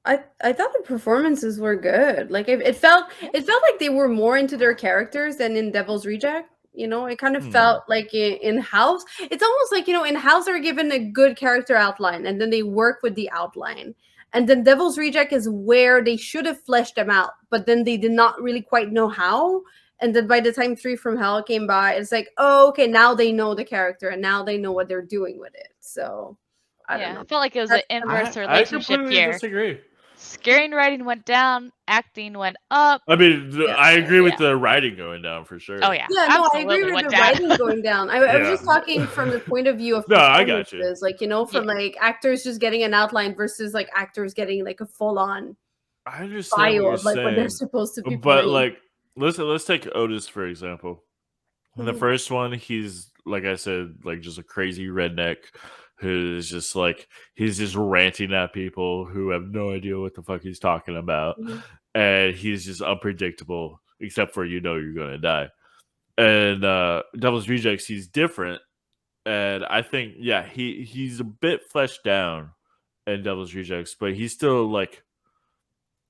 I thought the performances were good. Like it felt like they were more into their characters than in Devil's Reject. You know, it kind of felt like in House. It's almost like, you know, in House they're given a good character outline and then they work with the outline. And then Devil's Reject is where they should have fleshed them out, but then they did not really quite know how. And then by the time Three from Hell came by, it's like, oh, okay, now they know the character and now they know what they're doing with it. So I don't know. I felt like it was an inverse relationship I completely here. disagree. Screenwriting went down, acting went up. I mean, I agree with the writing going down for sure. Oh yeah, yeah, no, I agree with the writing going down. I was just talking from the point of view of I got you. Like, you know, from like actors just getting an outline versus like actors getting like a full on. I understand bio of like what they're supposed to be. But playing. like, let's take Otis for example. In the first one, he's like I said, like just a crazy redneck who's just like he's just ranting at people who have no idea what the fuck he's talking about, and he's just unpredictable except for you're gonna die. And Devil's Rejects, he's different, and I think he's a bit fleshed down in Devil's Rejects, but he's still like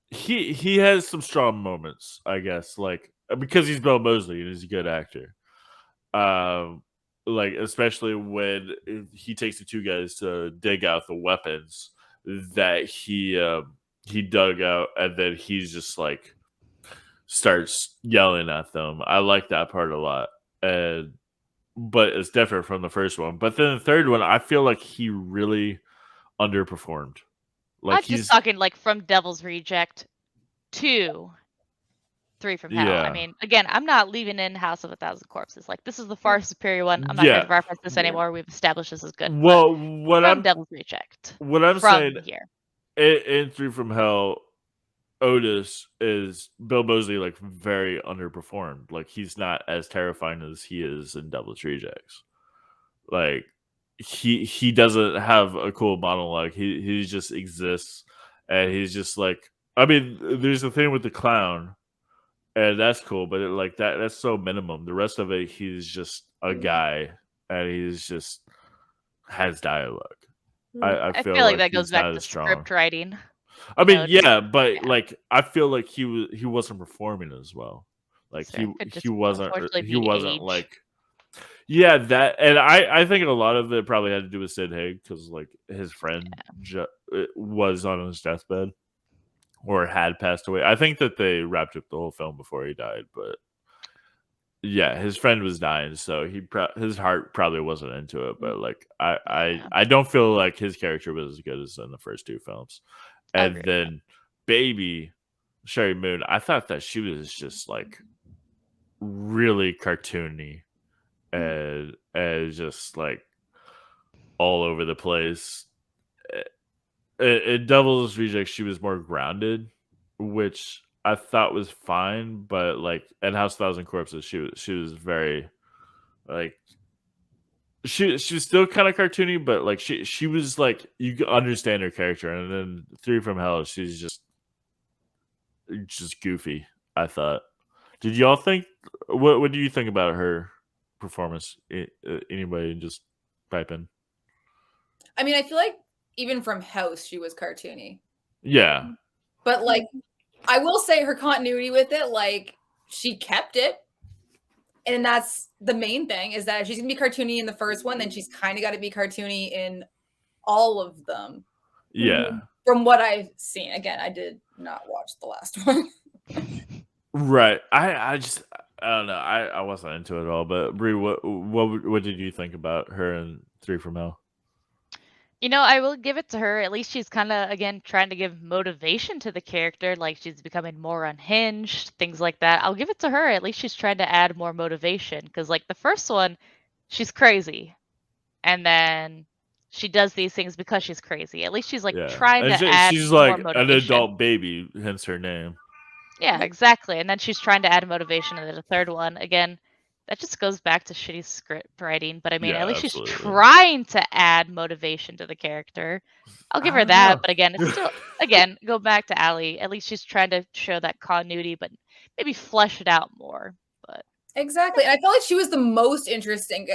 he has some strong moments, I guess, like because he's Bill Moseley and he's a good actor. Like especially when he takes the two guys to dig out the weapons that he dug out, and then he's just like starts yelling at them. I like that part a lot, but it's different from the first one. But then the third one, I feel like he really underperformed. Like I'm just talking like from Devil's Reject to Three from Hell. I mean, again, I'm not leaving in House of a Thousand Corpses. Like this is the far superior one. I'm not going to reference this anymore. We've established this is good. Well, what I'm Devil's Reject. What I'm saying here in Three from Hell, Otis is Bill Moseley like very underperformed. Like he's not as terrifying as he is in Devil's Rejects. Like he doesn't have a cool monologue. He just exists, and he's just like. I mean, there's a thing with the clown. And that's cool, but that's so minimum. The rest of it, he's just a guy, and he's just has dialogue. I feel like that goes back to script writing. I mean, but like I feel like he wasn't performing as well. Like he wasn't like that. And I think a lot of it probably had to do with Sid Haig because like his friend was on his deathbed. Or had passed away. I think that they wrapped up the whole film before he died, but yeah, his friend was dying, so his heart probably wasn't into it. But like, I don't feel like his character was as good as in the first two films. And then Baby Sherry Moon, I thought that she was just like really cartoony and just like all over the place. In Devil's Rejects, she was more grounded, which I thought was fine. But like in House of Thousand Corpses, she was very like she was still kind of cartoony, but like she was like you could understand her character. And then Three from Hell, she's just goofy. I thought. Did y'all think? What do you think about her performance? Anybody just pipe in? I mean, I feel like even from House, she was cartoony. Yeah. But like, I will say her continuity with it, like she kept it. And that's the main thing, is that she's gonna be cartoony in the first one, then she's kind of got to be cartoony in all of them. Yeah. From what I've seen. Again, I did not watch the last one. Right. I don't know. I wasn't into it at all. But Bree, what did you think about her in Three from Hell? You know, I will give it to her. At least she's kind of, again, trying to give motivation to the character. Like, she's becoming more unhinged, things like that. I'll give it to her. At least she's trying to add more motivation. Because, like, the first one, she's crazy. And then she does these things because she's crazy. At least she's, like, trying And to add she's more like motivation. an adult baby, hence her name. Yeah, exactly. And then she's trying to add motivation in the third one. Again, that just goes back to shitty script writing. But I mean, Yeah, at least absolutely. she's trying to add motivation to the character. I'll give her that. But again, it's still, again, go back to Allie. At least she's trying to show that continuity, but maybe flesh it out more. But Exactly. And I felt like she was the most interesting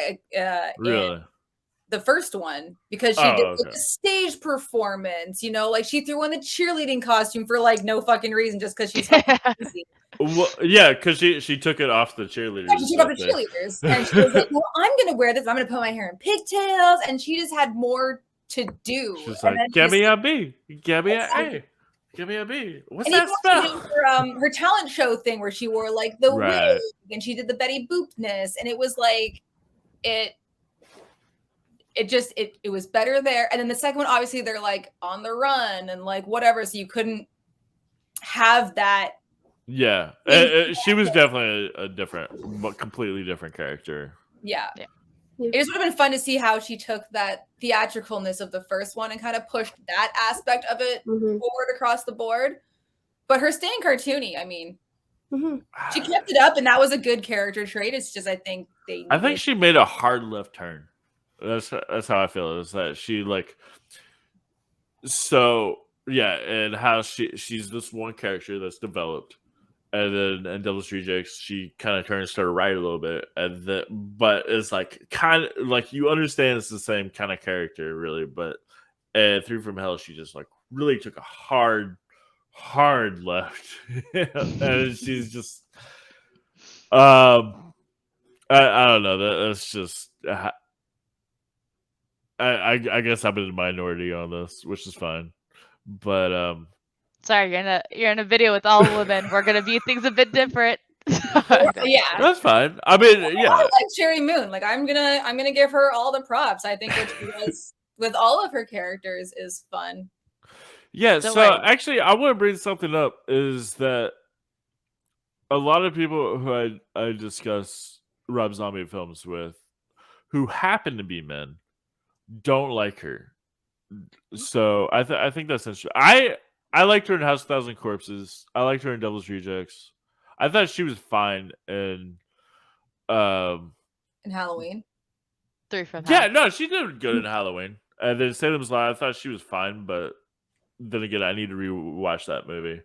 Really? in the first one, because she did like a stage performance, you know, like she threw on the cheerleading costume for like no fucking reason, just because she's fucking crazy. Well, yeah, because she took it off the cheerleaders. Yeah, she took off the cheerleaders, and she was like, "Well, I'm gonna wear this. I'm gonna put my hair in pigtails," and she just had more to do. She's like, "Give me a B, give me a A, give me a B." What's and that even spell? her talent show thing where she wore like the wig and she did the Betty Boopness, and it was like it was better there. And then the second one, obviously, they're like on the run and like whatever, so you couldn't have that. Yeah, she was definitely a different, but completely different character. Yeah. It just would have been fun to see how she took that theatricalness of the first one and kind of pushed that aspect of it forward across the board. But her staying cartoony, I mean, she kept it up, and that was a good character trait. It's just I think she made a hard left turn. That's how I feel. Is that she like and how she's this one character that's developed. And then in Devil's Rejects, she kind of turns to her right a little bit, but it's like kind of like you understand it's the same kind of character, really. But Three from Hell, she just like really took a hard left, and she's just, I don't know. That's just, I guess I'm in the minority on this, which is fine, but sorry, you're in a video with all women. We're gonna view things a bit different. Yeah, that's fine. I mean, yeah, I like Cherry Moon. Like I'm gonna give her all the props. I think what she does with all of her characters is fun. Yeah. So actually, I want to bring something up. Is that a lot of people who I discuss Rob Zombie films with, who happen to be men, don't like her. So I think that's interesting. I liked her in House of Thousand Corpses. I liked her in Devil's Rejects. I thought she was fine in Halloween. Three from Hell. Yeah, no, she did good in Halloween. And then Salem's Lot, I thought she was fine, but then again, I need to rewatch that movie.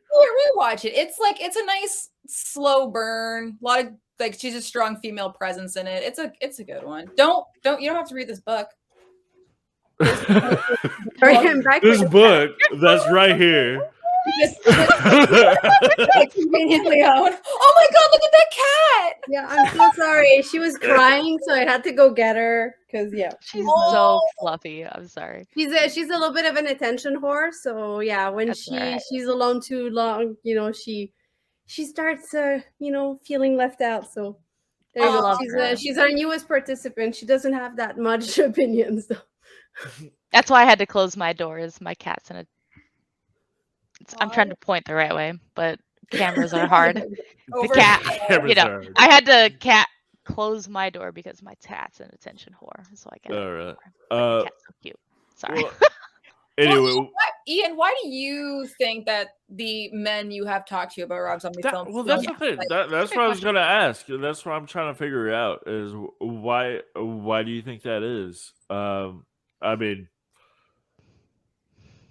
Rewatch it. It's a nice slow burn. A lot of like she's a strong female presence in it. It's a good one. You don't have to read this book. This book that's right here. Conveniently owned. Oh my god, look at that cat! Yeah, I'm so sorry. She was crying, so I had to go get her because she's so fluffy. I'm sorry. She's a little bit of an attention whore. So yeah, when she's alone too long, she starts feeling left out. So there you go. She's our newest participant. She doesn't have that much opinions though. That's why I had to close my doors. My cat's in a. I'm trying to point the right way, but Cameras are hard. The Over- cat, Cameras you know, are hard. I had to close my door because my cat's an attention whore, so I can't. All right. But the cat's so cute. Sorry. Well, anyway, Ian, why do you think that the men you have talked to about Rob Zombie films? well, that's the don't thing. like- That's what I was gonna ask. And that's what I'm trying to figure out is why do you think that is? I mean,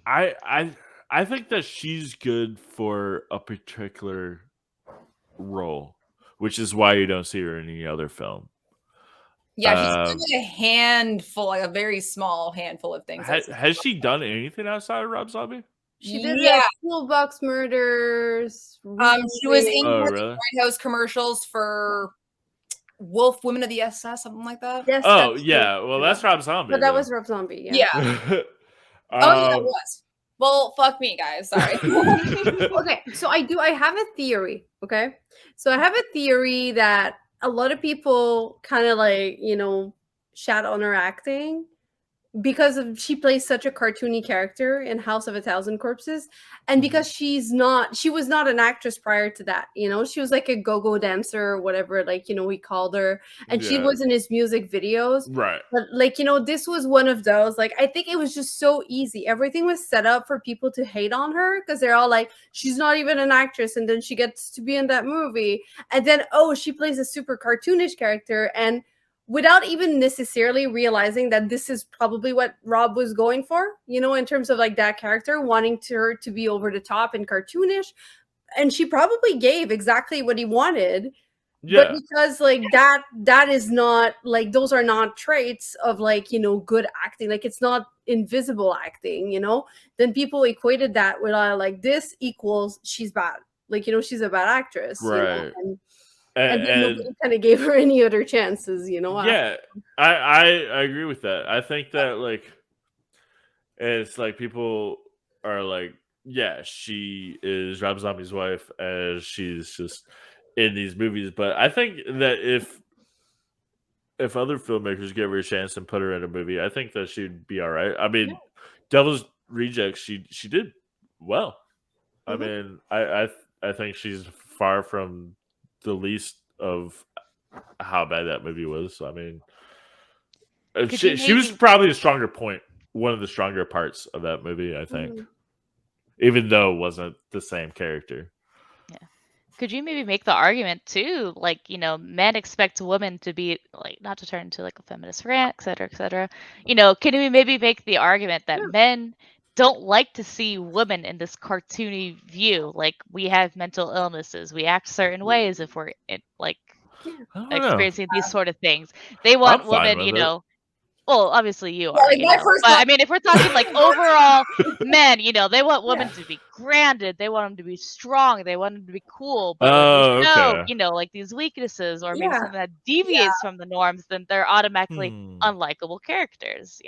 I think that she's good for a particular role, which is why you don't see her in any other film. Yeah, she's doing a handful, like a very small handful of things. Has she done anything outside of Rob Zombie? She did Yeah. Toolbox Murders. She was in Oh, one of really? the White House commercials for Wolf Women of the SS, something like that. Yes. Oh that's yeah, true. well that's Rob Zombie. But that then. was Rob Zombie. Yeah. Um, Oh, yeah, it was. Well, fuck me, guys. Sorry. Okay, so I have a theory. Okay, so I have a theory that a lot of people kind of like shat on her acting because she plays such a cartoony character in House of a Thousand Corpses, and because she was not an actress prior to that. She was like a go-go dancer or whatever, we called her, and she Yeah. was in his music videos. Right. But this was one of those. Like, I think it was just so easy. Everything was set up for people to hate on her because they're all like, she's not even an actress, and then she gets to be in that movie, and then she plays a super cartoonish character, and without even necessarily realizing that this is probably what Rob was going for, in terms of like that character, wanting her to be over the top and cartoonish, and she probably gave exactly what he wanted. Yeah. But because like that is not like, those are not traits of like, good acting. Like, it's not invisible acting, then people equated that with like, this equals she's bad. Like, she's a bad actress. Right. And then nobody kind of gave her any other chances, Yeah, I agree with that. I think that like it's like people are like, yeah, she is Rob Zombie's wife as she's just in these movies, but I think that if other filmmakers gave her a chance and put her in a movie, I think that she'd be all right. I mean, Devil's Rejects, she did well. I mean, I think she's far from the least of how bad that movie was. I mean, she was probably a stronger point, one of the stronger parts of that movie, I think, even though it wasn't the same character. Yeah. Could you maybe make the argument too, like, men expect women to be like, not to turn into like a feminist rant, et cetera, et cetera. Can we maybe make the argument that men don't like to see women in this cartoony view? Like, we have mental illnesses, we act certain ways if we're experiencing these sort of things. They want women, well, obviously you are, but I mean, if we're talking like overall men, they want women to be grounded, they want them to be strong, they want them to be cool, but when they show, like these weaknesses or maybe something that deviates from the norms, then they're automatically unlikable characters,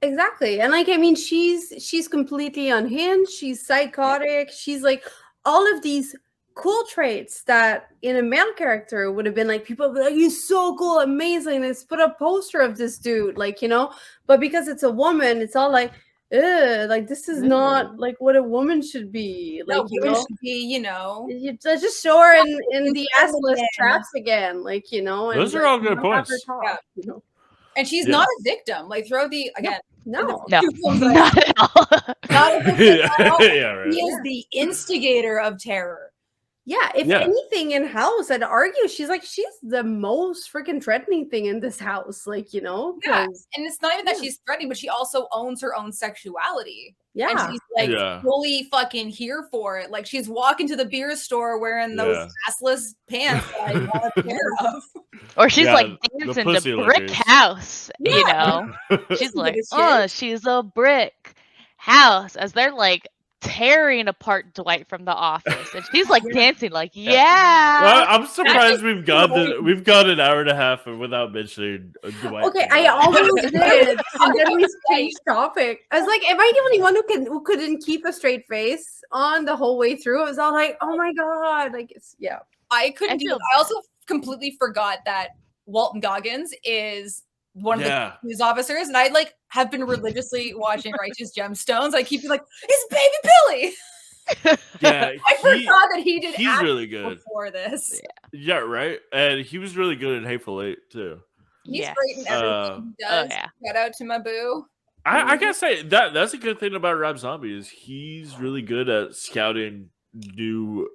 Exactly. And like, I mean, she's completely unhinged, she's psychotic, she's like all of these cool traits that in a male character would have been like, people would be like, he's so cool, amazing, let's put a poster of this dude, like, but because it's a woman, it's all like, ugh, like, this is not like what a woman should be. Like, should be, you just show her in the assless traps again, like, Those are all good points. And she's not a victim. Like, throw the again. No, not at all. Not a victim at all. Yeah, right. He is the instigator of terror. Yeah, if anything in House, I'd argue she's the most freaking threatening thing in this house, like, Yeah, and it's not even that she's threatening, but she also owns her own sexuality. Yeah, and she's like fully fucking here for it. Like, she's walking to the beer store wearing those assless pants that I want a pair of. Or she's like dancing to Brick House, She's like, oh, she's a brick house, as they're like tearing apart Dwight from The Office, and she's like dancing, like, well, I'm surprised we've gone an hour and a half without mentioning Dwight. Okay, I almost did, and then we changed topic. I was like, am I the only one who couldn't keep a straight face on the whole way through? It was all like, oh my god, like, it's I couldn't do it. I also completely forgot that Walton Goggins is one of the news officers, and I have been religiously watching Righteous Gemstones. I keep being like, it's Baby Billy. Yeah, I forgot that he did. he's acting really good. before this. Yeah, right. And he was really good in Hateful Eight too. He's Yes. great in everything he does. yeah. Shout out to my boo. I gotta say that's a good thing about Rob Zombie is he's really good at scouting new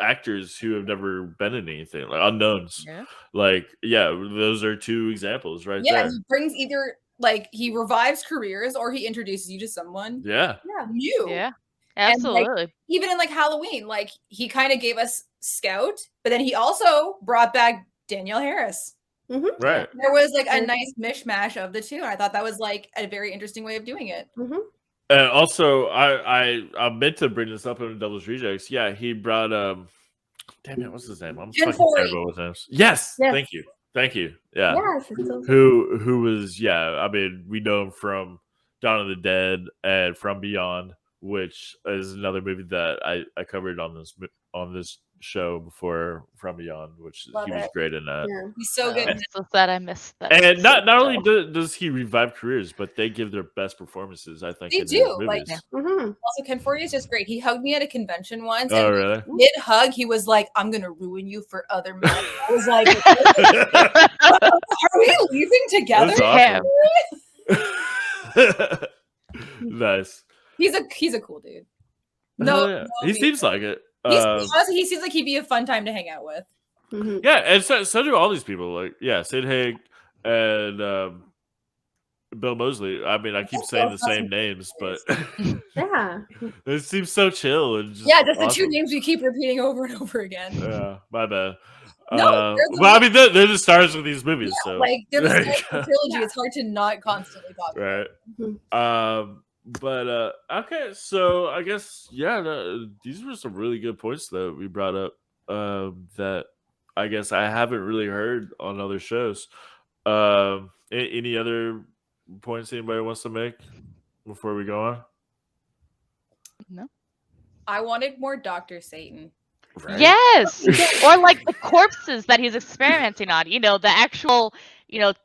actors who have never been in anything, like unknowns. Yeah. Like, yeah, those are two examples right Yeah, there. he brings either like he revives careers or he introduces you to someone Yeah. new. Yeah. And, like, Absolutely. even in like Halloween, like he kind of gave us Scout, but then he also brought back Danielle Harris. Right. There was like a nice mishmash of the two, and I thought that was like a very interesting way of doing it. And also, I meant to bring this up in Devil's Rejects. Yeah, he brought damn it, what's his name? I'm Ken fucking Foree. terrible with names. Yes, Yes. thank you. Yeah, Yes, it's so- who was I mean, we know him from Dawn of the Dead and From Beyond, which is another movie that I covered on this show before, From Beyond, which Love he was it. great in that. yeah. He's so good. I'm so sad I missed that. And not episode, only though. does he revive careers, but they give their best performances, I think, They in do, his like- movies. Also, Ken Foree is just great. He hugged me at a convention once, Oh, and really? mid hug, he was like, "I'm gonna ruin you for other men." I was like, "Are we leaving together?" That's Damn. awesome. Nice. He's a cool dude. No, No, he seems like it. honestly, he seems like he'd be a fun time to hang out with. Yeah, and so do all these people. Like, yeah, Sid Haig and Bill Moseley. I mean, I keep saying the same names, but Yeah. it seems so chill and just Yeah, that's the two awesome. names we keep repeating over and over again. Yeah, my bad. No, they're the well, I mean, they're the stars of these movies, so Like they're the there stars you of the go. trilogy. It's hard to not constantly talk about. Right. But okay, so I guess these were some really good points that we brought up. That I guess I haven't really heard on other shows. Any other points anybody wants to make before we go on? No. I wanted more Dr. Satan. Right? Yes. Or like the corpses that he's experimenting on. You know, the actual,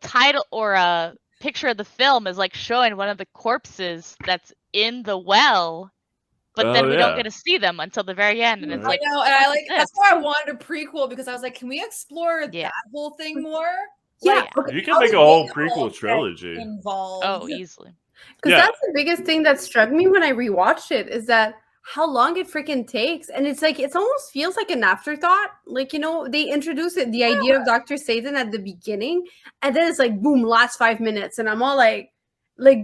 title or a picture of the film is like showing one of the corpses that's in the well, but then we don't get to see them until the very end, and it's Right. like, I know, and I what like is that's this? why I wanted a prequel because I was like, can we explore Yeah. that whole thing more? Yeah. Like, Okay. You can how make a did whole they all prequel get trilogy. involved. Oh, easily. Because Yeah. that's the biggest thing that struck me when I rewatched it is that how long it freaking takes. And it's like, it almost feels like an afterthought. Like, they introduce it, the idea of Dr. Satan at the beginning, and then it's like, boom, last 5 minutes. And I'm all like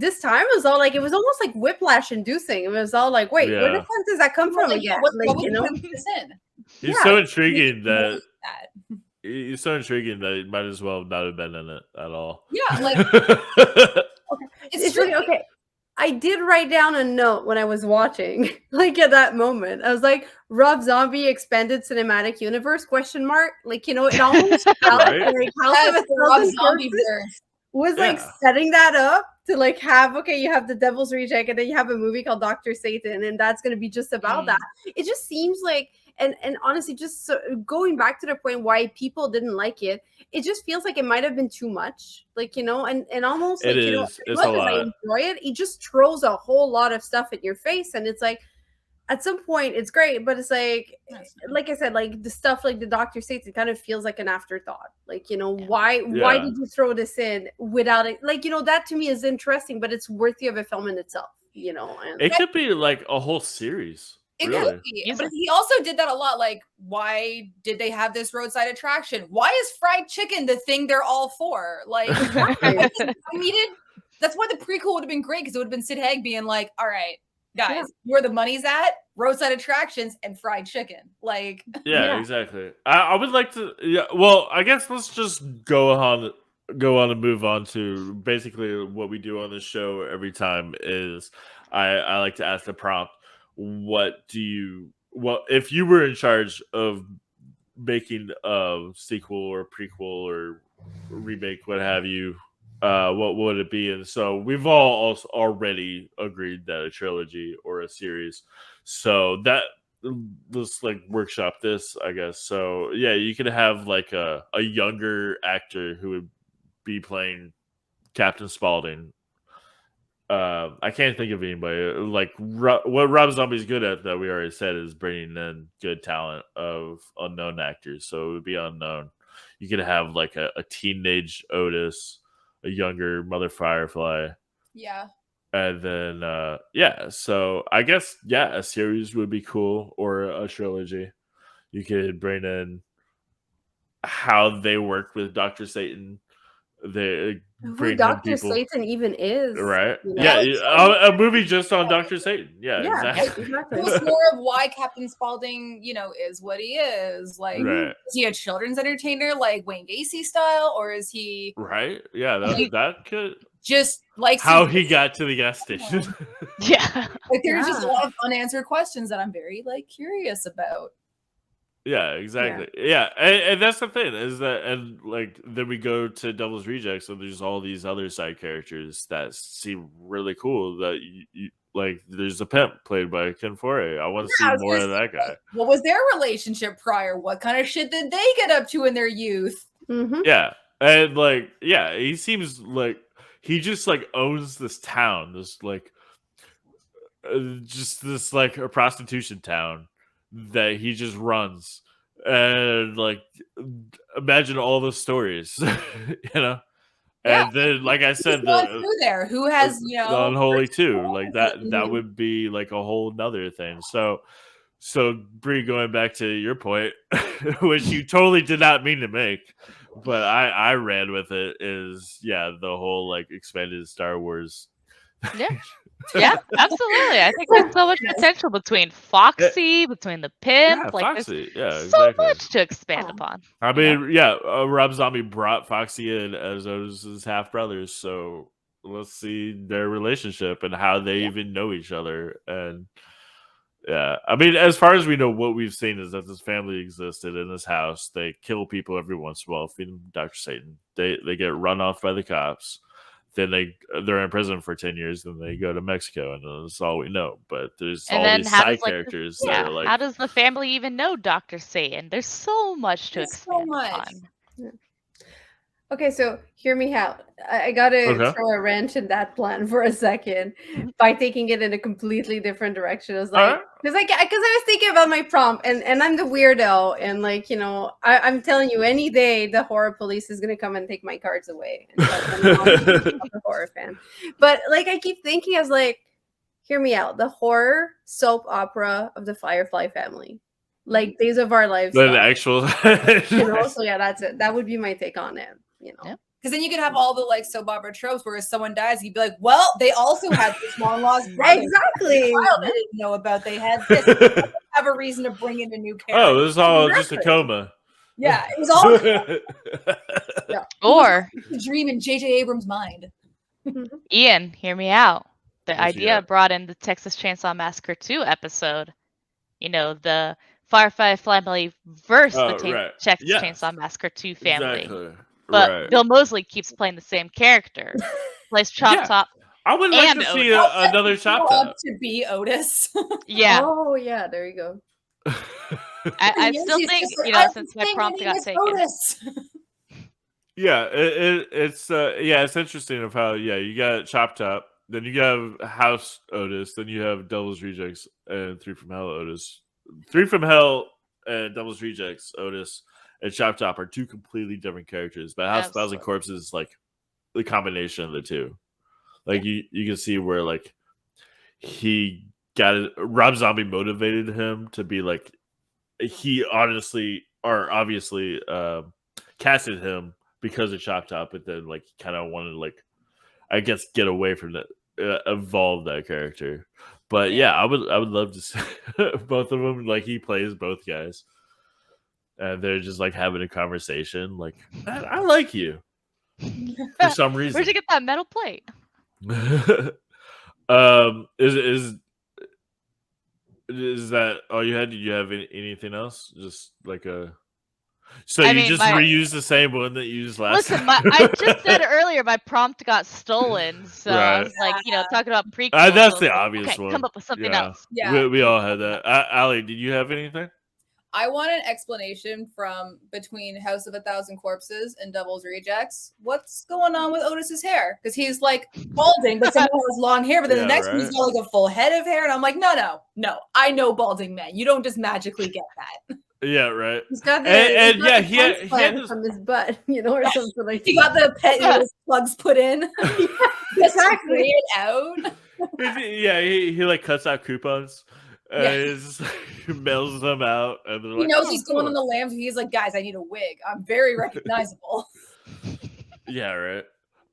this time it was all like, it was almost like whiplash inducing. It was all like, wait, where the Yeah. fuck does that come from Like, again? what Like, would put this in? He's Yeah. so intriguing that That. he's so intriguing that he might as well not have been in it at all. Yeah, like it's really okay. I did write down a note when I was watching, like at that moment. I was like, Rob Zombie expanded cinematic universe, ? Like, it almost felt Right? like House Yes, of the a Rob Thousand Zombie Corpses verse. was like Yeah. setting that up to like have, you have the Devil's Reject, and then you have a movie called Dr. Satan, and that's going to be just about that. It just seems like, and honestly, just going back to the point why people didn't like it, it just feels like it might have been too much, like, and almost It like, is. as It's much a as I lot. enjoy it, it just throws a whole lot of stuff in your face, and it's like, at some point it's great, but it's like I said, like the stuff like the Dr. Satan kind of feels like an afterthought. Like, why Yeah. did you throw this in without it? Like, that to me is interesting, but it's worthy of a film in itself, and It could be like a whole series. It really. could be. But he also did that a lot. Like, why did they have this roadside attraction? Why is fried chicken the thing they're all for? Like, I needed. That's why the prequel would have been great, because it would have been Sid Haig being like, all right, guys, where the money's at, roadside attractions and fried chicken. Like, Yeah, exactly. I would like to. Yeah, well, I guess let's just go on and move on to basically what we do on this show every time is I like to ask the prompt, what do you, if you were in charge of making a sequel or prequel or remake, what have you, what would it be? And so we've all also already agreed that a trilogy or a series. So that, let's like workshop this, I guess. So yeah, you could have like a younger actor who would be playing Captain Spaulding, I can't think of anybody like what Rob Zombie's good at that we already said is bringing in good talent of unknown actors. So it would be unknown. You could have like a teenage Otis, a younger Mother Firefly, Yeah. and then So I guess a series would be cool or a trilogy. You could bring in how they work with Dr. Satan. They Who bring him Dr. people. Satan even is. Right. you know? Yeah. Yeah, A movie just on Dr. Satan. Yeah, Yeah, exactly. exactly. It was more of why Captain Spaulding, is what he is. Like, Right. is he a children's entertainer, like Wayne Gacy style, or is he Right. Yeah, You- that could just like how he got to the gas station. Yeah. Like, there's just a Yeah. lot of unanswered questions that I'm very like curious about. Yeah, exactly. Yeah, and that's the thing is that, and like then we go to Devil's Rejects, and there's all these other side characters that seem really cool. That you like, there's a pimp played by Ken Foree. I want to Yeah, I see was more gonna of that guy. What was their relationship prior? What kind of shit did they get up to in their youth? Mm-hmm. Yeah, and like, yeah, he seems like he just like owns this town, this like just this like a prostitution town that he just runs, and like imagine all the stories, Yeah. and then like I Who's said, gone through there? Who has, the unholy too, like that Mhm. would be like a whole nother thing. So Bree, going back to your point, which you totally did not mean to make, but I ran with it, is the whole like expanded Star Wars. Yeah, absolutely. I think there's so much potential between Foxy, between the pimp. Like, there's Foxy, so much to expand upon. I you know? mean, Rob Zombie brought Foxy in as Otis's half brothers, so let's see their relationship and how they even know each other. And I mean, as far as we know, what we've seen is that this family existed in this house. They kill people every once in a while, feeding Dr. Satan. They get run off by the cops. Then they're in prison for 10 years, and they go to Mexico, and that's all we know. But there's And all then these how side does, like, characters yeah, that are like, how does the family even know Dr. Satan? There's so much to There's so expand much. upon. Okay, so hear me out. I gotta Okay. throw a wrench in that plan for a second by taking it in a completely different direction. I was like, Alright. because I was thinking about my prompt, and I'm the weirdo, and like I'm telling you, any day the horror police is gonna come and take my cards away. And so I'm not a horror fan, but like I keep thinking, I was like, hear me out. The horror soap opera of the Firefly family, like Days of Our Lives. the style, actual. So yeah, that's it. That would be my take on it. Yeah. Because then you could have all the like soap opera tropes where if someone dies, you'd be like, well, they also had this long lost brother. Exactly. Child I didn't know about. They had this. They have a reason to bring in a new character. Oh, this is all just a Exactly. coma. Yeah, it was all Or, a dream in J.J. Abrams' mind. Ian, hear me out. The What you idea got? brought in the Texas Chainsaw Massacre 2 episode. The Firefly family versus the right. Texas Yeah. Chainsaw Massacre 2 family. Exactly. But Right. Bill Moseley keeps playing the same character. Plays Chop Yeah. Top. I would like and to see Otis. another Chop Grow up Top. to be Otis. Yeah. Oh yeah, there you go. I Yes, still he's think, just like, since my "I'm prompt singing got with taken. Otis." Yeah, it's interesting of how you got Chop Top, then you have House Otis, then you have Devil's Rejects and Three from Hell Otis. Three from Hell and Devil's Rejects Otis and Chop Top are two completely different characters, but House of Thousand Absolutely. Corpses is like the combination of the two. Like you can see where like he got it. Rob Zombie motivated him to be like, he honestly or obviously casted him because of Chop Top, but then like he kind of wanted to like, I guess, get away from that, evolve that character. But I would love to see both of them. Like he plays both guys, and they're just like having a conversation. Like, I like you for some reason. Where'd you get that metal plate? Is that all you had? Did you have anything else? Just like a. So I you mean, just reused the same one that you used last Listen, time. I just said earlier my prompt got stolen, so I Right. was like, talking about prequels. That's I was the like, obvious okay, one. come up with something Yeah. else. Yeah. We all had that. Ali, did you have anything? I want an explanation from between House of a Thousand Corpses and Devil's Rejects. What's going on with Otis's hair? Because he's like balding, but somehow has long hair. But then the next one, he's got like a full head of hair, and I'm like, no. I know balding men. You don't just magically get that. Yeah, right. He's got the he had from his butt, or something like that. He got the pet plugs put in. Exactly. It out. Yeah, he like cuts out coupons. Yeah. He mails them out, and they're He like, knows he's going on the lambs. He's like, guys, I need a wig. I'm very recognizable. Yeah, right.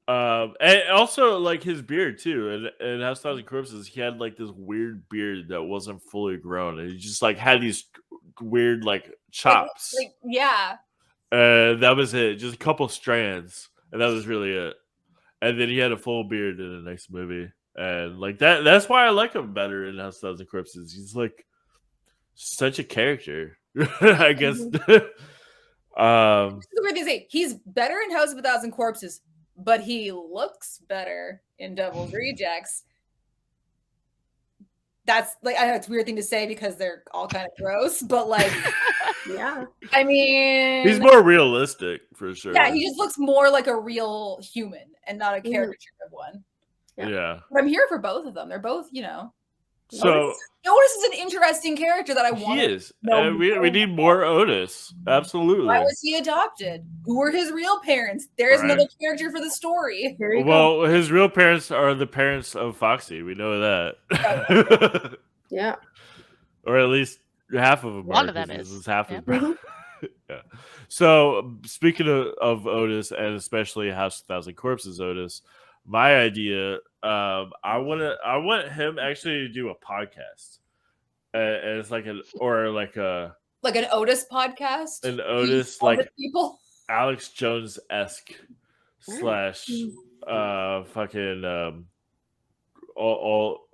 And also like his beard too. And in House of Thousand Corpses, he had like this weird beard that wasn't fully grown, and he just like had these weird like chops. Yeah. That was it. Just a couple strands, and that was really it. And then he had a full beard in the next movie. And like that's why I like him better in House of Thousand Corpses. He's like such a character, I guess. The weird thing to say, he's better in House of a Thousand Corpses, but he looks better in Devil's Rejects. That's like, I know it's a weird thing to say because they're all kind of gross, but like, Yeah. I mean, he's more realistic for sure. Yeah, he just looks more like a real human and not a caricature of one. Yeah. But I'm here for both of them. They're both, So Otis is an interesting character that I want. he is. We need more Otis. Absolutely. Why was he adopted? Who were his real parents? There's Right. another character for the story. Well, his real parents are the parents of Foxy. We know that. Yeah. Or at least half of them. One of them is. half Yeah. his brother. Yeah. So speaking of Otis, and especially House of Thousand Corpses Otis, my idea, I want him actually to do a podcast, and it's like an Otis podcast. An Otis All the like people. Alex Jones-esque slash fucking all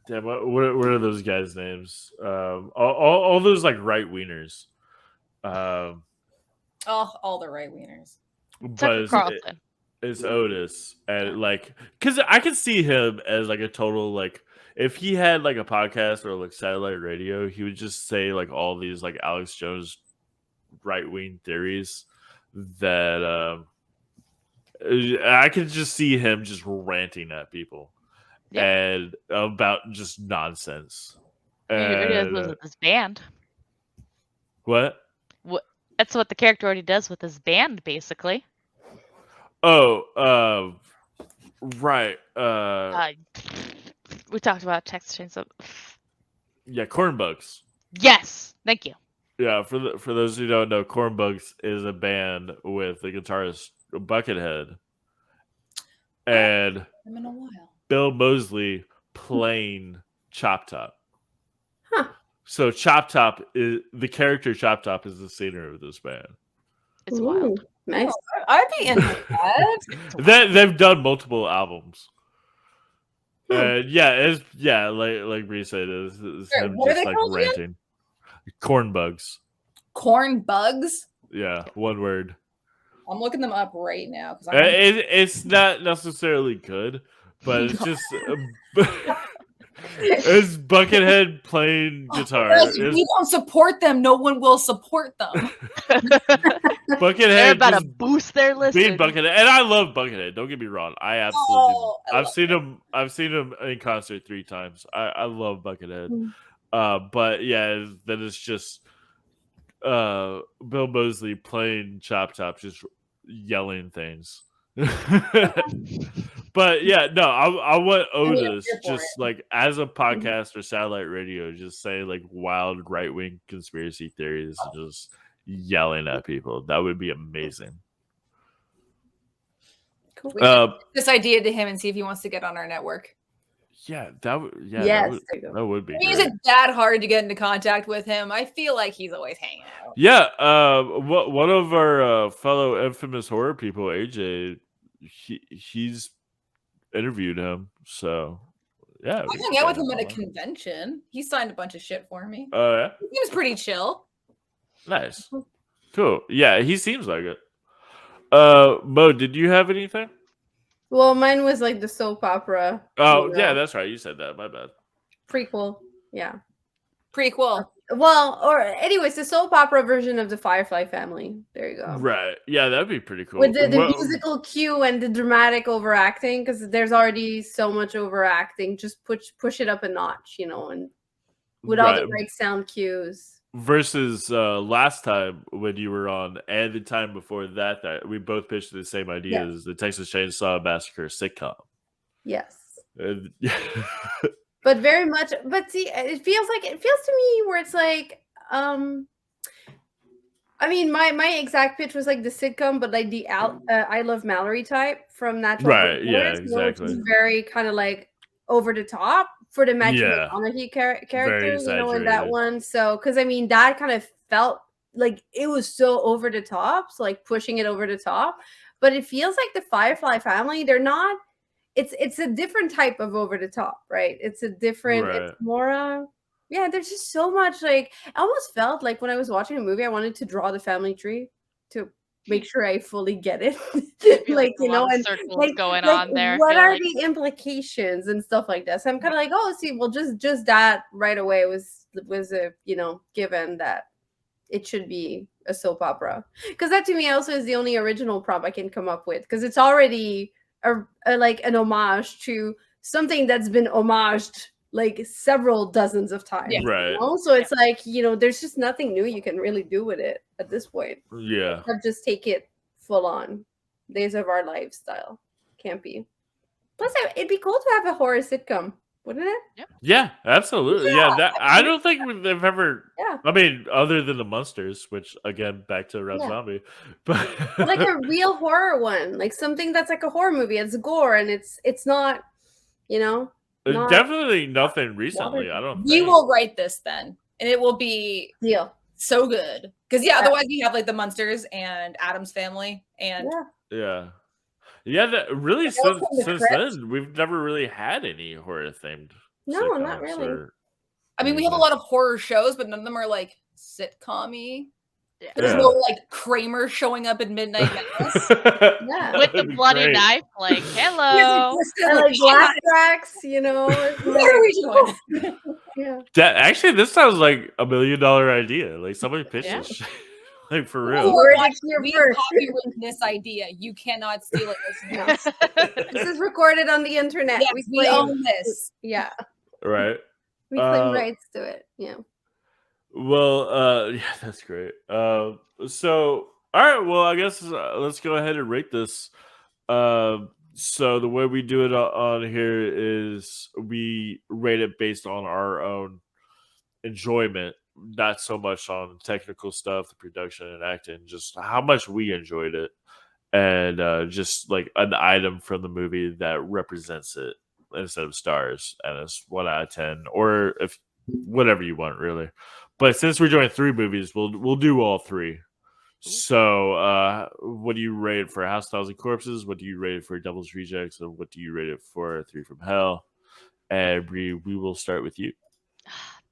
damn, what are those guys' names? All those like right wieners. All the right wieners. But Carlton. it's Otis, and like, because I could see him as like a total like, if he had like a podcast or like satellite radio, he would just say like all these like Alex Jones right wing theories that I could just see him just ranting at people and about just nonsense. He already does with his band. What? That's what the character already does with his band, basically. Oh, right. We talked about text chains. Yeah, Cornbugs. Yes, thank you. Yeah, for those who don't know, Cornbugs is a band with the guitarist Buckethead and In a while. Bill Moseley playing Chop Top. Huh. So Chop Top is the character. Chop Top is the singer of this band. It's wild. Nice. I'd be into that. They've done multiple albums. Like Bree said, it's him what are just they like called again? ranting. Cornbugs. Corn bugs. Yeah, one word. I'm looking them up right now because It's not necessarily good, but it's just it's Buckethead playing guitar. If we don't support them, no one will support them. Buckethead They're about to just boost their list. being Buckethead, and I love Buckethead. Don't get me wrong, I absolutely. I I've love seen him in concert 3 times. I love Buckethead. But yeah, then it's just Bill Moseley playing Chop Top, just yelling things. But yeah, no, I want Otis just like as a podcast or satellite radio, just say like wild right wing conspiracy theories and just yelling at people. That would be amazing. Cool. We can put this idea to him and see if he wants to get on our network. Yeah, that would. Yeah, Yes. that would be. I mean, is great. it that hard to get into contact with him? I feel like he's always hanging out. Yeah, one of our fellow infamous horror people, AJ, he's interviewed him. So yeah, I hung out with him at a convention. He signed a bunch of shit for me. Oh yeah, He was pretty chill. nice, cool. Yeah, he seems like it. Mo, did you have anything? Well, mine was like the soap opera. Oh yeah, that's right. You said that. My bad. Prequel. Yeah. Prequel. Well, or anyways, the soap opera version of the Firefly Family. There you go. Right. Yeah, that'd be pretty cool. With the Well, musical cue and the dramatic overacting, because there's already so much overacting. Just push it up a notch, and with all the right. right sound cues. Versus last time when you were on, and the time before that we both pitched the same idea as the Texas Chainsaw Massacre sitcom. Yes. And, But very much, but see, it feels to me where it's like, I mean, my exact pitch was like the sitcom, but like the I Love Mallory type from Natural Right, Born yeah, Killers, exactly. which is very kind of like over the top for the Matthew Yeah. McConaughey Very character, in that exaggerated. one. So, because I mean, that kind of felt like it was so over the top, so like pushing it over the top. But it feels like the Firefly Family, they're not. It's a different type of over the top, right? It's a different. Right. It's more. Yeah, there's just so much. Like, I almost felt like when I was watching a movie, I wanted to draw the family tree to make sure I fully get it. Like, a lot of and circles like, going like, on there. I what feel are like. the implications and stuff like that? So I'm kind of like, oh, see, well, just that right away was a given that it should be a soap opera, because that to me also is the only original prop I can come up with, because it's already like an homage to something that's been homaged like several dozens of times. Yeah. Right. So it's like, there's just nothing new you can really do with it at this point. Yeah. Except just take it full on. Days of Our Lives style. Can't be. Plus, it'd be cool to have a horror sitcom, wouldn't it? Yeah, absolutely. Yeah, that I don't think they've ever. Yeah. I mean, other than the Munsters, which again, back to Rob Yeah. Zombie, but Like a real horror one, like something that's like a horror movie. It's gore and it's not, not definitely nothing recently. I don't. We think. will write this then, and it will be deal. so good. Because otherwise you have like the Munsters and Addams Family, and Yeah, that really Tales from the since Crypt. then we've never really had any horror themed. No, not really. I mean, we have a lot of horror shows, but none of them are like sitcom-y. Yeah. There's Yeah. no like Kramer showing up in Midnight Mass. Yeah. With the bloody knife, like, hello. And like black tracks, What are we doing? Yeah. Actually, this sounds like $1 million idea. Like somebody pitched Yeah. this shit. Like for real. Word it here We first. copyrighted this idea. You cannot steal it. listeners. This is recorded on the internet. Yes, we we claim, own this. yeah, Right. we claim rights to it. Yeah. Well, yeah, that's great. So, all right. Well, I guess let's go ahead and rate this. So the way we do it on here is we rate it based on our own enjoyment, not so much on technical stuff, the production and acting, just how much we enjoyed it, and just like an item from the movie that represents it instead of stars, and it's 1 out of 10, or if whatever you want, really. But since we're doing 3 movies, we'll do all 3. So, what do you rate it for House 1000 Corpses? What do you rate it for Devil's Rejects? And what do you rate it for 3 from Hell? And Bree, we will start with you.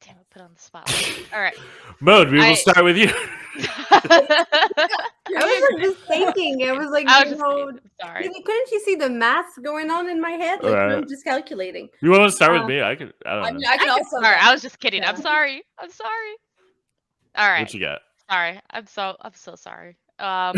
Damn it, put on the spot. All right. Maude, we will start with you. I was like just thinking. I was like, I was just kidding. Sorry. couldn't you see the math going on in my head? Like I'm just calculating. You want to start with me? I don't know. I mean, I can also. Sorry, I was just kidding. Yeah. I'm sorry. I'm sorry. All right. What you got? Sorry. I'm so sorry. All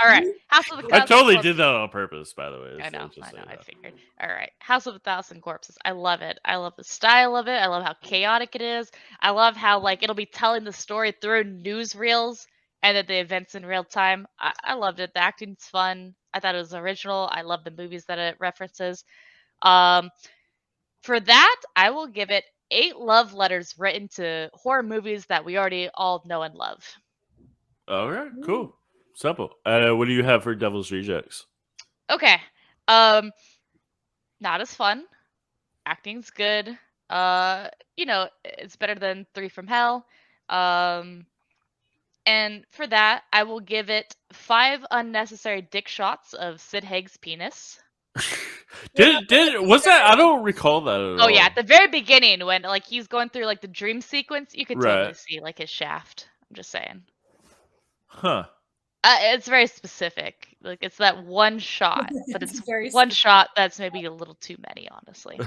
right. House of the I Thousand totally Corpses. did that on purpose, by the way. I so know. just so you I know. figured. All right. House of a Thousand Corpses. I love it. I love the style of it. I love how chaotic it is. I love how like it'll be telling the story through newsreels and then the events in real time. I loved it. The acting's fun. I thought it was original. I love the movies that it references. For that, I will give it 8 love letters written to horror movies that we already all know and love. All right, cool. Simple. What do you have for Devil's Rejects? Okay. Not as fun. Acting's good. It's better than 3 from Hell. And for that, I will give it 5 unnecessary dick shots of Sid Haig's penis. Was that? I don't recall that at all. Oh yeah, at the very beginning when like he's going through like the dream sequence, you could totally Right. see like his shaft. I'm just saying. Huh. It's very specific. Like it's that one shot, but It's it's very one specific. shot that's maybe a little too many, honestly.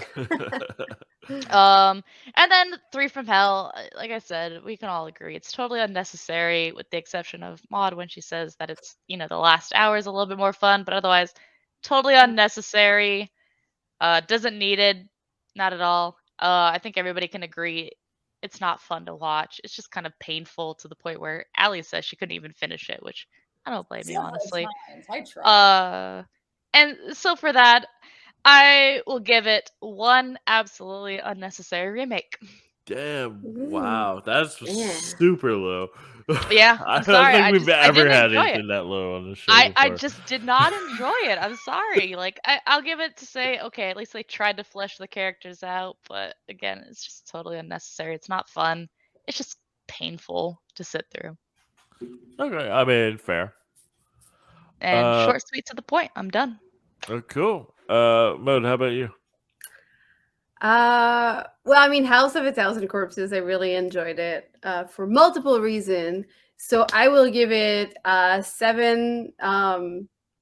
And then 3 from Hell, like I said, we can all agree it's totally unnecessary, with the exception of Maude when she says that it's, the last hour is a little bit more fun, but otherwise, totally unnecessary. Doesn't need it, not at all. I think everybody can agree it's not fun to watch. It's just kind of painful to the point where Allie says she couldn't even finish it, which I don't blame you, Several honestly. times. I tried. And so for that, I will give it one absolutely unnecessary remake. Damn! Ooh. Wow, that's Yeah. super low. Yeah, I I'm don't sorry. think we've I ever didn't had enjoy it. anything that low on the show I before. just did not enjoy it. I'm sorry. Like I'll give it to say, okay, at least they tried to flesh the characters out, but again, it's just totally unnecessary. It's not fun. It's just painful to sit through. Okay, I mean, fair. And short, sweet, to the point. I'm done. Cool. Maude, how about you? Well, I mean, House of a Thousand Corpses, I really enjoyed it for multiple reasons. So I will give it 7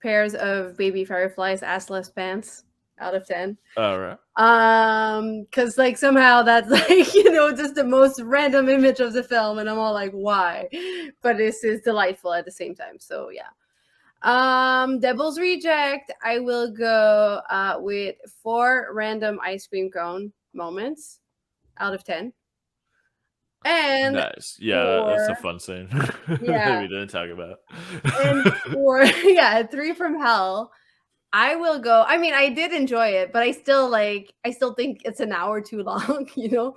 pairs of baby fireflies assless pants out of 10. All right. Because like somehow that's like just the most random image of the film, and I'm all like, why? But this is delightful at the same time. So yeah. Devil's Reject, I will go with 4 random ice cream cone moments out of 10. And Nice. Yeah, that's a for- fun scene. Yeah. we didn't talk about. and for 3 from Hell, I will go. I mean, I did enjoy it, but I still think it's an hour too long, Yeah,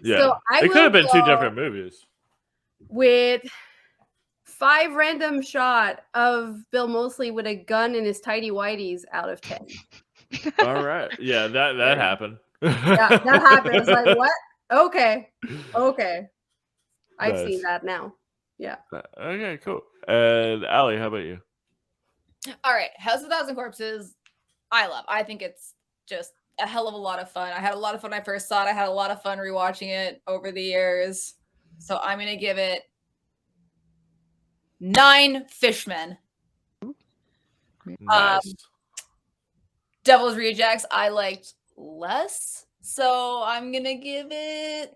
So I it could will have been 2 go different movies. with 5 random shot of Bill Moseley with a gun in his tidy whities out of 10. All right. Yeah, that happened. Yeah, that happened. It's like, what? Okay. I've Nice. seen that now. Yeah. Okay, cool. And Allie, how about you? All right, House of a Thousand Corpses, I love. I think it's just a hell of a lot of fun. I had a lot of fun when I first saw it. I had a lot of fun rewatching it over the years. So I'm going to give it 9 Fishmen. Nice. Devil's Rejects, I liked less. So I'm going to give it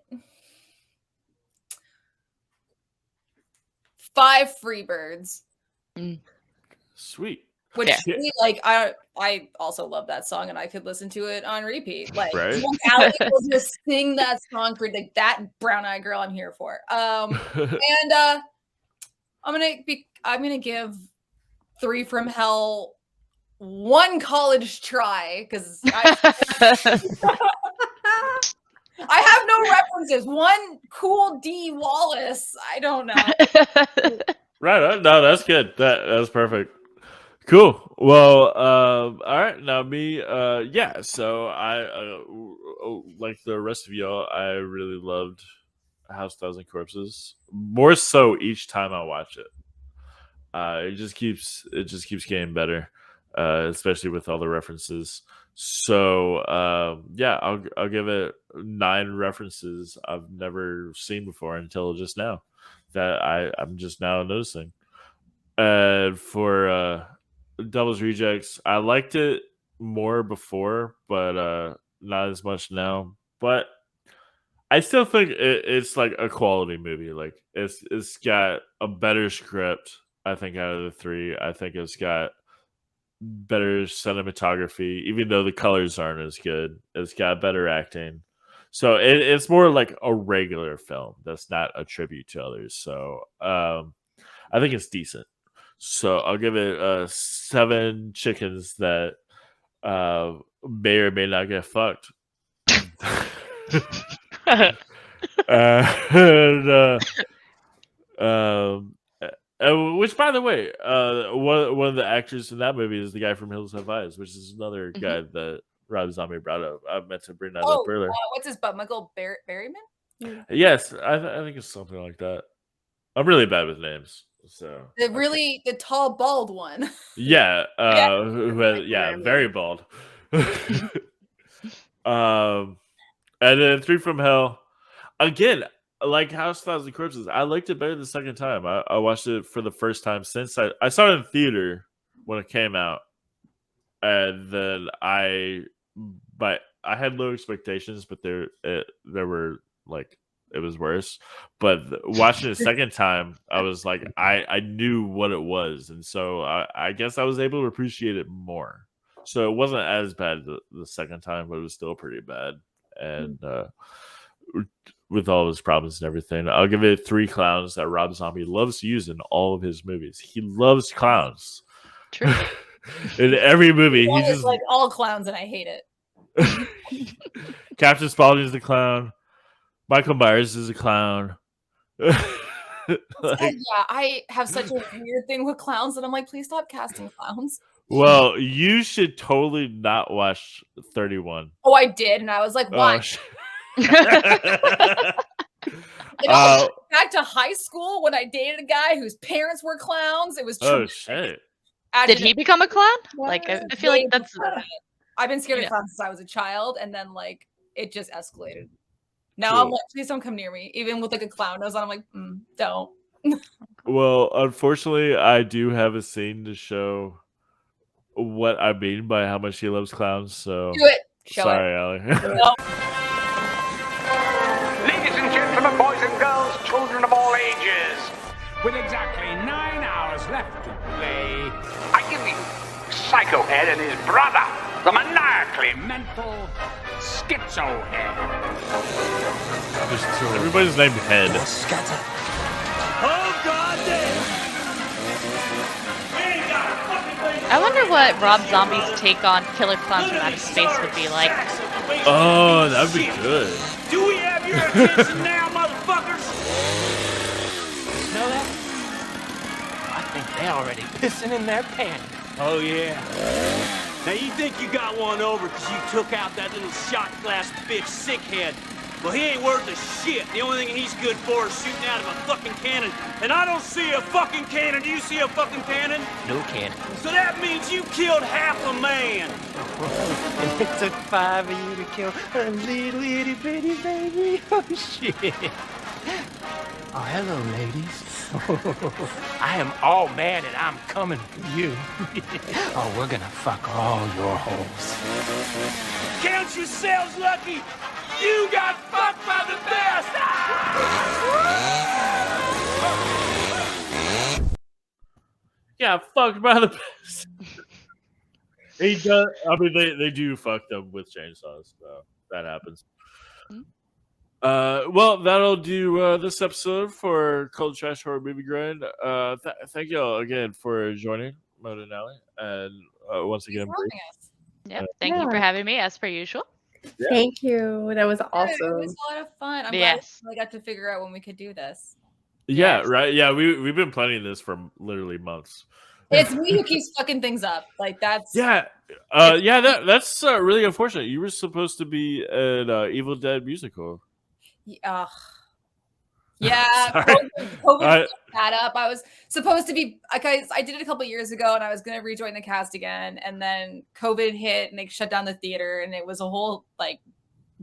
5 Freebirds. Sweet. Which Yeah. like I also love that song and I could listen to it on repeat. Like Right. Allie will just sing that song for like that brown eyed girl I'm here for. And I'm gonna give 3 from Hell 1 college try because I have no references. 1 cool D Wallace. I don't know. Right on. No, that's good. That's perfect. Cool. Well, all right. Now me, yeah. So I, like the rest of y'all, I really loved House Thousand Corpses. More so each time I watch it. It just keeps getting better, especially with all the references. So yeah, I'll give it 9 references I've never seen before until just now that I'm just now noticing. And for Devil's Rejects, I liked it more before, but not as much now. But I still think it's like a quality movie. Like it's got a better script. I think out of the 3, I think it's got better cinematography, even though the colors aren't as good. It's got better acting. So it's more like a regular film that's not a tribute to others. So I think it's decent. So I'll give it 7 chickens that may or may not get fucked. Which, by the way, one of the actors in that movie is the guy from Hills Have Eyes, which is another guy that Rob Zombie brought up. I meant to bring that up earlier. What's his butt? Michael Berryman? Yes, I think it's something like that. I'm really bad with names, so The tall bald one. yeah, Yeah. who has, very bald. And then 3 from Hell. Again, like House of Thousand Corpses, I liked it better the second time. I watched it for the first time since I saw it in theater when it came out, and then I had low expectations, but there were like it was worse. But watching it a second time, I was like, I knew what it was, and so I guess I was able to appreciate it more. So it wasn't as bad the second time, but it was still pretty bad. And with all of his problems and everything, I'll give it 3 clowns that Rob Zombie loves to use in all of his movies. He loves clowns. True. In every movie, He he's just like all clowns, and I hate it. Captain Spaulding is a clown. Michael Myers is a clown. Yeah, I have such a weird thing with clowns that I'm like, please stop casting clowns. Well, you should totally not watch 31. Oh, I did, and I was like, why? Back to high school when I dated a guy whose parents were clowns. It was true. Oh shit! Did he become a clown? Like, I feel like that's. I've been scared of clowns since I was a child, and then like it just escalated. Now I'm like, please don't come near me, even with like a clown nose on. I'm like, don't. Well, unfortunately, I do have a scene to show what I mean by how much he loves clowns. So do it. Sorry, Allie. No. Ladies and gentlemen, boys and girls, children of all ages, with exactly 9 hours left to play, I give you Psycho Head and his brother, the maniacally mental Schizo Head. Everybody's named Head. Oh, goddamn! I wonder what Rob Zombie's take on Killer Clowns from Outer Space would be like. Oh, that'd be good. Do we have your attention now, motherfuckers? Smell that? I think they're already pissing in their pants. Oh, yeah. Now, you think you got one over because you took out that little shot glass bitch Sickhead. Well, he ain't worth a shit. The only thing he's good for is shooting out of a fucking cannon. And I don't see a fucking cannon. Do you see a fucking cannon? No cannon. So that means you killed half a man. And it took 5 of you to kill a little itty bitty baby. Oh, shit. Oh, hello, ladies. I am all man and I'm coming for you. Oh, we're gonna fuck all your holes. Count yourselves lucky. You got fucked by the best! Yeah, fucked by the best. He does. I mean, they do fuck them with chainsaws, so that happens. Well, that'll do this episode for Cold Trash Horror Movie Grind. Thank you all again for joining, Maude and Allie, and once again, Bree. Yep. Thank you for having me, as per usual. Yeah. Thank you. That was awesome. It was a lot of fun. I'm glad we got to figure out when we could do this. Yeah, right. Yeah, we've been planning this for literally months. It's me who keeps fucking things up. Like that's that's really unfortunate. You were supposed to be an Evil Dead musical. Yeah. COVID that up. I was supposed to be like I did it a couple years ago, and I was gonna rejoin the cast again, and then COVID hit, and they shut down the theater, and it was a whole like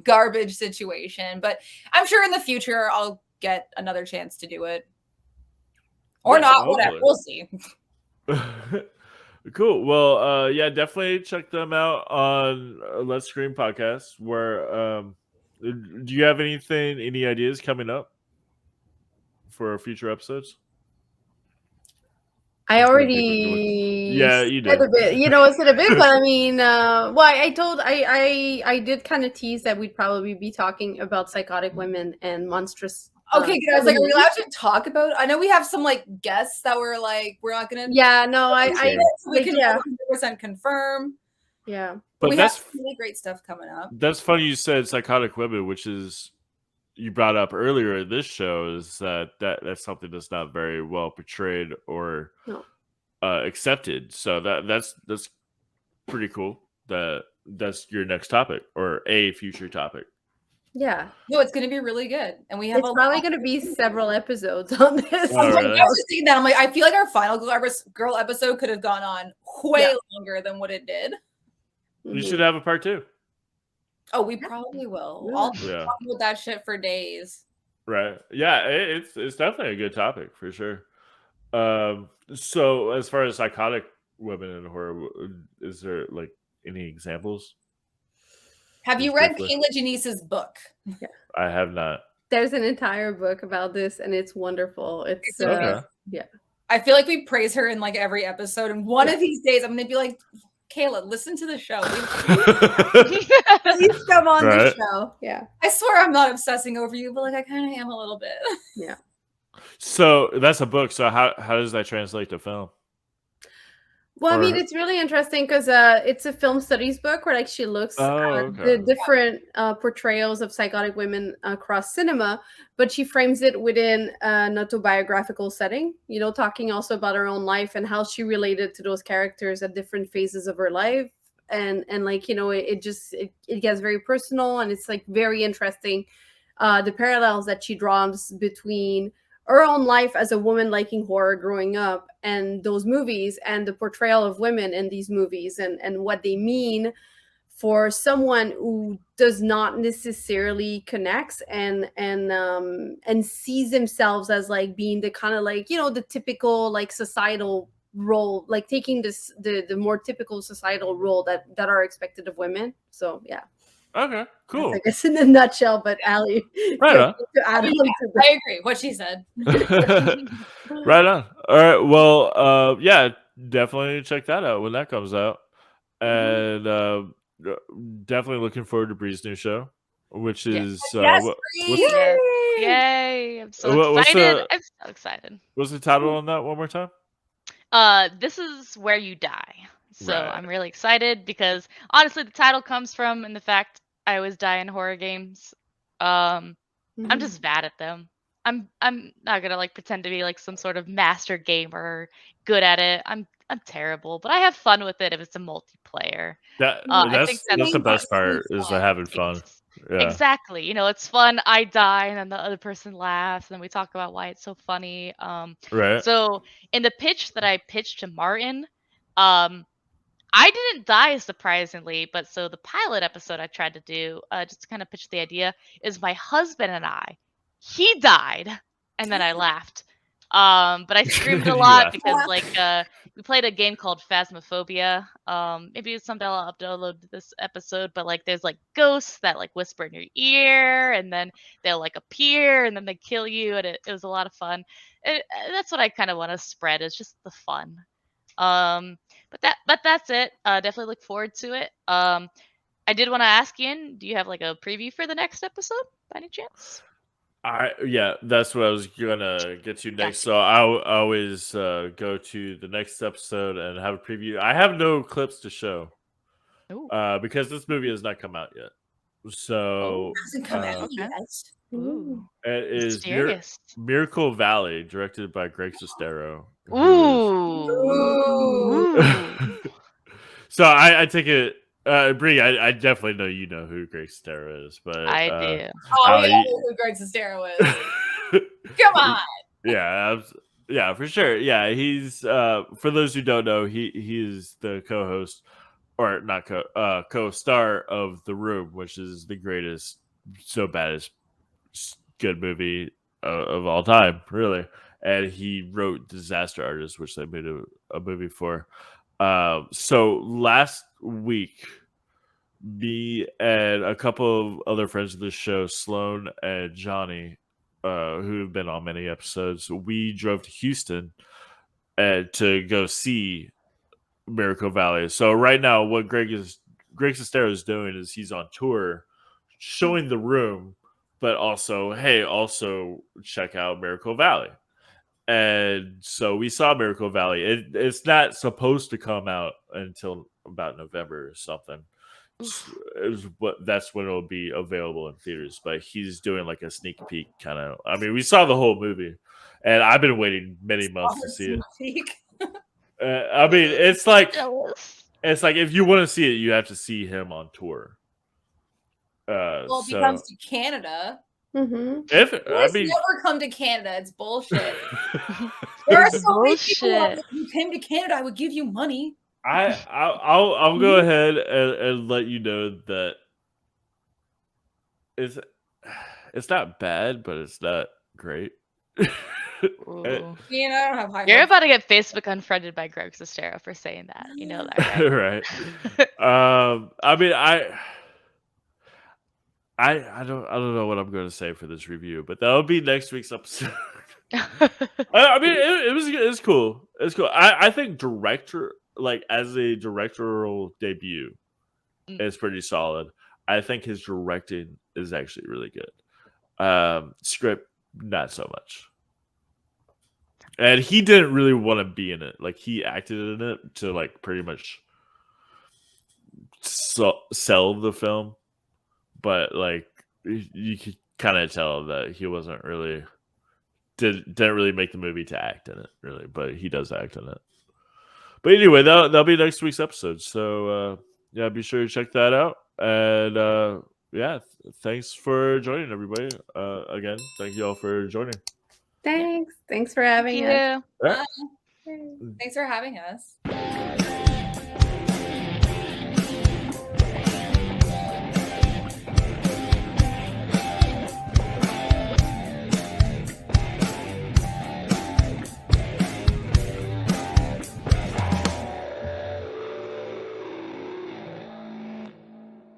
garbage situation. But I'm sure in the future I'll get another chance to do it, or not. Hopefully. Whatever, we'll see. Cool. Well, definitely check them out on Let's Scream Podcast. Where do you have any ideas coming up for future episodes? I already you did said a bit. I said a bit, but I mean, I did kind of tease that we'd probably be talking about psychotic women and monstrous. Okay, I was like, are we allowed to talk about? I know we have some like guests that were like, we're not gonna. Yeah, no, we can 100% confirm. Yeah, but we have really great stuff coming up. That's funny you said psychotic women, which is you brought up earlier in this show is that's something that's not very well portrayed or accepted. So that's pretty cool. That's your next topic or a future topic. Yeah. No, it's going to be really good. And we have probably going to be several episodes on this. Oh, really? I was just thinking that. I'm like, I feel like our final girl episode could have gone on way longer than what it did. You should have a part 2. Oh, we probably will. I'll talk about that shit for days. Right. Yeah, it's definitely a good topic for sure. So as far as psychotic women in horror, is there like any examples? Have you Just read briefly. Kayla Janice's book? I have not. There's an entire book about this, and it's wonderful. It's Okay. yeah. I feel like we praise her in like every episode, and one of these days I'm gonna be like, Kayla, listen to the show. Please come on the Right. show. Yeah. I swear I'm not obsessing over you, but like I kind of am a little bit. Yeah. So that's a book. So how does that translate to film? Well, I mean, Or- it's really interesting because it's a film studies book where like she looks Oh, at okay. the different portrayals of psychotic women across cinema, but she frames it within an autobiographical setting, you know, talking also about her own life and how she related to those characters at different phases of her life. And like, you know, it gets very personal, and it's like very interesting the parallels that she draws between her own life as a woman liking horror growing up and those movies and the portrayal of women in these movies and what they mean for someone who does not necessarily connects and sees themselves as like being the kind of like, you know, the typical like societal role, like taking this the more typical societal role that are expected of women. So yeah. Okay, cool. I guess in a nutshell, but Allie, Right feel on. free to add on to that. I agree. What she said. Right on. All right. Well, yeah, definitely check that out when that comes out, and definitely looking forward to Bree's new show, which is Yes, what's Bree! Yes. Yay! I'm so What's excited. the- I'm so excited. what's the title on that one more time? This is Where You Die. So Right. I'm really excited because honestly the title comes from in the fact I always die in horror games. I'm just bad at them. I'm not gonna like pretend to be like some sort of master gamer good at it. I'm terrible, but I have fun with it if it's a multiplayer. I think That's the that's best part is the having fun. Yeah. Exactly. You know, it's fun. I die, and then the other person laughs, and then we talk about why it's so funny. Right. So in the pitch that I pitched to Martin, I didn't die surprisingly, but so the pilot episode I tried to do, just to kind of pitch the idea, is my husband and I. He died, and then I laughed. But I screamed a You lot laughed. because like we played a game called Phasmophobia. Maybe it's someday I'll upload this episode, but like there's like ghosts that like whisper in your ear, and then they'll like appear, and then they kill you, and it was a lot of fun. That's what I kind of want to spread is just the fun. But that's it. Definitely look forward to it. I did want to ask Ian, do you have like a preview for the next episode by any chance? Yeah, that's what I was gonna get to next. Gotcha. So I always go to the next episode and have a preview. I have no clips to show Ooh. because this movie has not come out yet. So Hasn't come out okay. yet. Ooh. it is Mysterious. Miracle Valley, directed by Greg Sestero. Ooh. Ooh. So I take it, Bree. I definitely know you know who Greg Sestero is, but I do. Oh, Ali- we all know who Greg Sestero is. Come on. Yeah, for sure. Yeah, he's for those who don't know, he is the co-host or not co-star of The Room, which is the greatest, so baddest good movie of all time, really. And he wrote Disaster Artist, which they made a movie for. So last week, me and a couple of other friends of the show, Sloan and Johnny, who have been on many episodes, we drove to Houston to go see Miracle Valley. So right now, what Greg Sestero is doing is he's on tour, showing The Room, but also check out Miracle Valley. And so we saw Miracle Valley. It's not supposed to come out until about November or something. That's when it'll be available in theaters. But he's doing like a sneak peek kind of. I mean, we saw the whole movie, and I've been waiting many months to see it. I mean, it's like if you want to see it, you have to see him on tour. Well, if he comes to Canada, if I mean, never come to Canada, it's bullshit. There are so many people. Bullshit. If you came to Canada, I would give you money. I'll go ahead and let you know that it's It's not bad, but it's not great. Ooh. I mean, I don't have high You're hopes. about to get Facebook unfriended by Greg Sestero for saying that. You know that, right? Right. I mean, I don't know what I'm going to say for this review, but that'll be next week's episode. I mean, it's cool. It's cool. I think as a directorial debut, is pretty solid. I think his directing is actually really good. Script, not so much. And he didn't really want to be in it. Like, he acted in it to like pretty much sell the film, but like you could kind of tell that he wasn't really didn't really make the movie to act in it, really, but he does act in it. But anyway, that'll be next week's episode. So yeah, be sure to check that out. And yeah, thanks for joining, everybody. Again, thank you all for joining. Thanks for having us. Thank you. All right. Thanks for having us.